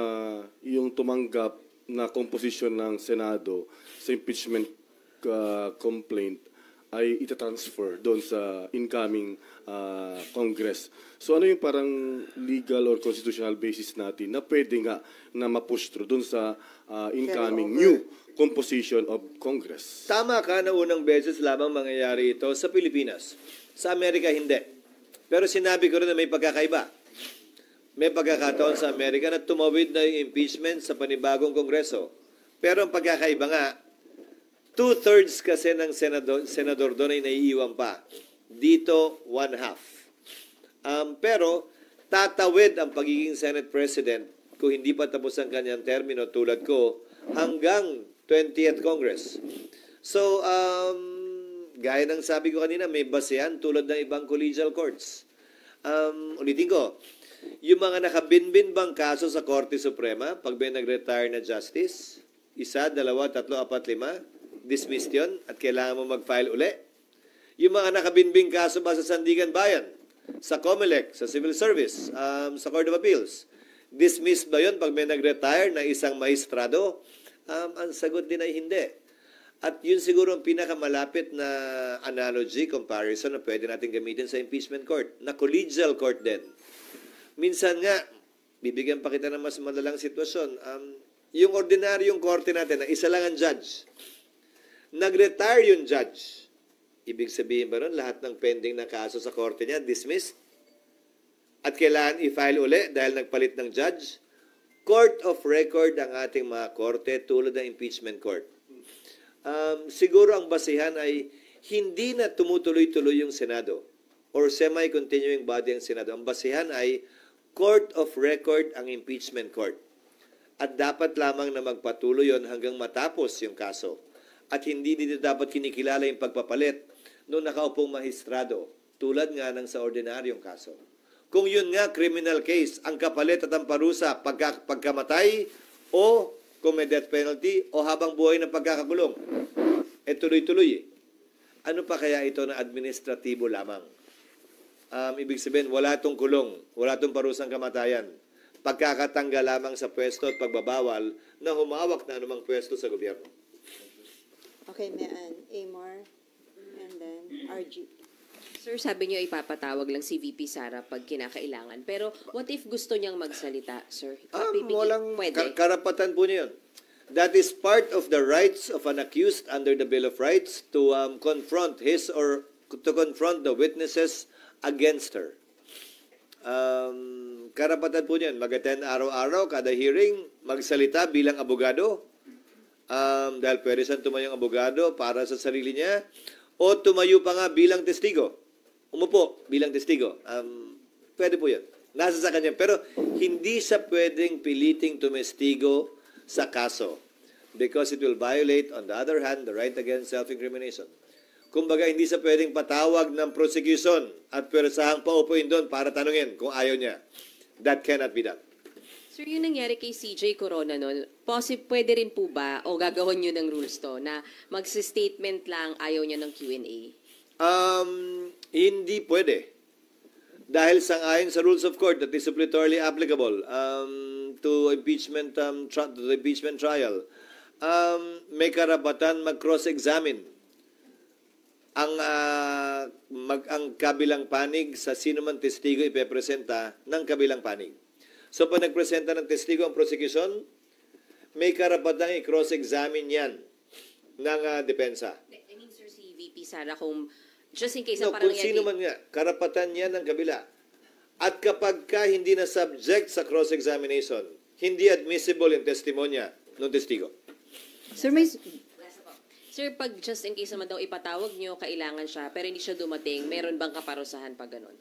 yung tumanggap na composition ng Senado sa impeachment complaint ay itatransfer doon sa incoming Congress. So ano yung parang legal or constitutional basis natin na pwede nga na ma-push through doon sa incoming new composition of Congress? Tama ka na unang beses lamang mangyayari ito sa Pilipinas. Sa Amerika, hindi. Pero sinabi ko rin na may pagkakaiba. May pagkakataon sa Amerika na tumawid na yung impeachment sa panibagong Kongreso. Pero ang pagkakaiba nga, 2/3 kasi ng senador doon ay naiiwan pa. Dito, 1/2. Pero, tatawid ang pagiging Senate President kung hindi pa tapos ang kanyang termino tulad ko hanggang 20th Congress. So, gaya ng sabi ko kanina, may basehan tulad ng ibang collegial courts. Ulitin ko, yung mga nakabinbin bang kaso sa Korte Suprema, pag may nag-retire na justice, 1, 2, 3, 4, 5, dismissed yun at kailangan mo mag-file uli. Yung mga nakabinbing kaso ba sa Sandigan Bayan, sa COMELEC, sa Civil Service, sa Court of Appeals, dismissed ba yun pag may nag-retire na isang maestrado? Ang sagot din ay hindi. At yun siguro ang pinakamalapit na analogy, comparison na pwede natin gamitin sa impeachment court, na collegial court din. Minsan nga, bibigyan pa kita ng mas malalang sitwasyon. Yung ordinaryong korte natin na isa lang ang judge, nag-retire yung judge. Ibig sabihin ba nun, lahat ng pending na kaso sa korte niya, dismissed? At kailangan i-file uli dahil nagpalit ng judge? Court of record ang ating mga korte tulad ng impeachment court. Siguro ang basihan ay hindi na tumutuloy-tuloy yung Senado or semi-continuing body ang Senado. Ang basihan ay court of record ang impeachment court. At dapat lamang na magpatuloy yon hanggang matapos yung kaso. At hindi dito dapat kinikilala yung pagpapalit noong nakaupong mahistrado tulad nga ng sa ordinaryong kaso. Kung yun nga, criminal case, ang kapalit at ang parusa pagkamatay o kung may death penalty o habang buhay ng pagkakakulong. Tuloy-tuloy. Ano pa kaya ito na administratibo lamang? Ibig sabihin, wala itong kulong, wala itong parusang kamatayan. Pagkakatanggal lamang sa pwesto at pagbabawal na humawak na anumang pwesto sa gobyerno. Okay, Maan, Amor, and then RG. Sir, sabi niyo ipapatawag lang si VP Sara pag kinakailangan. Pero what if gusto niyang magsalita, sir? Walang karapatan po niya yun. That is part of the rights of an accused under the Bill of Rights to confront his or to confront the witnesses against her. Karapatan po niyan. Mag-attend araw-araw, kada hearing, magsalita bilang abogado. Dahil pwede siyang tumayong abogado para sa sarili niya o tumayo pa nga bilang testigo. Umupo bilang testigo. Pwede po yan. Nasa sa kanya. Pero hindi siya pwedeng piliting tumestigo sa kaso because it will violate, on the other hand, the right against self-incrimination. Kumbaga, hindi siya pwedeng patawag ng prosecution at pwersahang paupuin doon para tanungin kung ayaw niya. That cannot be done. Sir, yung nangyari kay CJ Corona noon, pwede rin po ba o gagawin nyo ng rules to na magsi-statement lang ayaw niya ng Q&A? Hindi pwede. Dahil sang-ayon sa rules of court that is suppletorily applicable to impeachment to the impeachment trial, may karapatan mag-cross-examine ang kabilang panig sa sino man testigo ipepresenta ng kabilang panig. So, pag nagpresenta ng testigo ang prosecution, may karapatang i-cross-examine yan ng depensa. I mean, sir, si VP Sara, kung just in case No, parang kung sino man nga, karapatan yan ng kabila. At kapag ka hindi na subject sa cross-examination, hindi admissible yung testimonya ng testigo. Sir, may... Sir, pag just in case naman daw ipatawag nyo, kailangan siya, pero hindi siya dumating, meron bang kaparusahan pag ganun?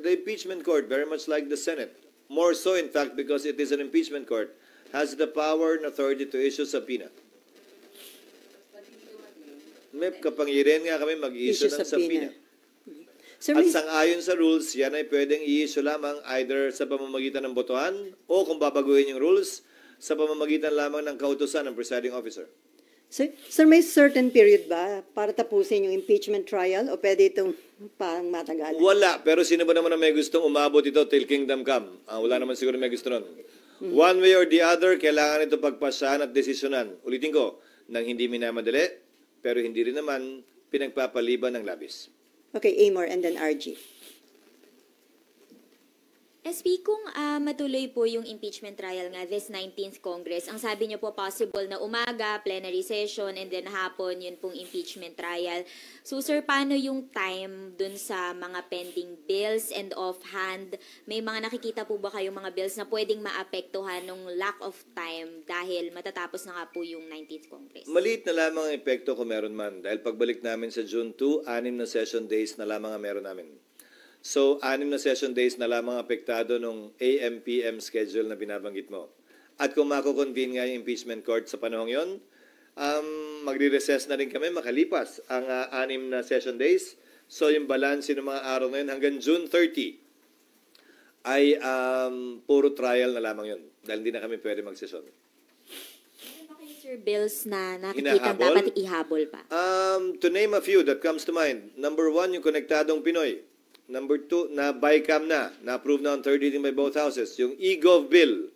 The impeachment court, very much like the Senate, more so in fact because it is an impeachment court, has the power and authority to issue subpoena. May kapangyarihan nga kami mag-issue ng subpoena. At sang-ayon sa rules, yan ay pwedeng i-issue lamang either sa pamamagitan ng botohan o kung babaguhin yung rules, sa pamamagitan lamang ng kautusan ng presiding officer. Sir, may certain period ba para tapusin yung impeachment trial o pwede itong pang matagalan? Wala, pero sino ba naman na may gustong umabot ito till kingdom come? Wala naman siguro may gusto nun. One way or the other, kailangan ito pagpasahan at desisyonan. Ulitin ko, nang hindi minamadali, pero hindi rin naman pinagpapaliban ng labis. Okay, Amor and then RG. SP, kung matuloy po yung impeachment trial nga this 19th Congress, ang sabi niyo po possible na umaga, plenary session, and then hapon yun pong impeachment trial. So sir, paano yung time dun sa mga pending bills and offhand? May mga nakikita po ba kayong mga bills na pwedeng maapektuhan ng lack of time dahil matatapos na nga po yung 19th Congress? Maliit na lamang ang epekto kung meron man. Dahil pagbalik namin sa June 2, 6 na session days na lamang ang meron namin. So, 6 na session days na lamang apektado nung AM-PM schedule na binabanggit mo. At kung mako-convene nga yung impeachment court sa panahong yon, magre-recess na rin kami makalipas ang 6 na session days. So, yung balance ng mga araw na yun hanggang June 30 ay puro trial na lamang yun. Dahil hindi na kami pwede magsesyon. Sir, bills na nakikita dapat ihabol pa? To name a few that comes to mind. Number 1, yung Konektadong Pinoy. Number 2, na BICAM na-approve na on third reading by both houses. Yung e-gov bill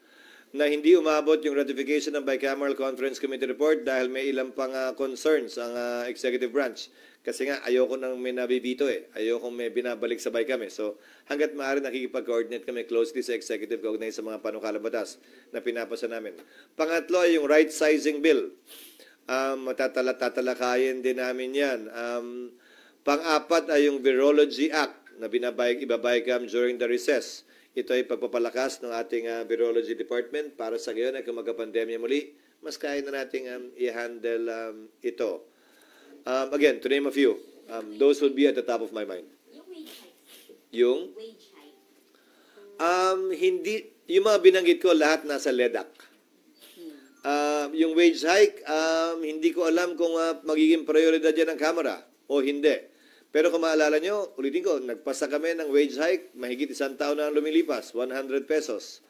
na hindi umabot yung ratification ng Bicameral Conference Committee report dahil may ilang pang concerns ang executive branch. Kasi nga, ayoko nang may nabibito Ayoko may binabalik sa BICAM So, hanggat maaari nakikipag-coordinate kami closely sa executive kaugnay sa mga panukalang batas na pinapasa namin. Pangatlo ay yung right-sizing bill. Tatalakayin din namin yan. Pang-apat ay yung Virology Act na ibabaycam during the recess. Ito ay pagpapalakas ng ating virology department para sa ngayon ay kung magka-pandemya muli, mas kaya na nating i-handle ito. Again, to name a few, those will be at the top of my mind. Yung wage hike? Hindi, yung mga binanggit ko, lahat nasa LEDAC. Yung wage hike, hindi ko alam kung magiging prioridad yan ng Kamara o hindi. Pero kung maalala nyo, ulitin ko, nagpasa kami ng wage hike, mahigit 1 taon na lumilipas, 100 pesos.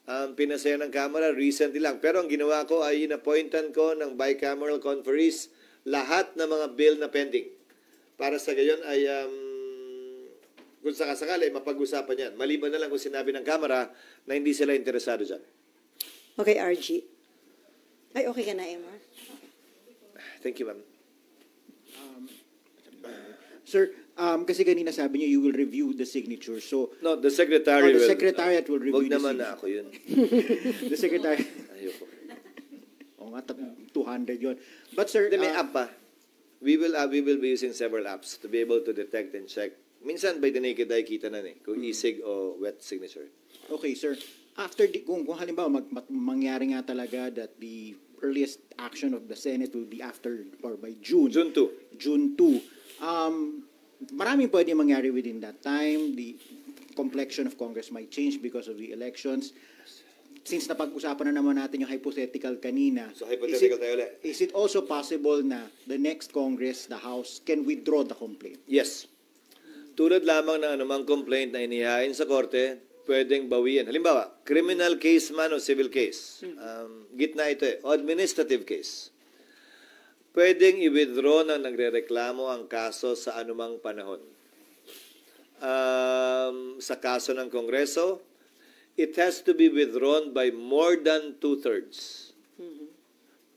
Pinasaya ng Kamara recently lang. Pero ang ginawa ko ay inappointan ko ng bicameral conferees lahat ng mga bill na pending. Para sa gayon ay, kung sakasakali, mapag-usapan yan. Maliban na lang kung sinabi ng Kamara na hindi sila interesado dyan. Okay, RG. Ay, okay ka na, Emma. Thank you, ma'am. Sir, kasi kanina sabi niyo you will review the signature. So no, the secretary the secretariat will review the naman na ako yun. The secretary. Ayoko. O nga, 200 yun. But sir, may app pa. We will be using several apps to be able to detect and check. Minsan by the naked eye kita na kung e-sig o wet signature. Okay, sir. After kung halimbawa mangyari nga talaga that the earliest action of the Senate will be after or by June 2. Maraming pwede mangyari within that time. The complexion of Congress might change because of the elections. Since napag-usapan na naman natin yung hypothetical kanina, so hypothetical tayo ulit. Is it also possible na the next Congress, the House, can withdraw the complaint? Yes. Tulad lamang ng anumang complaint na inihain sa korte, pwedeng bawian. Halimbawa, criminal case man o civil case. Gitna ito o administrative case. Pwedeng i-withdraw na nagrereklamo ang kaso sa anumang panahon. Sa kaso ng Kongreso, it has to be withdrawn by more than 2/3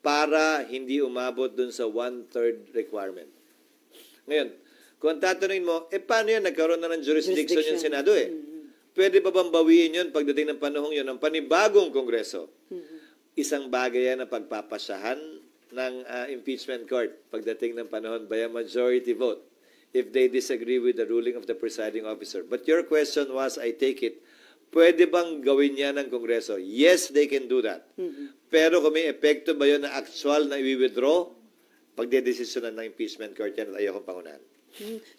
para hindi umabot dun sa 1/3 requirement. Ngayon, kung tatanungin mo, paano yan? Nagkaroon na ng jurisdiction yung Senado Pwede ba bang bawiin yun pagdating ng panahong yun ng panibagong Kongreso? Isang bagay yan na pagpapasyahan ng impeachment court pagdating ng panahon by a majority vote if they disagree with the ruling of the presiding officer. But your question was, I take it, pwede bang gawin yan ng Kongreso? Yes, they can do that. Pero kung may epekto ba yun na actual na i-withdraw, pagdedesisyonan ng impeachment court yan at ayokong pangunahan.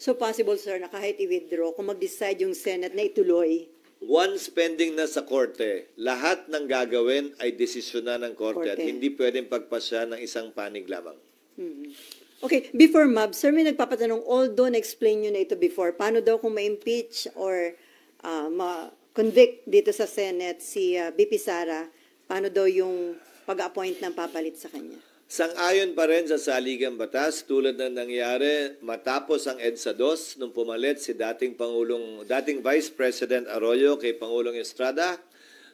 So possible, sir, na kahit i-withdraw, kung mag-decide yung Senate na ituloy, once pending na sa korte, lahat ng gagawin ay desisyonan ng korte at hindi pwedeng pagpasya ng isang panig lamang. Okay, before Mab, sir, may nagpapatanong, although na-explain nyo na ito before, paano daw kung ma-impeach or ma-convict dito sa Senate si BP Sara, paano daw yung pag-appoint ng papalit sa kanya? Sang-ayon pa rin sa saligang batas tulad ng nangyari matapos ang EDSA 2 nung pumalit si dating Vice President Arroyo kay Pangulong Estrada.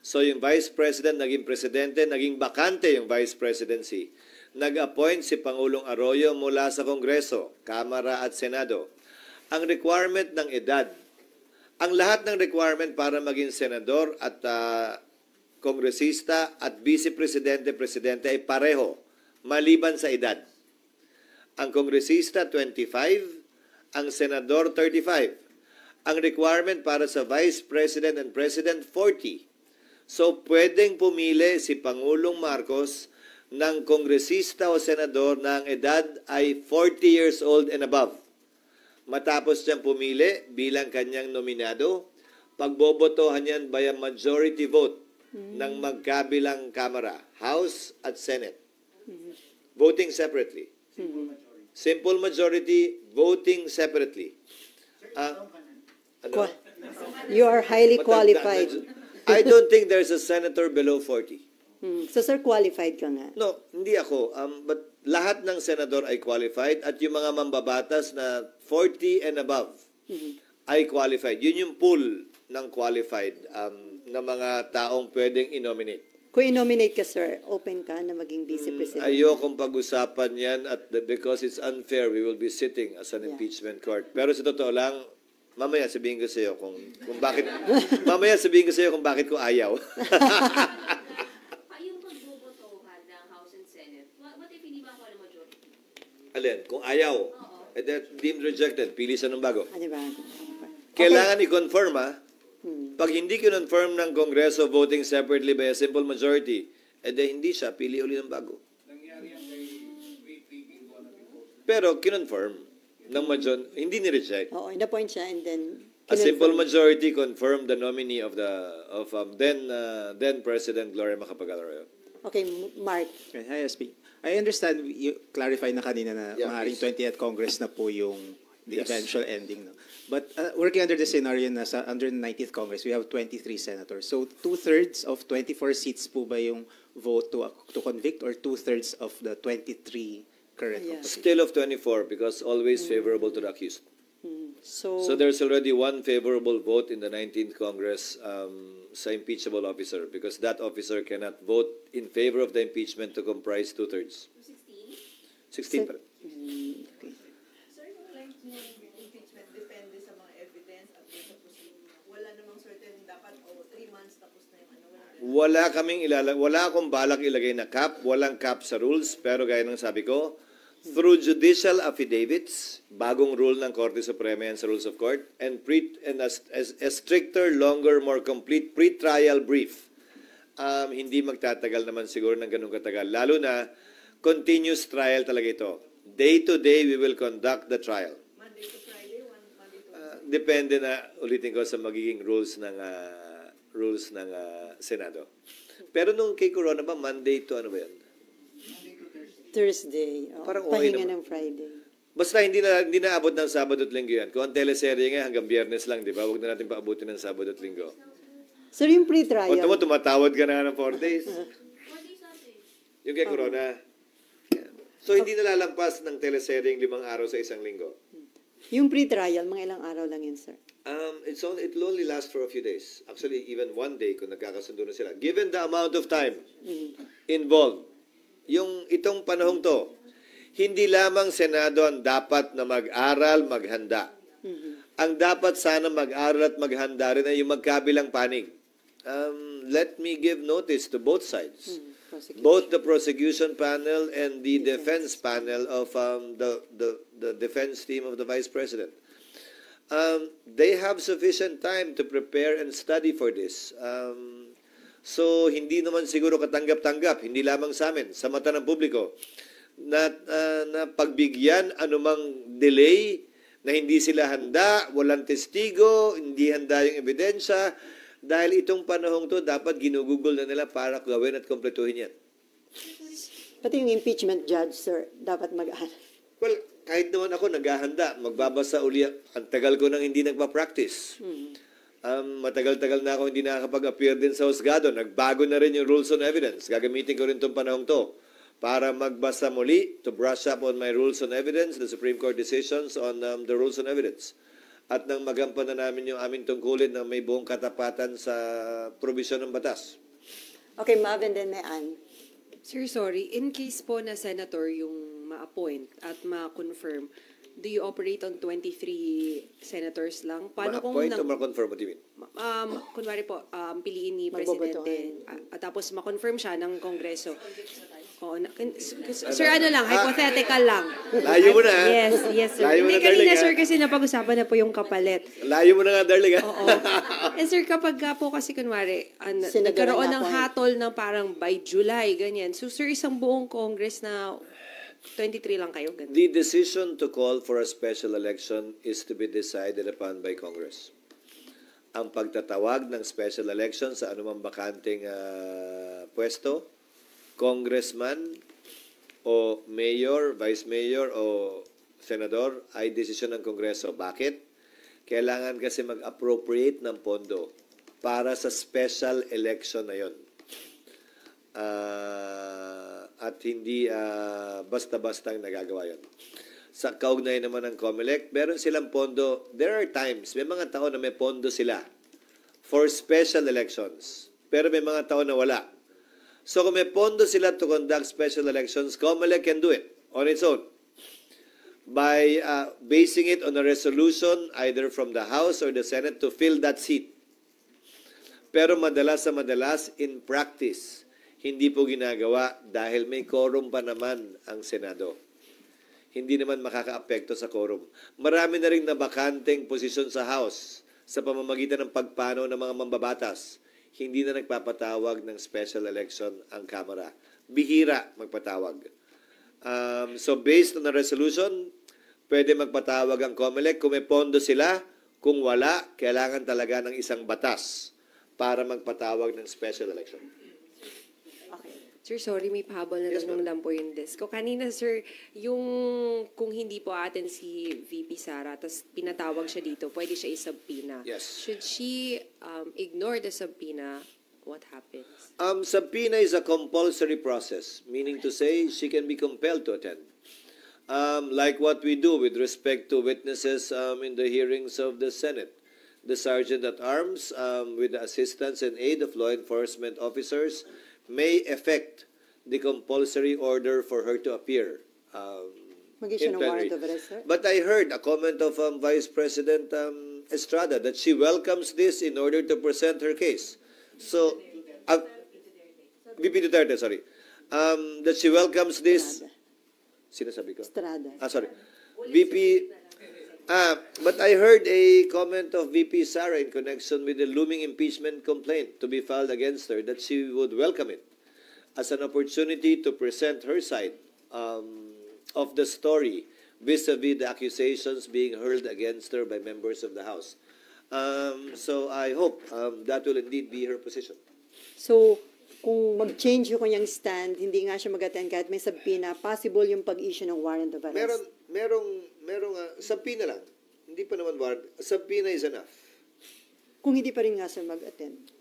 So yung Vice President naging presidente, naging bakante yung Vice Presidency. Nag-appoint si Pangulong Arroyo mula sa Kongreso, Kamara at Senado. Ang requirement ng edad Ang lahat ng requirement para maging senador at kongresista at vice-presidente, presidente ay pareho, maliban sa edad. Ang kongresista, 25, ang senador, 35. Ang requirement para sa vice president and president, 40. So, pwedeng pumili si Pangulong Marcos ng kongresista o senador na ang edad ay 40 years old and above. Matapos niyang pumili bilang kanyang nominado, pagbobotohan yan by a majority vote ng magkabilang kamara, House at Senate. Voting separately. Simple majority, voting separately. Ano? You are highly qualified. I don't think there's a senator below 40. So, sir, qualified ka nga? No, hindi ako. But lahat ng senador ay qualified at yung mga mambabatas na 40 and above ay qualified. Yun yung pool ng qualified na mga taong pwedeng i-nominate. Kung i-nominate ka, sir, open ka na maging vice-president? Ayokong pag-usapan yan because it's unfair. We will be sitting as an impeachment court. Pero sa totoo lang, mamaya sabihin ko sa iyo kung bakit kung bakit ko ayaw. Alin? Kung ayaw, deemed rejected, pili sa ng bago. Kailangan i-confirm, Pag hindi kinonfirm ng Kongreso voting separately by a simple majority, hindi siya, pili uli ng bago. Pero kinonfirm ng hindi ni-reject. Oo, in-appoint siya and then a simple majority confirmed the nominee of then President Gloria Macapagal-Arroyo. Okay, Mark. Hi, SP. I understand you clarified na kanina na maaaring 20th Congress na po yung the eventual ending. No? But working under the scenario na under the 90th Congress, we have 23 senators. So 2/3 of 24 seats po ba yung vote to convict or 2/3 of the 23 current? Still of 24 because always favorable to the accused. So there's already one favorable vote in the 19th Congress sa impeachable officer because that officer cannot vote in favor of the impeachment to comprise 2/3. 16 pa rin. Sir, yung length ng impeachment depende sa mga evidence at sa proceeding. Wala namang certain dapat 3 months tapos na yung Wala akong balak ilagay na cap, walang cap sa rules, pero gaya ng sabi ko, through judicial affidavits, bagong rule ng Korte Suprema yan sa Rules of Court, and a stricter, longer, more complete pre-trial brief. Hindi magtatagal naman siguro ng ganun katagal. Lalo na, continuous trial talaga ito. Day to day, we will conduct the trial. Monday to Friday, Monday to Wednesday. Depende na, ulitin ko, sa magiging rules ng Senado. Pero nung kay Corona ba, Monday to ano ba yan? Thursday. Parang okay pahinga naman. ng Friday. Basta hindi na abot ng Sabado at Linggo yan. Kung ang teleserye nga hanggang Biyernes lang, di ba? Huwag na natin paabutin ng Sabado at Linggo. Sir, yung pre-trial. O tumatawad ka na ng 4 days. Yung kay Corona. So hindi nalalampas ng teleserye 5 araw sa isang linggo. Yung pre-trial, mga ilang araw lang yun, sir? It will only last for a few days. Actually, even 1 day kung nagkakasundo na sila. Given the amount of time involved, itong panahong to, hindi lamang Senado ang dapat na mag-aral, maghanda. Ang dapat sana mag-aral at maghanda rin ay yung magkabilang panig. Let me give notice to both sides. Both the prosecution panel and the defense panel of the defense team of the Vice President. They have sufficient time to prepare and study for this. So, hindi naman siguro katanggap-tanggap, hindi lamang sa amin, sa mata ng publiko, na pagbigyan anumang delay, na hindi sila handa, walang testigo, hindi handa yung ebidensya, dahil itong panahong to, dapat ginugugol na nila para gawin at kompletuhin yan. Pati yung impeachment judge, sir, dapat mag-aral. Well, kahit naman ako naghahanda, magbabasa uli, ang tagal ko nang hindi nagpa-practice. Matagal-tagal na ako hindi nakakapag-appear din sa husgado. Nagbago na rin yung rules on evidence. Gagamitin ko rin itong panahong to para magbasa muli, to brush up on my rules on evidence, the Supreme Court decisions on the rules on evidence. At nang magampan na namin yung aming tungkulin na may buong katapatan sa probisyon ng batas. Okay, Mav, and then may Ann. Sir, sorry. In case po na senator yung ma-appoint at ma-confirm, do you operate on 23 senators lang? Paano kung Ma-appoint o ma-confirm? What do you mean? Kunwari po, piliin ni Magbobotohan. Presidente, tapos ma-confirm siya ng Kongreso. Oo, sir, ano lang, hypothetical lang. Layo mo na, ha? Yes, sir. Layo mo Hindi, na, darling, kanina, ha? sir, kasi napag-usapan na po yung kapalit. Layo mo na nga, darling. Oo. Sir, kapag po kasi kunwari, Senador nagkaroon ang ng hatol ng parang by July, ganyan. So, sir, isang buong Congress na 23 lang kayo, ganun. The decision to call for a special election is to be decided upon by Congress. Ang pagtatawag ng special election sa anumang bakanting pwesto, congressman o mayor, vice mayor o senador ay desisyon ng Kongreso. Bakit? Kailangan kasi mag-appropriate ng pondo para sa special election na yon. At hindi basta-basta ang nagagawa yon. Sa kaugnay naman ng COMELEC, meron silang pondo. There are times, may mga taon na may pondo sila for special elections. Pero may mga taon na wala. So kung may pondo sila to conduct special elections, COMELEC can do it on its own by basing it on a resolution either from the House or the Senate to fill that seat. Pero madalas in practice, hindi po ginagawa dahil may quorum pa naman ang Senado. Hindi naman makakaapekto sa quorum. Marami na rin nabakanteng posisyon sa House sa pamamagitan ng pagpanaw ng mga mambabatas. Hindi na nagpapatawag ng special election ang Kamara. Bihira magpatawag. So based on the resolution, pwede magpatawag ang COMELEC kung may pondo sila. Kung wala, kailangan talaga ng isang batas para magpatawag ng special election. Sir, sorry, may pahabol na lang po yung desk ko. Kanina, sir, yung kung hindi po atin si VP Sara, tapos pinatawag siya dito, pwede siya isubpoena. Yes. Should she ignore the subpoena? What happens? Subpoena is a compulsory process, meaning to say she can be compelled to attend. Like what we do with respect to witnesses in the hearings of the Senate. The Sergeant at Arms, with the assistance and aid of law enforcement officers, may effect the compulsory order for her to appear Mag-issue in ng warrant plenary. of arrest, sir? But I heard a comment of Vice President Estrada that she welcomes this in order to present her case. So, VP Duterte, sorry. That she welcomes this. Sinasabi ko? Estrada. Sorry. VP. But I heard a comment of VP Sara in connection with the looming impeachment complaint to be filed against her that she would welcome it as an opportunity to present her side of the story vis-a-vis the accusations being hurled against her by members of the House. So I hope that will indeed be her position. So, kung mag-change yung kanyang stand, hindi nga siya mag-attend kahit may subpoena, possible yung pag-issue ng warrant of arrest? Merong subpoena lang. Hindi pa naman warrant. Subpoena is enough. Kung hindi pa rin nga siya mag-attend?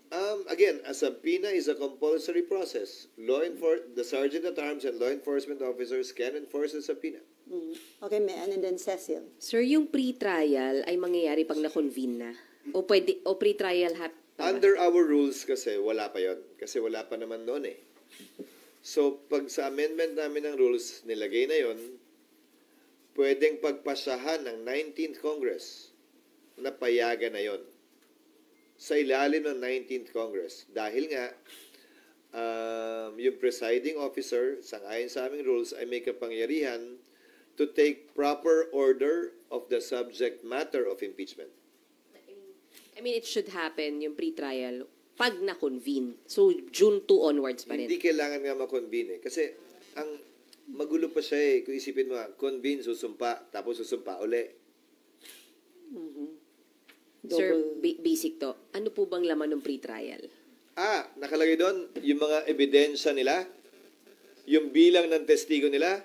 Again, a subpoena is a compulsory process. The Sergeant at Arms and law enforcement officers can enforce a subpoena. Okay, and then Cecil. Sir, yung pre-trial ay mangyayari pag na-convene na? O pre-trial Under our rules kasi, wala pa yon. Kasi wala pa naman noon eh. So, pag sa amendment namin ng rules, nilagay na yon, pwedeng pagpasahan ng 19th Congress na payagan na yon sa ilalim ng 19th Congress. Dahil nga, yung presiding officer, sangayon sa aming rules, ay may kapangyarihan to take proper order of the subject matter of impeachment. I mean, it should happen, yung pre-trial, pag na-convene. So, June 2 onwards pa rin. Hindi kailangan nga ma-convene eh. Kasi, ang magulo pa siya eh. Kung isipin mo, convene, susumpa, tapos susumpa uli. Sir, basic to. Ano po bang laman ng pre-trial? Nakalagay doon, yung mga ebidensya nila, yung bilang ng testigo nila,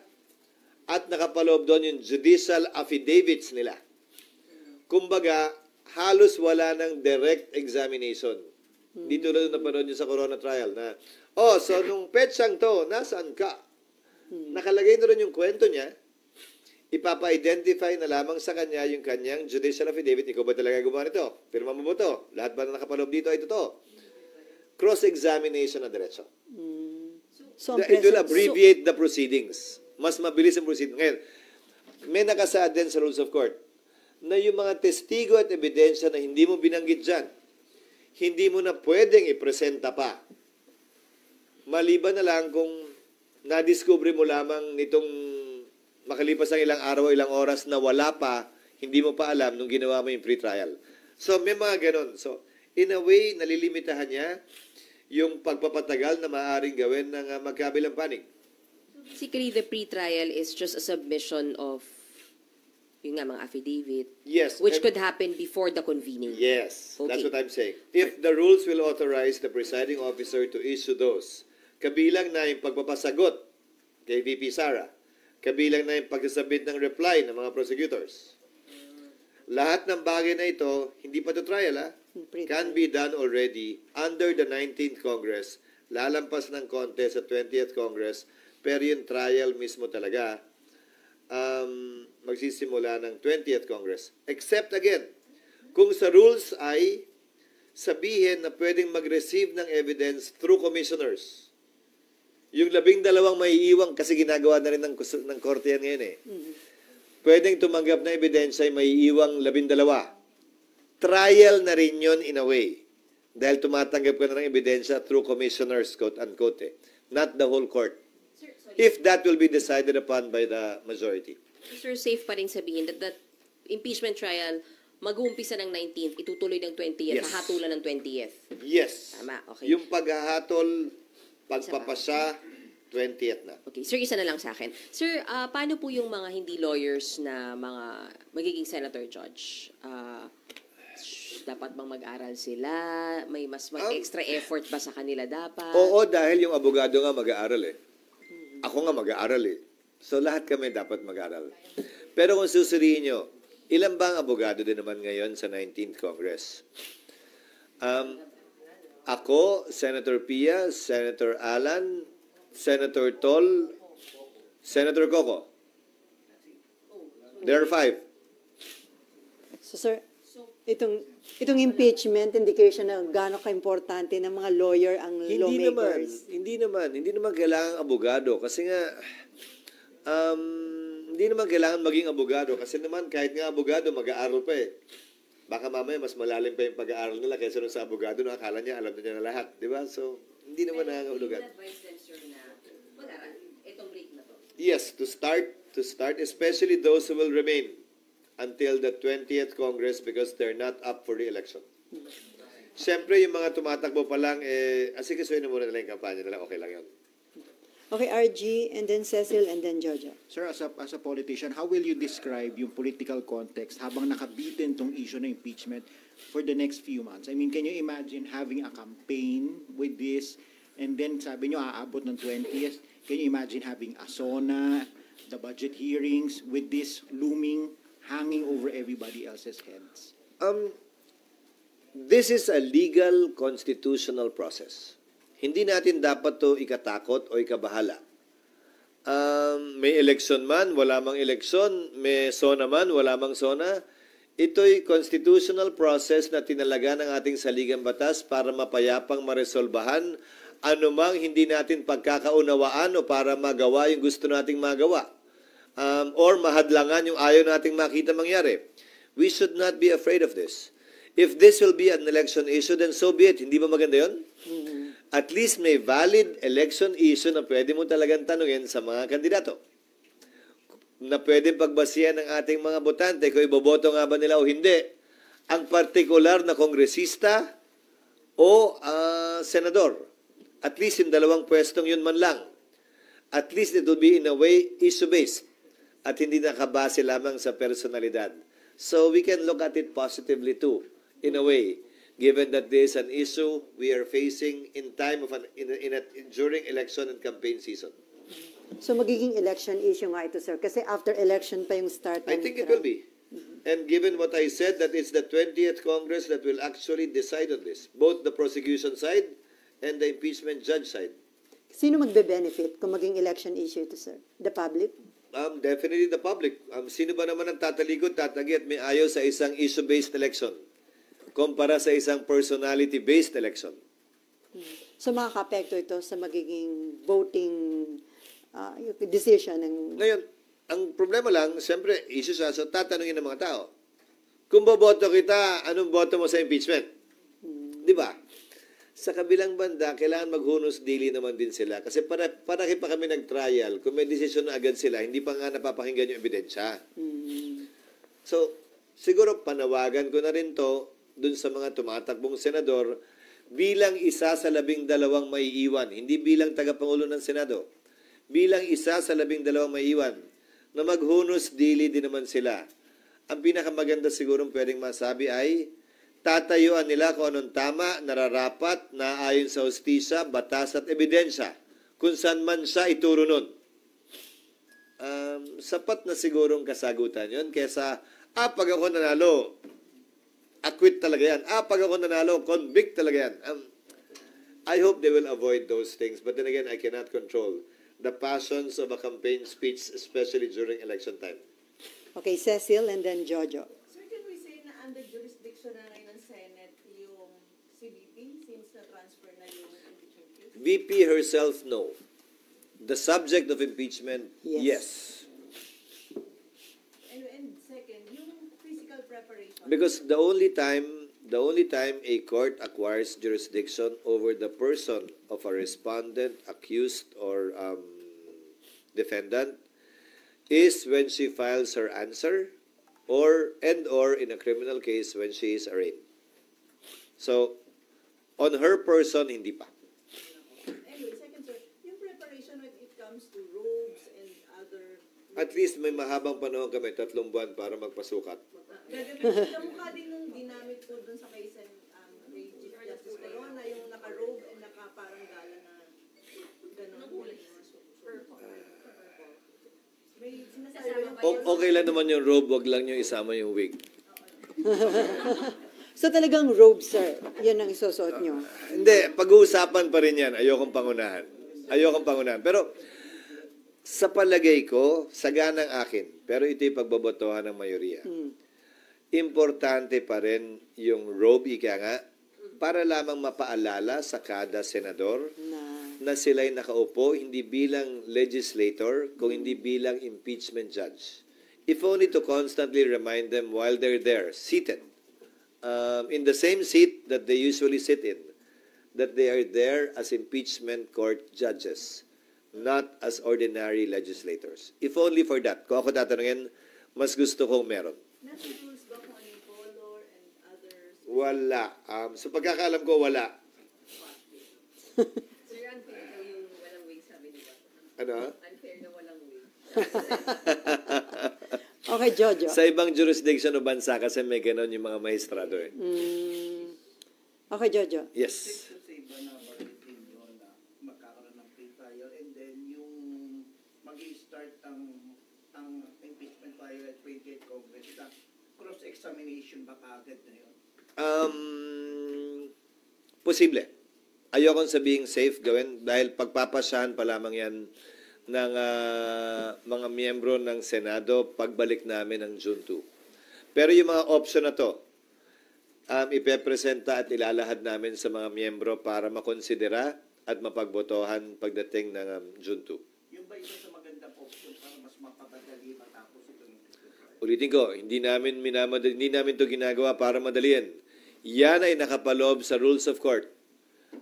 at nakapaloob doon yung judicial affidavits nila. Kumbaga, halos wala ng direct examination. Dito lang napanood nyo sa Corona trial na, so nung petsang to, nasaan ka? Nakalagay na rin yung kwento niya, ipapa-identify na lamang sa kanya yung kanyang judicial affidavit. Ikaw ba talaga gumawa nito? Pirma mo to? Lahat ba na nakapaloob dito ay totoo? Cross-examination na diretso. It will abbreviate the proceedings. Mas mabilis ang proceedings. Ngayon, may nakasaad din sa Rules of Court na yung mga testigo at ebidensya na hindi mo binanggit dyan, hindi mo na pwedeng ipresenta pa. Maliban na lang kung nadiskubre mo lamang nitong makalipas ang ilang araw o ilang oras na wala pa, hindi mo pa alam nung ginawa mo yung pre-trial. So, may mga ganon. So, in a way, nalilimitahan niya yung pagpapatagal na maaaring gawin ng magkabilang panig. Basically, the pre-trial is just a submission of yung nga mga affidavit. Yes. Which could happen before the convening. Yes, Okay. that's what I'm saying. If the rules will authorize the presiding officer to issue those, kabilang na yung pagpapasagot kay VP Sara, kabilang na yung pagsasabit ng reply ng mga prosecutors. Lahat ng bagay na ito, hindi pa to trial, can be done already under the 19th Congress, lalampas ng konti sa 20th Congress, pero yung trial mismo talaga, magsisimula ng 20th Congress. Except again, kung sa rules ay sabihin na pwedeng mag-receive ng evidence through commissioners. Yung 12 may iiwang kasi ginagawa na rin ng korte yan ngayon pwedeng tumanggap na ebidensya ay may iiwang 12. Trial na rin yun in a way. Dahil tumatanggap ka na ng ebidensya through commissioners, quote-unquote. Not the whole court. If that will be decided upon by the majority. Sir, safe pa rin sabihin that the impeachment trial mag-uumpisa ng 19th, itutuloy ng 20th, Yes. hahatulan ng 20th. Yes. Tama, okay. Yung paghahatol, pagpapasya, 20th na. Okay, sir, isa na lang sa akin. Sir, paano po yung mga hindi lawyers na mga magiging senator judge? Dapat bang mag-aral sila? May mas extra effort ba sa kanila dapat? Oo, dahil yung abogado nga mag-aaral Ako nga mag-aaral So, lahat kami dapat mag-aral. Pero kung susuriin nyo, ilan ba ang abogado din naman ngayon sa 19th Congress? Ako, Senator Pia, Senator Alan, Senator Tol, Senator Coco. There are 5. So, sir, itong impeachment indication na gaano ka-importante ng mga lawyer ang lawmakers. Hindi naman kailangan abogado kasi nga hindi naman kailangan maging abogado kasi naman kahit nga abogado mag-aaral pa Baka mamaya mas malalim pa yung pag-aaral nila kaysa sa abogado na akala niya alam na niya na lahat, di ba? So, hindi naman nangangahulugan. Yes, to start, especially those who will remain until the 20th Congress because they're not up for re-election. Siyempre, yung mga tumatakbo pa lang, asikasuhin na muna nila yung kampanya nila, okay lang yun. Okay, RG, and then Cecil, and then Jojo. Sir, as a politician, how will you describe yung political context habang nakabitin tong issue ng impeachment for the next few months? I mean, can you imagine having a campaign with this and then sabi nyo aabot ng 20th? Can you imagine having a SONA, the budget hearings with this looming, hanging over everybody else's heads? This is a legal constitutional process. Hindi natin dapat to ikatakot o ikabahala. May election man, wala mang eleksyon, may SONA man, wala mang SONA. Ito'y constitutional process na tinalaga ng ating saligang batas para mapayapang maresolbahan anumang hindi natin pagkakaunawaan o para magawa yung gusto nating magawa. Or mahadlangan yung ayaw nating makita mangyari. We should not be afraid of this. If this will be an election issue, then so be it. Hindi ba maganda yun? At least may valid election issue na pwede mo talagang tanungin sa mga kandidato. Na pwede pagbasihan ng ating mga botante kung iboboto nga ba nila o hindi. Ang partikular na kongresista o senador. At least yung dalawang pwestong yun man lang. At least it will be in a way issue-based. At hindi nakabase lamang sa personalidad. So we can look at it positively too, in a way. Given that there is an issue we are facing in time of during election and campaign season. So magiging election issue nga ito, sir. Kasi after election pa yung start. I think it will be. And given what I said, that it's the 20th Congress that will actually decide on this. Both the prosecution side and the impeachment judge side. Sino magbe-benefit kung maging election issue ito, sir? The public? Definitely the public. Sino ba naman ang tatalikod, tatagi at may ayaw sa isang issue-based election kumpara sa isang personality-based election? So makaka-apekto ito sa magiging voting decision ng... Ngayon, Ang problema lang, siyempre, issue siya, so tatanungin ng mga tao. Kung boboto kita, anong boto mo sa impeachment? Di ba? Sa kabilang banda, kailangan maghunos dili naman din sila. Kasi para pa kami nag-trial, kung may desisyon na agad sila, hindi pa nga napapakinggan yung ebidensya. So, siguro panawagan ko na rin to dun sa mga tumatakbong senador bilang isa sa 12 maiiwan, hindi bilang tagapangulo ng Senado. Bilang isa sa 12 maiiwan, na maghunos dili din naman sila. Ang pinakamaganda siguro pwedeng masabi ay tatayuan nila kung anong tama, nararapat, na ayon sa hustisya, batas at ebidensya, kung saan man siya ituro nun. Sapat na sigurong kasagutan yun, kesa, pag ako nanalo, acquit talaga yan. Pag ako nanalo, convict talaga yan. I hope they will avoid those things, but then again, I cannot control the passions of a campaign speech, especially during election time. Okay, Cecil and then Jojo. Sir, can we say na under jurisdiction na ngayon ng Senate yung CBP since na-transfer na yung impeachment case? VP herself, no. The subject of impeachment, yes. And second, yung physical preparation. Because the only time a court acquires jurisdiction over the person of a respondent, accused, or defendant is when she files her answer or in a criminal case when she is arraigned. So, on her person, hindi pa. Anyway, second, sir, yung preparation when it comes to robes and other... At least may mahabang panahon kami, 3 buwan para magpasukat. Kamukha din nung ginamit po dun sa kay Chief Justice Corona, yung naka-robe and naka-parang gala na gano'n. May sinasabi Okay lang naman yung robe, wag lang yung isama yung wig. So talagang robe, sir, yan ang isusuot nyo? Hindi, pag-uusapan pa rin yan. Ayokong pangunahan. Pero sa palagay ko, saganang akin, pero ito yung pagbobotohan ng mayoriya. Importante pa rin yung robe, ika nga, para lamang mapaalala sa kada senador na sila'y nakaupo hindi bilang legislator, kung hindi bilang impeachment judge. If only to constantly remind them while they're there, seated, in the same seat that they usually sit in, that they are there as impeachment court judges, not as ordinary legislators. If only for that. Kung ako tatanungin, mas gusto kong meron. nasa rules ba kung ano yung color and others? Wala. Sa pagkakaalam ko, wala. Sir, unfair daw yung walang wig, sabi niyo. Ano? Unfair na walang wig. Okay, Jojo. Sa ibang jurisdiction o bansa kasi may ganon yung mga maestrado eh. Okay, Jojo. Yes. Sa iba na balitin yun na magkakaroon ng pre-trial and then yung mag-i-start ang impeachment trial at 28th Congress, na cross-examination ba kagad na yun? Posible. Ayokong sabihing safe gawin dahil pagpapasyahan pa lamang yan ng mga miyembro ng Senado pagbalik namin ng June 2. Pero yung mga option na to, ipepresenta at ilalahad namin sa mga miyembro para makonsidera at mapagbotohan pagdating ng June 2. Yung ba isa sa magandang option para mas mapapadali matapos itong Ulitin ko, hindi namin to ginagawa para madaliin. Yan ay nakapaloob sa Rules of Court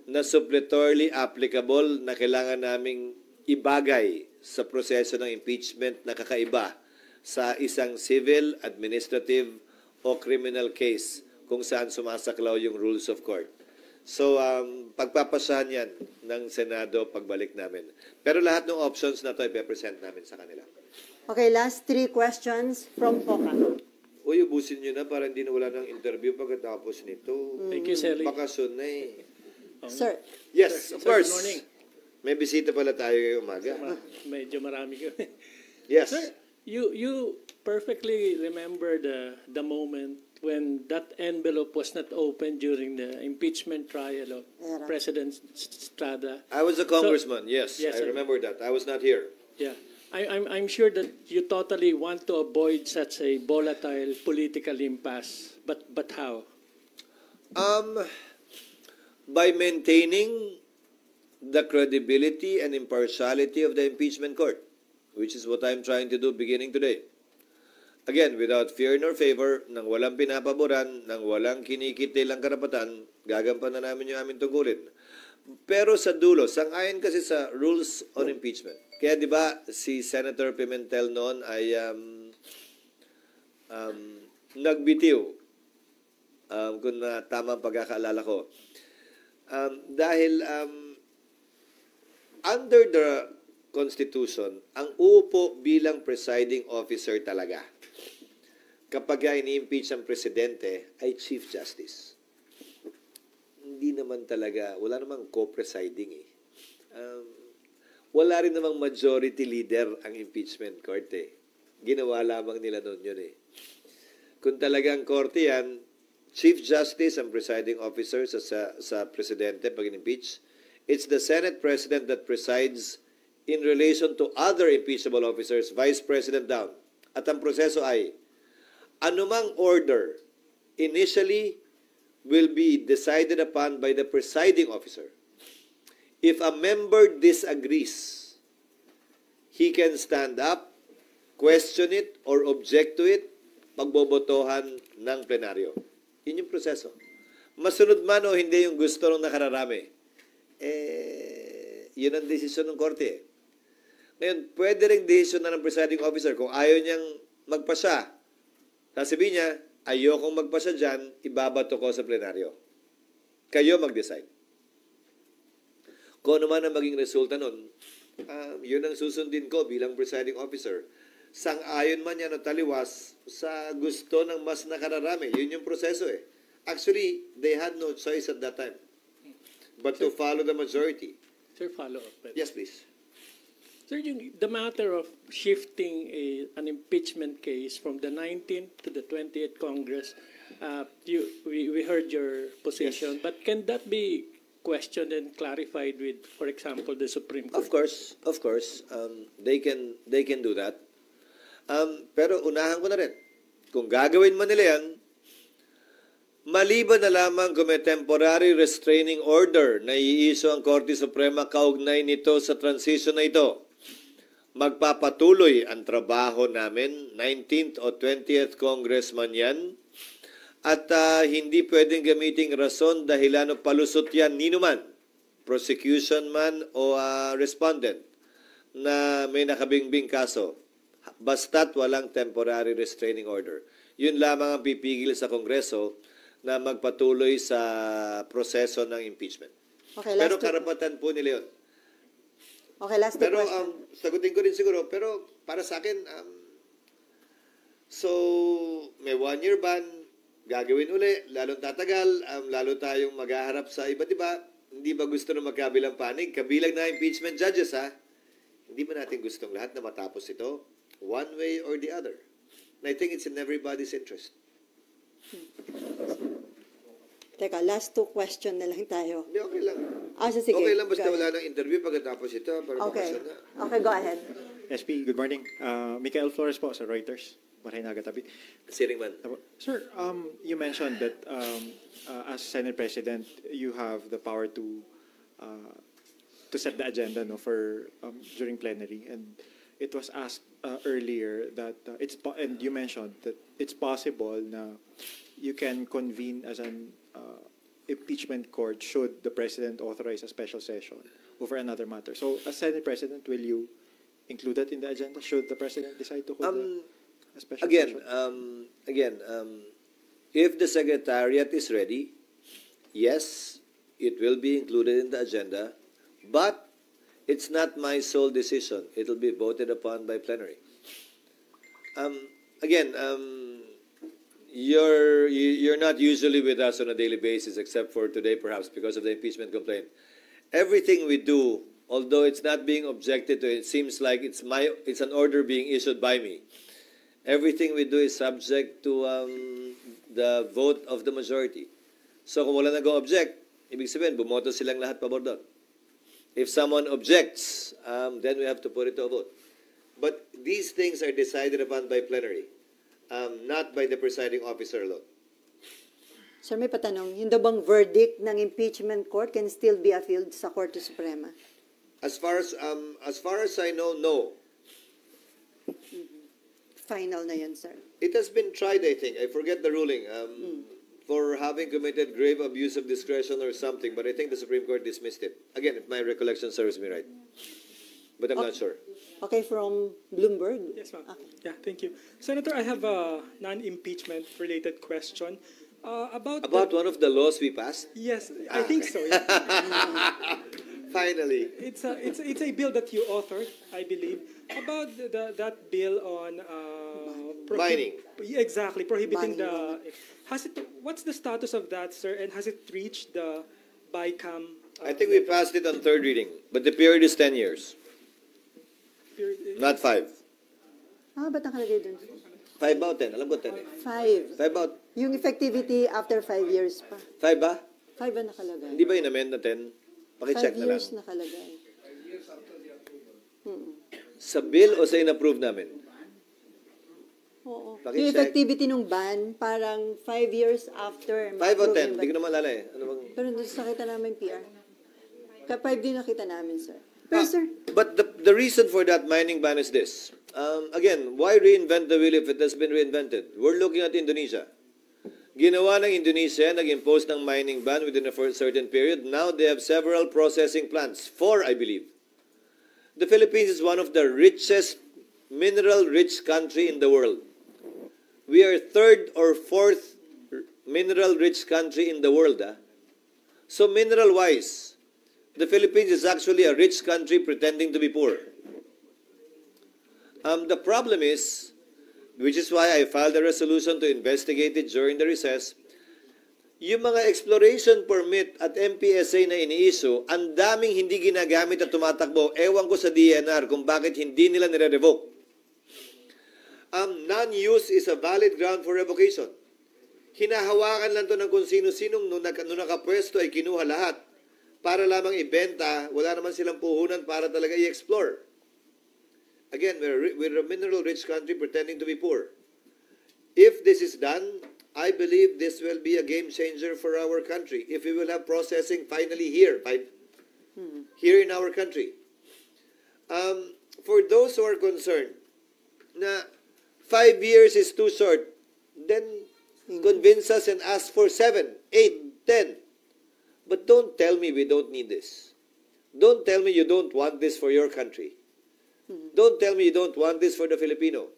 na suppletorily applicable na kailangan naming ibagay sa proseso ng impeachment na kakaiba sa isang civil, administrative o criminal case kung saan sumasaklaw yung Rules of Court. So, pagpapasahan yan ng Senado pagbalik namin. Pero lahat ng options na to ipepresent namin sa kanila. Okay, last 3 questions from Poca. Uy, ubusin nyo na para hindi na wala ng interview pagkatapos nito. Thank you, Sally. Bakasyon na eh. Sir. Yes, of course. Good morning. May bisita pala tayo ngayong umaga. Medyo marami kami. Yes. Sir, you perfectly remember the moment when that envelope was not opened during the impeachment trial of President Estrada. I was a congressman, yes. Yes, I sir. remember that. I was not here. Yeah. I'm sure that you totally want to avoid such a volatile political impasse. But how? By maintaining the credibility and impartiality of the impeachment court. which is what I'm trying to do beginning today. Again, without fear nor favor, nang walang pinapaboran, nang walang kinikitilang karapatan, gagampanan namin yung aming tungkulin. Pero sa dulo, sang-ayon kasi sa rules on impeachment. Kaya di ba si Senator Pimentel noon ay nagbitiw, kung tama ang pagkakaalala ko. Dahil under the Constitution, ang uupo bilang presiding officer talaga kapag ini-impeach ang presidente ay Chief Justice. Hindi naman talaga, wala namang co-presiding eh. Wala rin namang majority leader ang impeachment court eh. Ginawa lamang nila noon yun eh. Kung talagang korte yan, Chief Justice ang presiding officer sa presidente pag in-impeach. It's the Senate President that presides in relation to other impeachable officers, Vice President down. At ang proseso ay, anumang order initially will be decided upon by the presiding officer. If a member disagrees, he can stand up, question it, or object to it, pagbobotohan ng plenaryo. Yun yung proseso. Masunod man o hindi yung gusto ng nakararami, yun ang desisyon ng korte. Ngayon, pwede rin desisyon na ng presiding officer kung ayaw niyang magpasya. Sasabihin niya, ayokong magpasya dyan, ibabato ko sa plenaryo. Kayo mag-decide. Kung ano man ang maging resulta nun, yun ang susundin ko bilang presiding officer. Sang-ayon man yan o taliwas sa gusto ng mas nakararami. Yun yung proseso eh. Actually, they had no choice at that time but to follow the majority. Sir, follow up. Yes, please. Sir, the matter of shifting an impeachment case from the 19th to the 20th Congress, we heard your position, yes. But can that be questioned and clarified with, for example, the Supreme Court? Of course. They can do that. Pero unahan ko na rin. Kung gagawin man nila yan, maliban na lamang kung may temporary restraining order na i-issue ang Korte Suprema kaugnay nito sa transition na ito, magpapatuloy ang trabaho namin, 19th o 20th Congressman yan, at hindi pwedeng gamiting rason dahilan o palusot yan ninuman, prosecution man o respondent na may nakabingbing kaso, basta't walang temporary restraining order. Yun lamang ang pipigil sa Kongreso na magpatuloy sa proseso ng impeachment. Okay, pero karapatan po nila yun. Okay, last pero question. Sagutin ko rin siguro, pero para sa akin, so may 1-year ban, gagawin uli, lalong tatagal, lalo tayong maghaharap sa iba't iba. Hindi ba gusto na magkabilang panig? Kabilang na impeachment judges, ha? Hindi ba natin gustong lahat na matapos ito? One way or the other. And I think it's in everybody's interest. Teka, last 2 question na lang tayo. Hindi, okay lang. Sige. Okay lang, basta wala nang interview pagkatapos ito. Para okay. Na. Okay, go ahead. SP, good morning. Mikael Flores po sa Reuters. Mahinaga tabi. Siringman. Sir, you mentioned that as Senate President, you have the power to set the agenda for during plenary, and it was asked earlier that and you mentioned that it's possible na you can convene as an impeachment court should the President authorize a special session over another matter. So, as Senate President, will you include that in the agenda? Should the President decide to hold a special session? If the Secretariat is ready, yes, it will be included in the agenda, but it's not my sole decision. It will be voted upon by plenary. You're not usually with us on a daily basis, except for today, perhaps because of the impeachment complaint. Everything we do, although it's not being objected to, it seems like it's an order being issued by me. Everything we do is subject to the vote of the majority. So kung wala nag-object, ibig sabihin, bumoto silang lahat pabor doon. If someone objects, then we have to put it to a vote. But these things are decided upon by plenary, not by the presiding officer alone. Sir, may patanong, yung daw bang verdict ng impeachment court can still be appealed sa Korte Suprema? As far as I know, no. Final na yan, sir. It has been tried, I think. I forget the ruling. For having committed grave abuse of discretion or something, but I think the Supreme Court dismissed it. Again, if my recollection serves me right. But I'm not sure. Okay, from Bloomberg. Yes, ma'am. Yeah, thank you. Senator, I have a non-impeachment related question. About one of the laws we passed? Yes, I think so. Yeah. Finally. It's a bill that you authored, I believe, about that bill on mining. Exactly, prohibiting what's the status of that, sir, and has it reached the BICAM? I think we passed it on third reading, but the period is 10 years. Not 5. Ba't nakalagay dun? 5 ba o 10? Alam ko 10 eh. 5. 5 ba? Yung effectivity after 5 years pa. 5 ba? 5 ba nakalagay? Hindi ba in-amend na 10? Pakicheck na lang. 5 years nakalagay. Sa bill o sa in-approve namin? Oo. Pakicheck. Yung effectivity ng ban, parang 5 years after. 5 o 10? Hindi ko na maalala eh. Ano bang... Pero doon sa nakita namin PR. Ka-5 din nakita namin, sir. Pero, sir, But the reason for that mining ban is this. Again, why reinvent the wheel if it has been reinvented? We're looking at Indonesia. Ginawa ng Indonesia, nag-impose ng mining ban within a certain period. Now they have several processing plants. 4, I believe. The Philippines is one of the richest mineral-rich country in the world. We are 3rd or 4th mineral-rich country in the world. So mineral-wise, the Philippines is actually a rich country pretending to be poor. The problem is, which is why I filed a resolution to investigate it during the recess, yung mga exploration permit at MPSA na ini-issue, ang daming hindi ginagamit at tumatakbo. Ewan ko sa DNR kung bakit hindi nila nire-revoke. Non-use is a valid ground for revocation. Hinahawakan lang to ng kung sino-sinong nung nakapwesto ay kinuha lahat para lamang ibenta, wala naman silang puhunan para talaga i-explore. Again, we're a mineral-rich country pretending to be poor. If this is done, I believe this will be a game changer for our country. If we will have processing finally here in our country. For those who are concerned na 5 years is too short, then convince us and ask for 7, 8, 10. But don't tell me we don't need this. Don't tell me you don't want this for your country. Don't tell me you don't want this for the Filipino.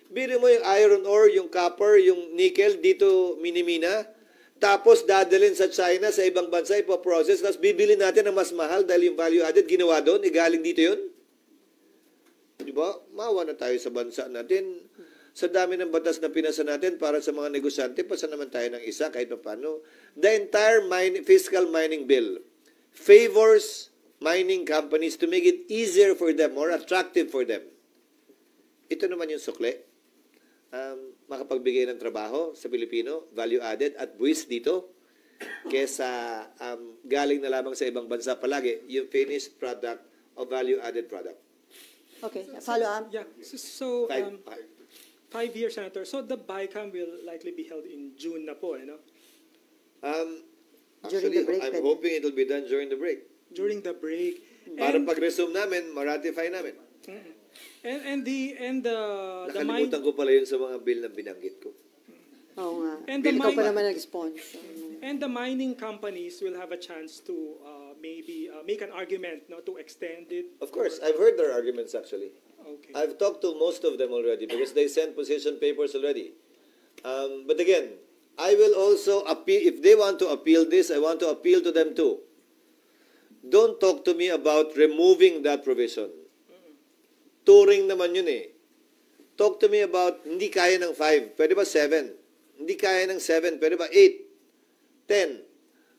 Bili mo yung iron ore, yung copper, yung nickel dito minimina, tapos dadalhin sa China, sa ibang bansa, ipoprocess, tapos bibili natin ng mas mahal dahil yung value added ginawa doon, igaling dito yun. Di ba? Maawa na tayo sa bansa natin. Sa dami ng batas na pinasa natin para sa mga negosyante, pasa naman tayo ng isa kahit pa paano. The entire fiscal mining bill favors mining companies to make it easier for them, more attractive for them. Ito naman yung sukle. Makapagbigay ng trabaho sa Pilipino, value added at buwis dito, kesa galing na lamang sa ibang bansa palagi, yung finished product o value added product. Okay, follow up. Yeah, so 5 years, Senator. So the BICAM will likely be held in June na po, no? Actually, I'm hoping it will be done during the break. During the break. Para pag-resume namin, ma-ratify namin. And the Nakalimutan ko pala yun sa mga bill na binanggit ko. Oo nga. And Ikaw pa naman nag-sponsor. And the mining companies will have a chance to maybe make an argument, no, to extend it. Of course, I've heard their arguments actually. Okay. I've talked to most of them already because they sent position papers already. But again, I will also appeal, if they want to appeal this, I want to appeal to them too. Don't talk to me about removing that provision. Touring naman yun eh. Talk to me about hindi kaya ng 5, pwede ba 7? Hindi kaya ng 7, pwede ba 8, 10?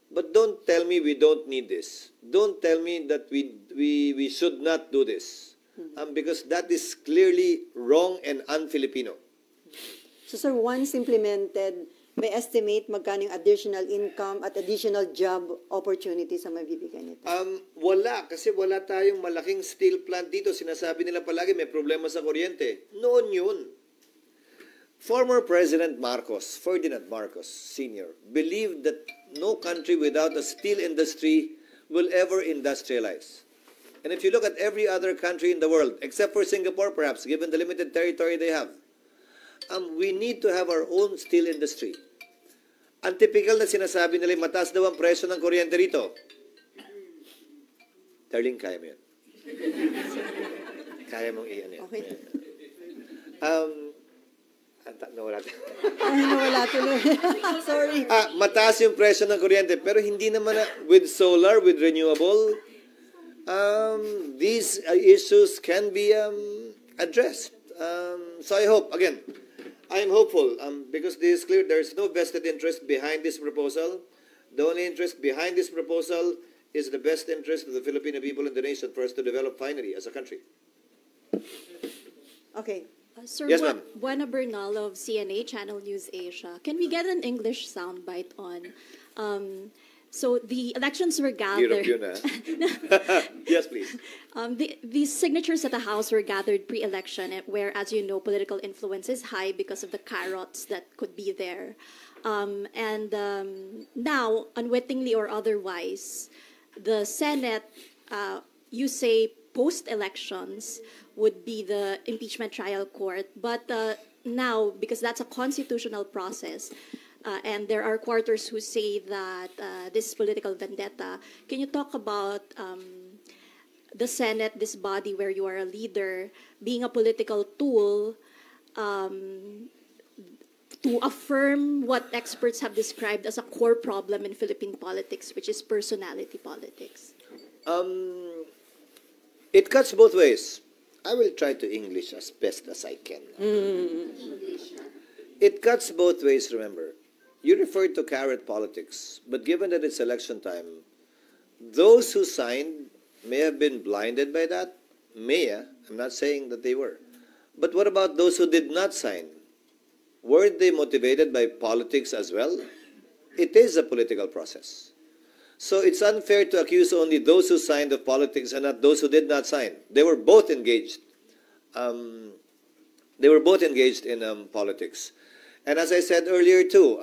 But don't tell me we don't need this. Don't tell me that we should not do this. Because that is clearly wrong and un-Filipino. So sir, once implemented, may estimate magkano yung additional income at additional job opportunities ang mabibigay nito? Wala, kasi wala tayong malaking steel plant dito. Sinasabi nila palagi may problema sa kuryente. Noon yun. Former President Marcos, Ferdinand Marcos Sr., believed that no country without a steel industry will ever industrialize. And if you look at every other country in the world, except for Singapore perhaps, given the limited territory they have, we need to have our own steel industry. Ang typical na sinasabi nila, mataas daw ang presyo ng kuryente rito. Darling, kaya mo yan. Kaya mong iyan yan. Okay. Nawala. Nawala tuloy. Sorry. Mataas yung presyo ng kuryente, pero hindi naman with solar, with renewable, these issues can be addressed. So I hope, again, I'm hopeful because this is clear there's no vested interest behind this proposal. The only interest behind this proposal is the best interest of the Filipino people and the nation for us to develop finally as a country. Okay. Sir, Yes, ma'am. Buena Bernal of CNA Channel News Asia. Can we get an English soundbite on? So the elections were gathered. Yes, please. The signatures at the House were gathered pre-election, where, as you know, political influence is high because of the carrots that could be there. Now, unwittingly or otherwise, the Senate, you say post-elections, would be the impeachment trial court. But now, because that's a constitutional process, and there are quarters who say that this is political vendetta, can you talk about the Senate, this body where you are a leader, being a political tool to affirm what experts have described as a core problem in Philippine politics, which is personality politics? It cuts both ways. I will try to English as best as I can. It cuts both ways, remember. You referred to carrot politics, but given that it's election time, those who signed may have been blinded by that. I'm not saying that they were. But what about those who did not sign? Weren't they motivated by politics as well? It is a political process. So it's unfair to accuse only those who signed of politics and not those who did not sign. They were both engaged. In politics. And as I said earlier too,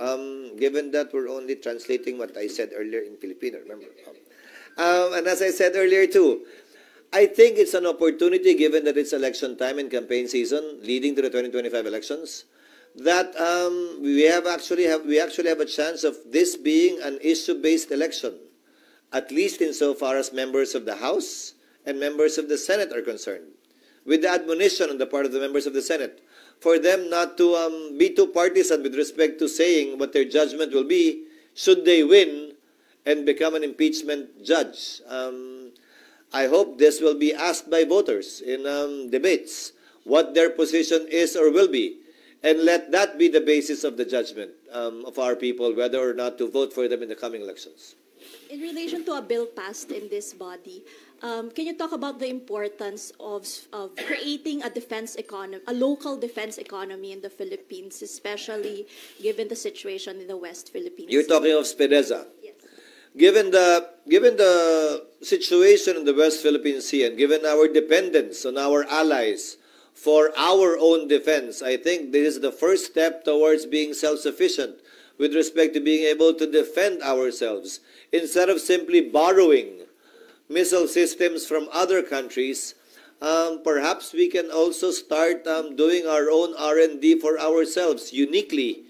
given that we're only translating what I said earlier in Filipino, remember? And as I said earlier too, I think it's an opportunity, given that it's election time and campaign season leading to the 2025 elections, that we actually have a chance of this being an issue-based election, at least insofar as members of the House and members of the Senate are concerned, with the admonition on the part of the members of the Senate for them not to be too partisan with respect to saying what their judgment will be should they win and become an impeachment judge. I hope this will be asked by voters in debates, what their position is or will be, and let that be the basis of the judgment of our people, whether or not to vote for them in the coming elections. In relation to a bill passed in this body, can you talk about the importance of creating a defense economy, a local defense economy in the Philippines, especially given the situation in the West Philippines? You're talking of SPEDEZA. Yes. Given the situation in the West Philippine Sea and given our dependence on our allies for our own defense, I think this is the first step towards being self-sufficient with respect to being able to defend ourselves instead of simply borrowing missile systems from other countries. Perhaps we can also start doing our own R&D for ourselves, uniquely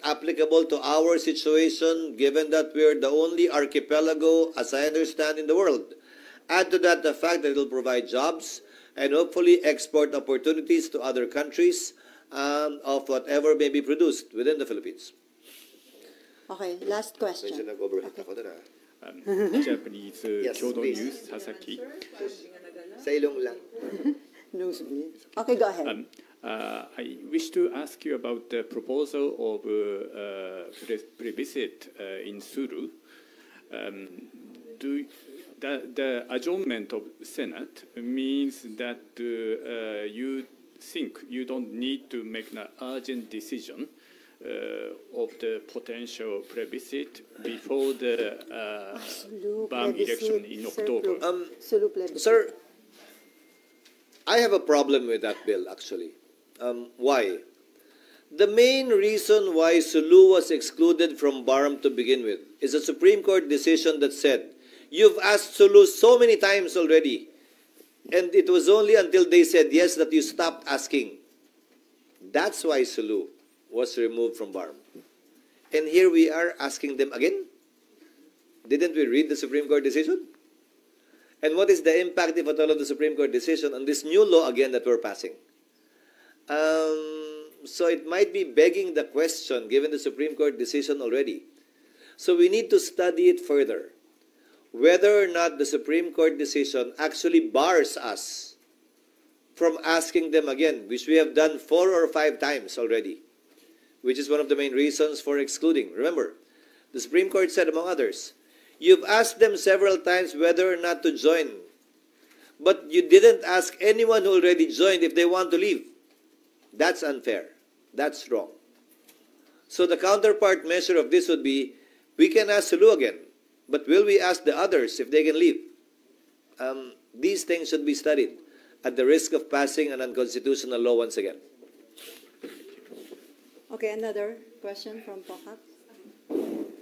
applicable to our situation, given that we're the only archipelago, as I understand, in the world. Add to that the fact that it will provide jobs and hopefully export opportunities to other countries of whatever may be produced within the Philippines. Okay, last question. Japanese Kyodo News, Sasaki. Sa ilong lang. Okay, go ahead. I wish to ask you about the proposal of plebiscite in Sulu. The adjournment of Senate means that you think you don't need to make an urgent decision of the potential plebiscite before the BAM election in October. Sir, I have a problem with that bill, actually. Why? The main reason why Sulu was excluded from BARM to begin with is a Supreme Court decision that said You've asked Sulu so many times already. And it was only until they said yes that you stopped asking. That's why Sulu was removed from BARM. And here we are asking them again. Didn't we read the Supreme Court decision? And what is the impact, if at all, of the Supreme Court decision on this new law again that we're passing? So it might be begging the question, given the Supreme Court decision already. So we need to study it further. Whether or not the Supreme Court decision actually bars us from asking them again, which we have done 4 or 5 times already, which is one of the main reasons for excluding. Remember, the Supreme Court said, among others, you've asked them several times whether or not to join, but you didn't ask anyone who already joined if they want to leave. That's unfair. That's wrong. So the counterpart measure of this would be, we can ask Sulu again, but will we ask the others if they can leave? These things should be studied at the risk of passing an unconstitutional law once again. Okay, another question from Pokat.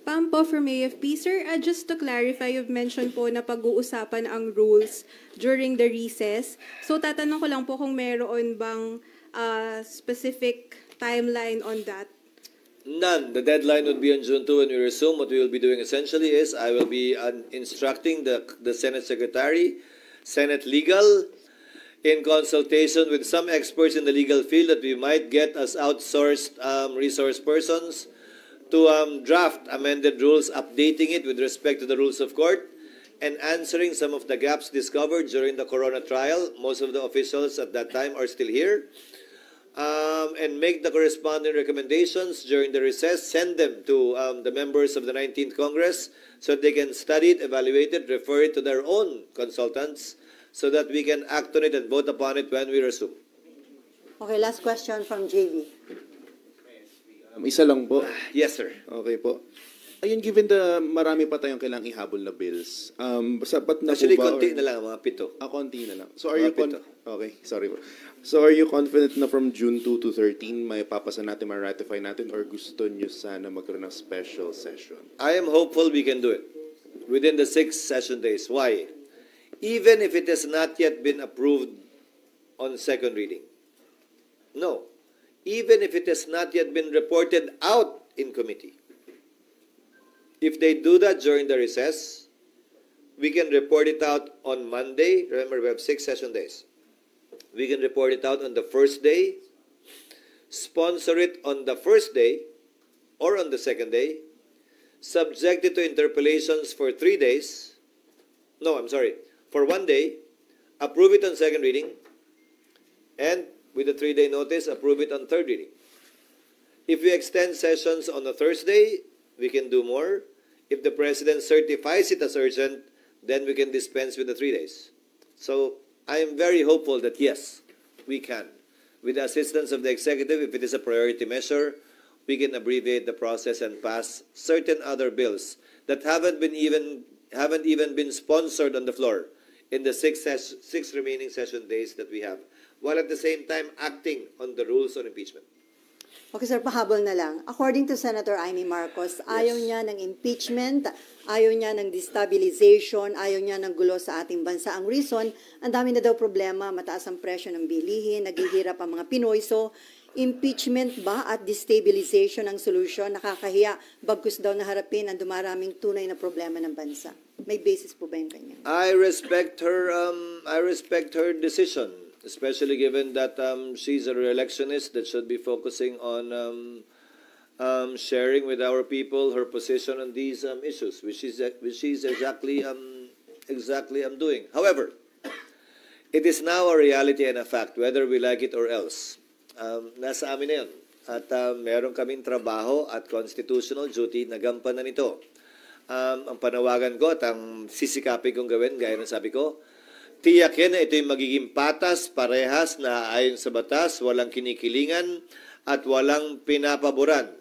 Pam po from AFP. Sir, just to clarify, you've mentioned po na pag-uusapan ang rules during the recess. So tatanong ko lang po kung meron bang specific timeline on that. None. The deadline would be on June 2 when we resume. What we will be doing essentially is I will be instructing the Senate Secretary, Senate Legal, in consultation with some experts in the legal field that we might get as outsourced resource persons to draft amended rules, updating it with respect to the rules of court, and answering some of the gaps discovered during the Corona trial. Most of the officials at that time are still here. And make the corresponding recommendations during the recess, send them to the members of the 19th Congress so they can study it, evaluate it, refer it to their own consultants so that we can act on it and vote upon it when we resume. Okay, last question from JV. Isa lang po. Yes, sir. Okay po. Ayun, given the marami pa tayong kailangang ihabol na bills, sapat na Actually, po ba? konti na lang, mga 7. Konti na lang. So are you okay, sorry po. So are you confident na from June 2 to 13 may papasa natin, may ratify natin, or gusto nyo sana magkaroon ng special session? I am hopeful we can do it within the 6 session days. Why? Even if it has not yet been approved on second reading. No. Even if it has not yet been reported out in committee. If they do that during the recess, we can report it out on Monday. Remember, we have 6 session days. We can report it out on the first day, sponsor it on the first day or on the second day, subject it to interpellations for 3 days. No, I'm sorry. For 1 day, approve it on second reading, and with a 3-day notice, approve it on third reading. If we extend sessions on a Thursday, we can do more. If the President certifies it as urgent, then we can dispense with the 3 days. So I am very hopeful that yes, we can. With the assistance of the executive, if it is a priority measure, we can abbreviate the process and pass certain other bills that haven't even been sponsored on the floor in the 6 remaining session days that we have, while at the same time acting on the rules on impeachment. Okay, sir, pahabol na lang. According to Senator Amy Marcos, ayaw niya ng impeachment, ayaw niya ng destabilization, ayaw niya ng gulo sa ating bansa. Ang reason, ang dami na daw problema, mataas ang presyo ng bilihin, naghihirap ang mga Pinoy. So, impeachment ba at destabilization ang solusyon? Nakakahiya, bagkus daw na harapin ang dumaraming tunay na problema ng bansa. May basis po ba yung kanya? I respect her decision, especially given that she's a re-electionist that should be focusing on sharing with our people her position on these issues, which she's exactly doing. However, it is now a reality and a fact, whether we like it or else. Nasa amin na yun. At meron kaming trabaho at constitutional duty na gampanan nito. Ang panawagan ko at ang sisikapin kong gawin, gaya ng sabi ko, tiyakin na ito'y magiging patas, parehas na ayon sa batas, walang kinikilingan at walang pinapaboran.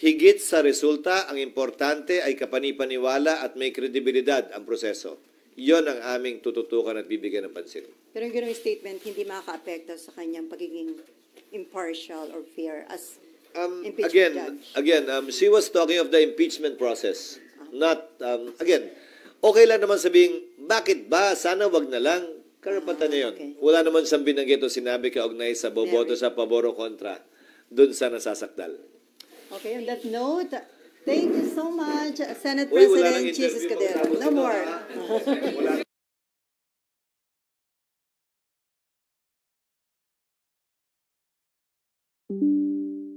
Higit sa resulta, ang importante ay kapanipaniwala at may kredibilidad ang proseso. Iyon ang aming tututukan at bibigyan ng pansin. Pero yung gano'ng statement, hindi makaka-apekto sa kanyang pagiging impartial or fair as impeachment judge. Again, she was talking of the impeachment process. Not, again, okay lang naman sabihin, bakit ba? Sana wag na lang. Karapatan niya yun. Wala naman siyang binanggit o sinabi kaugnay sa boboto sa pabor o kontra dun sa nasasakdal. Okay, on that note, thank you so much, Senate Uy, wala nang President Jesus interview. Cadero. No more. Wala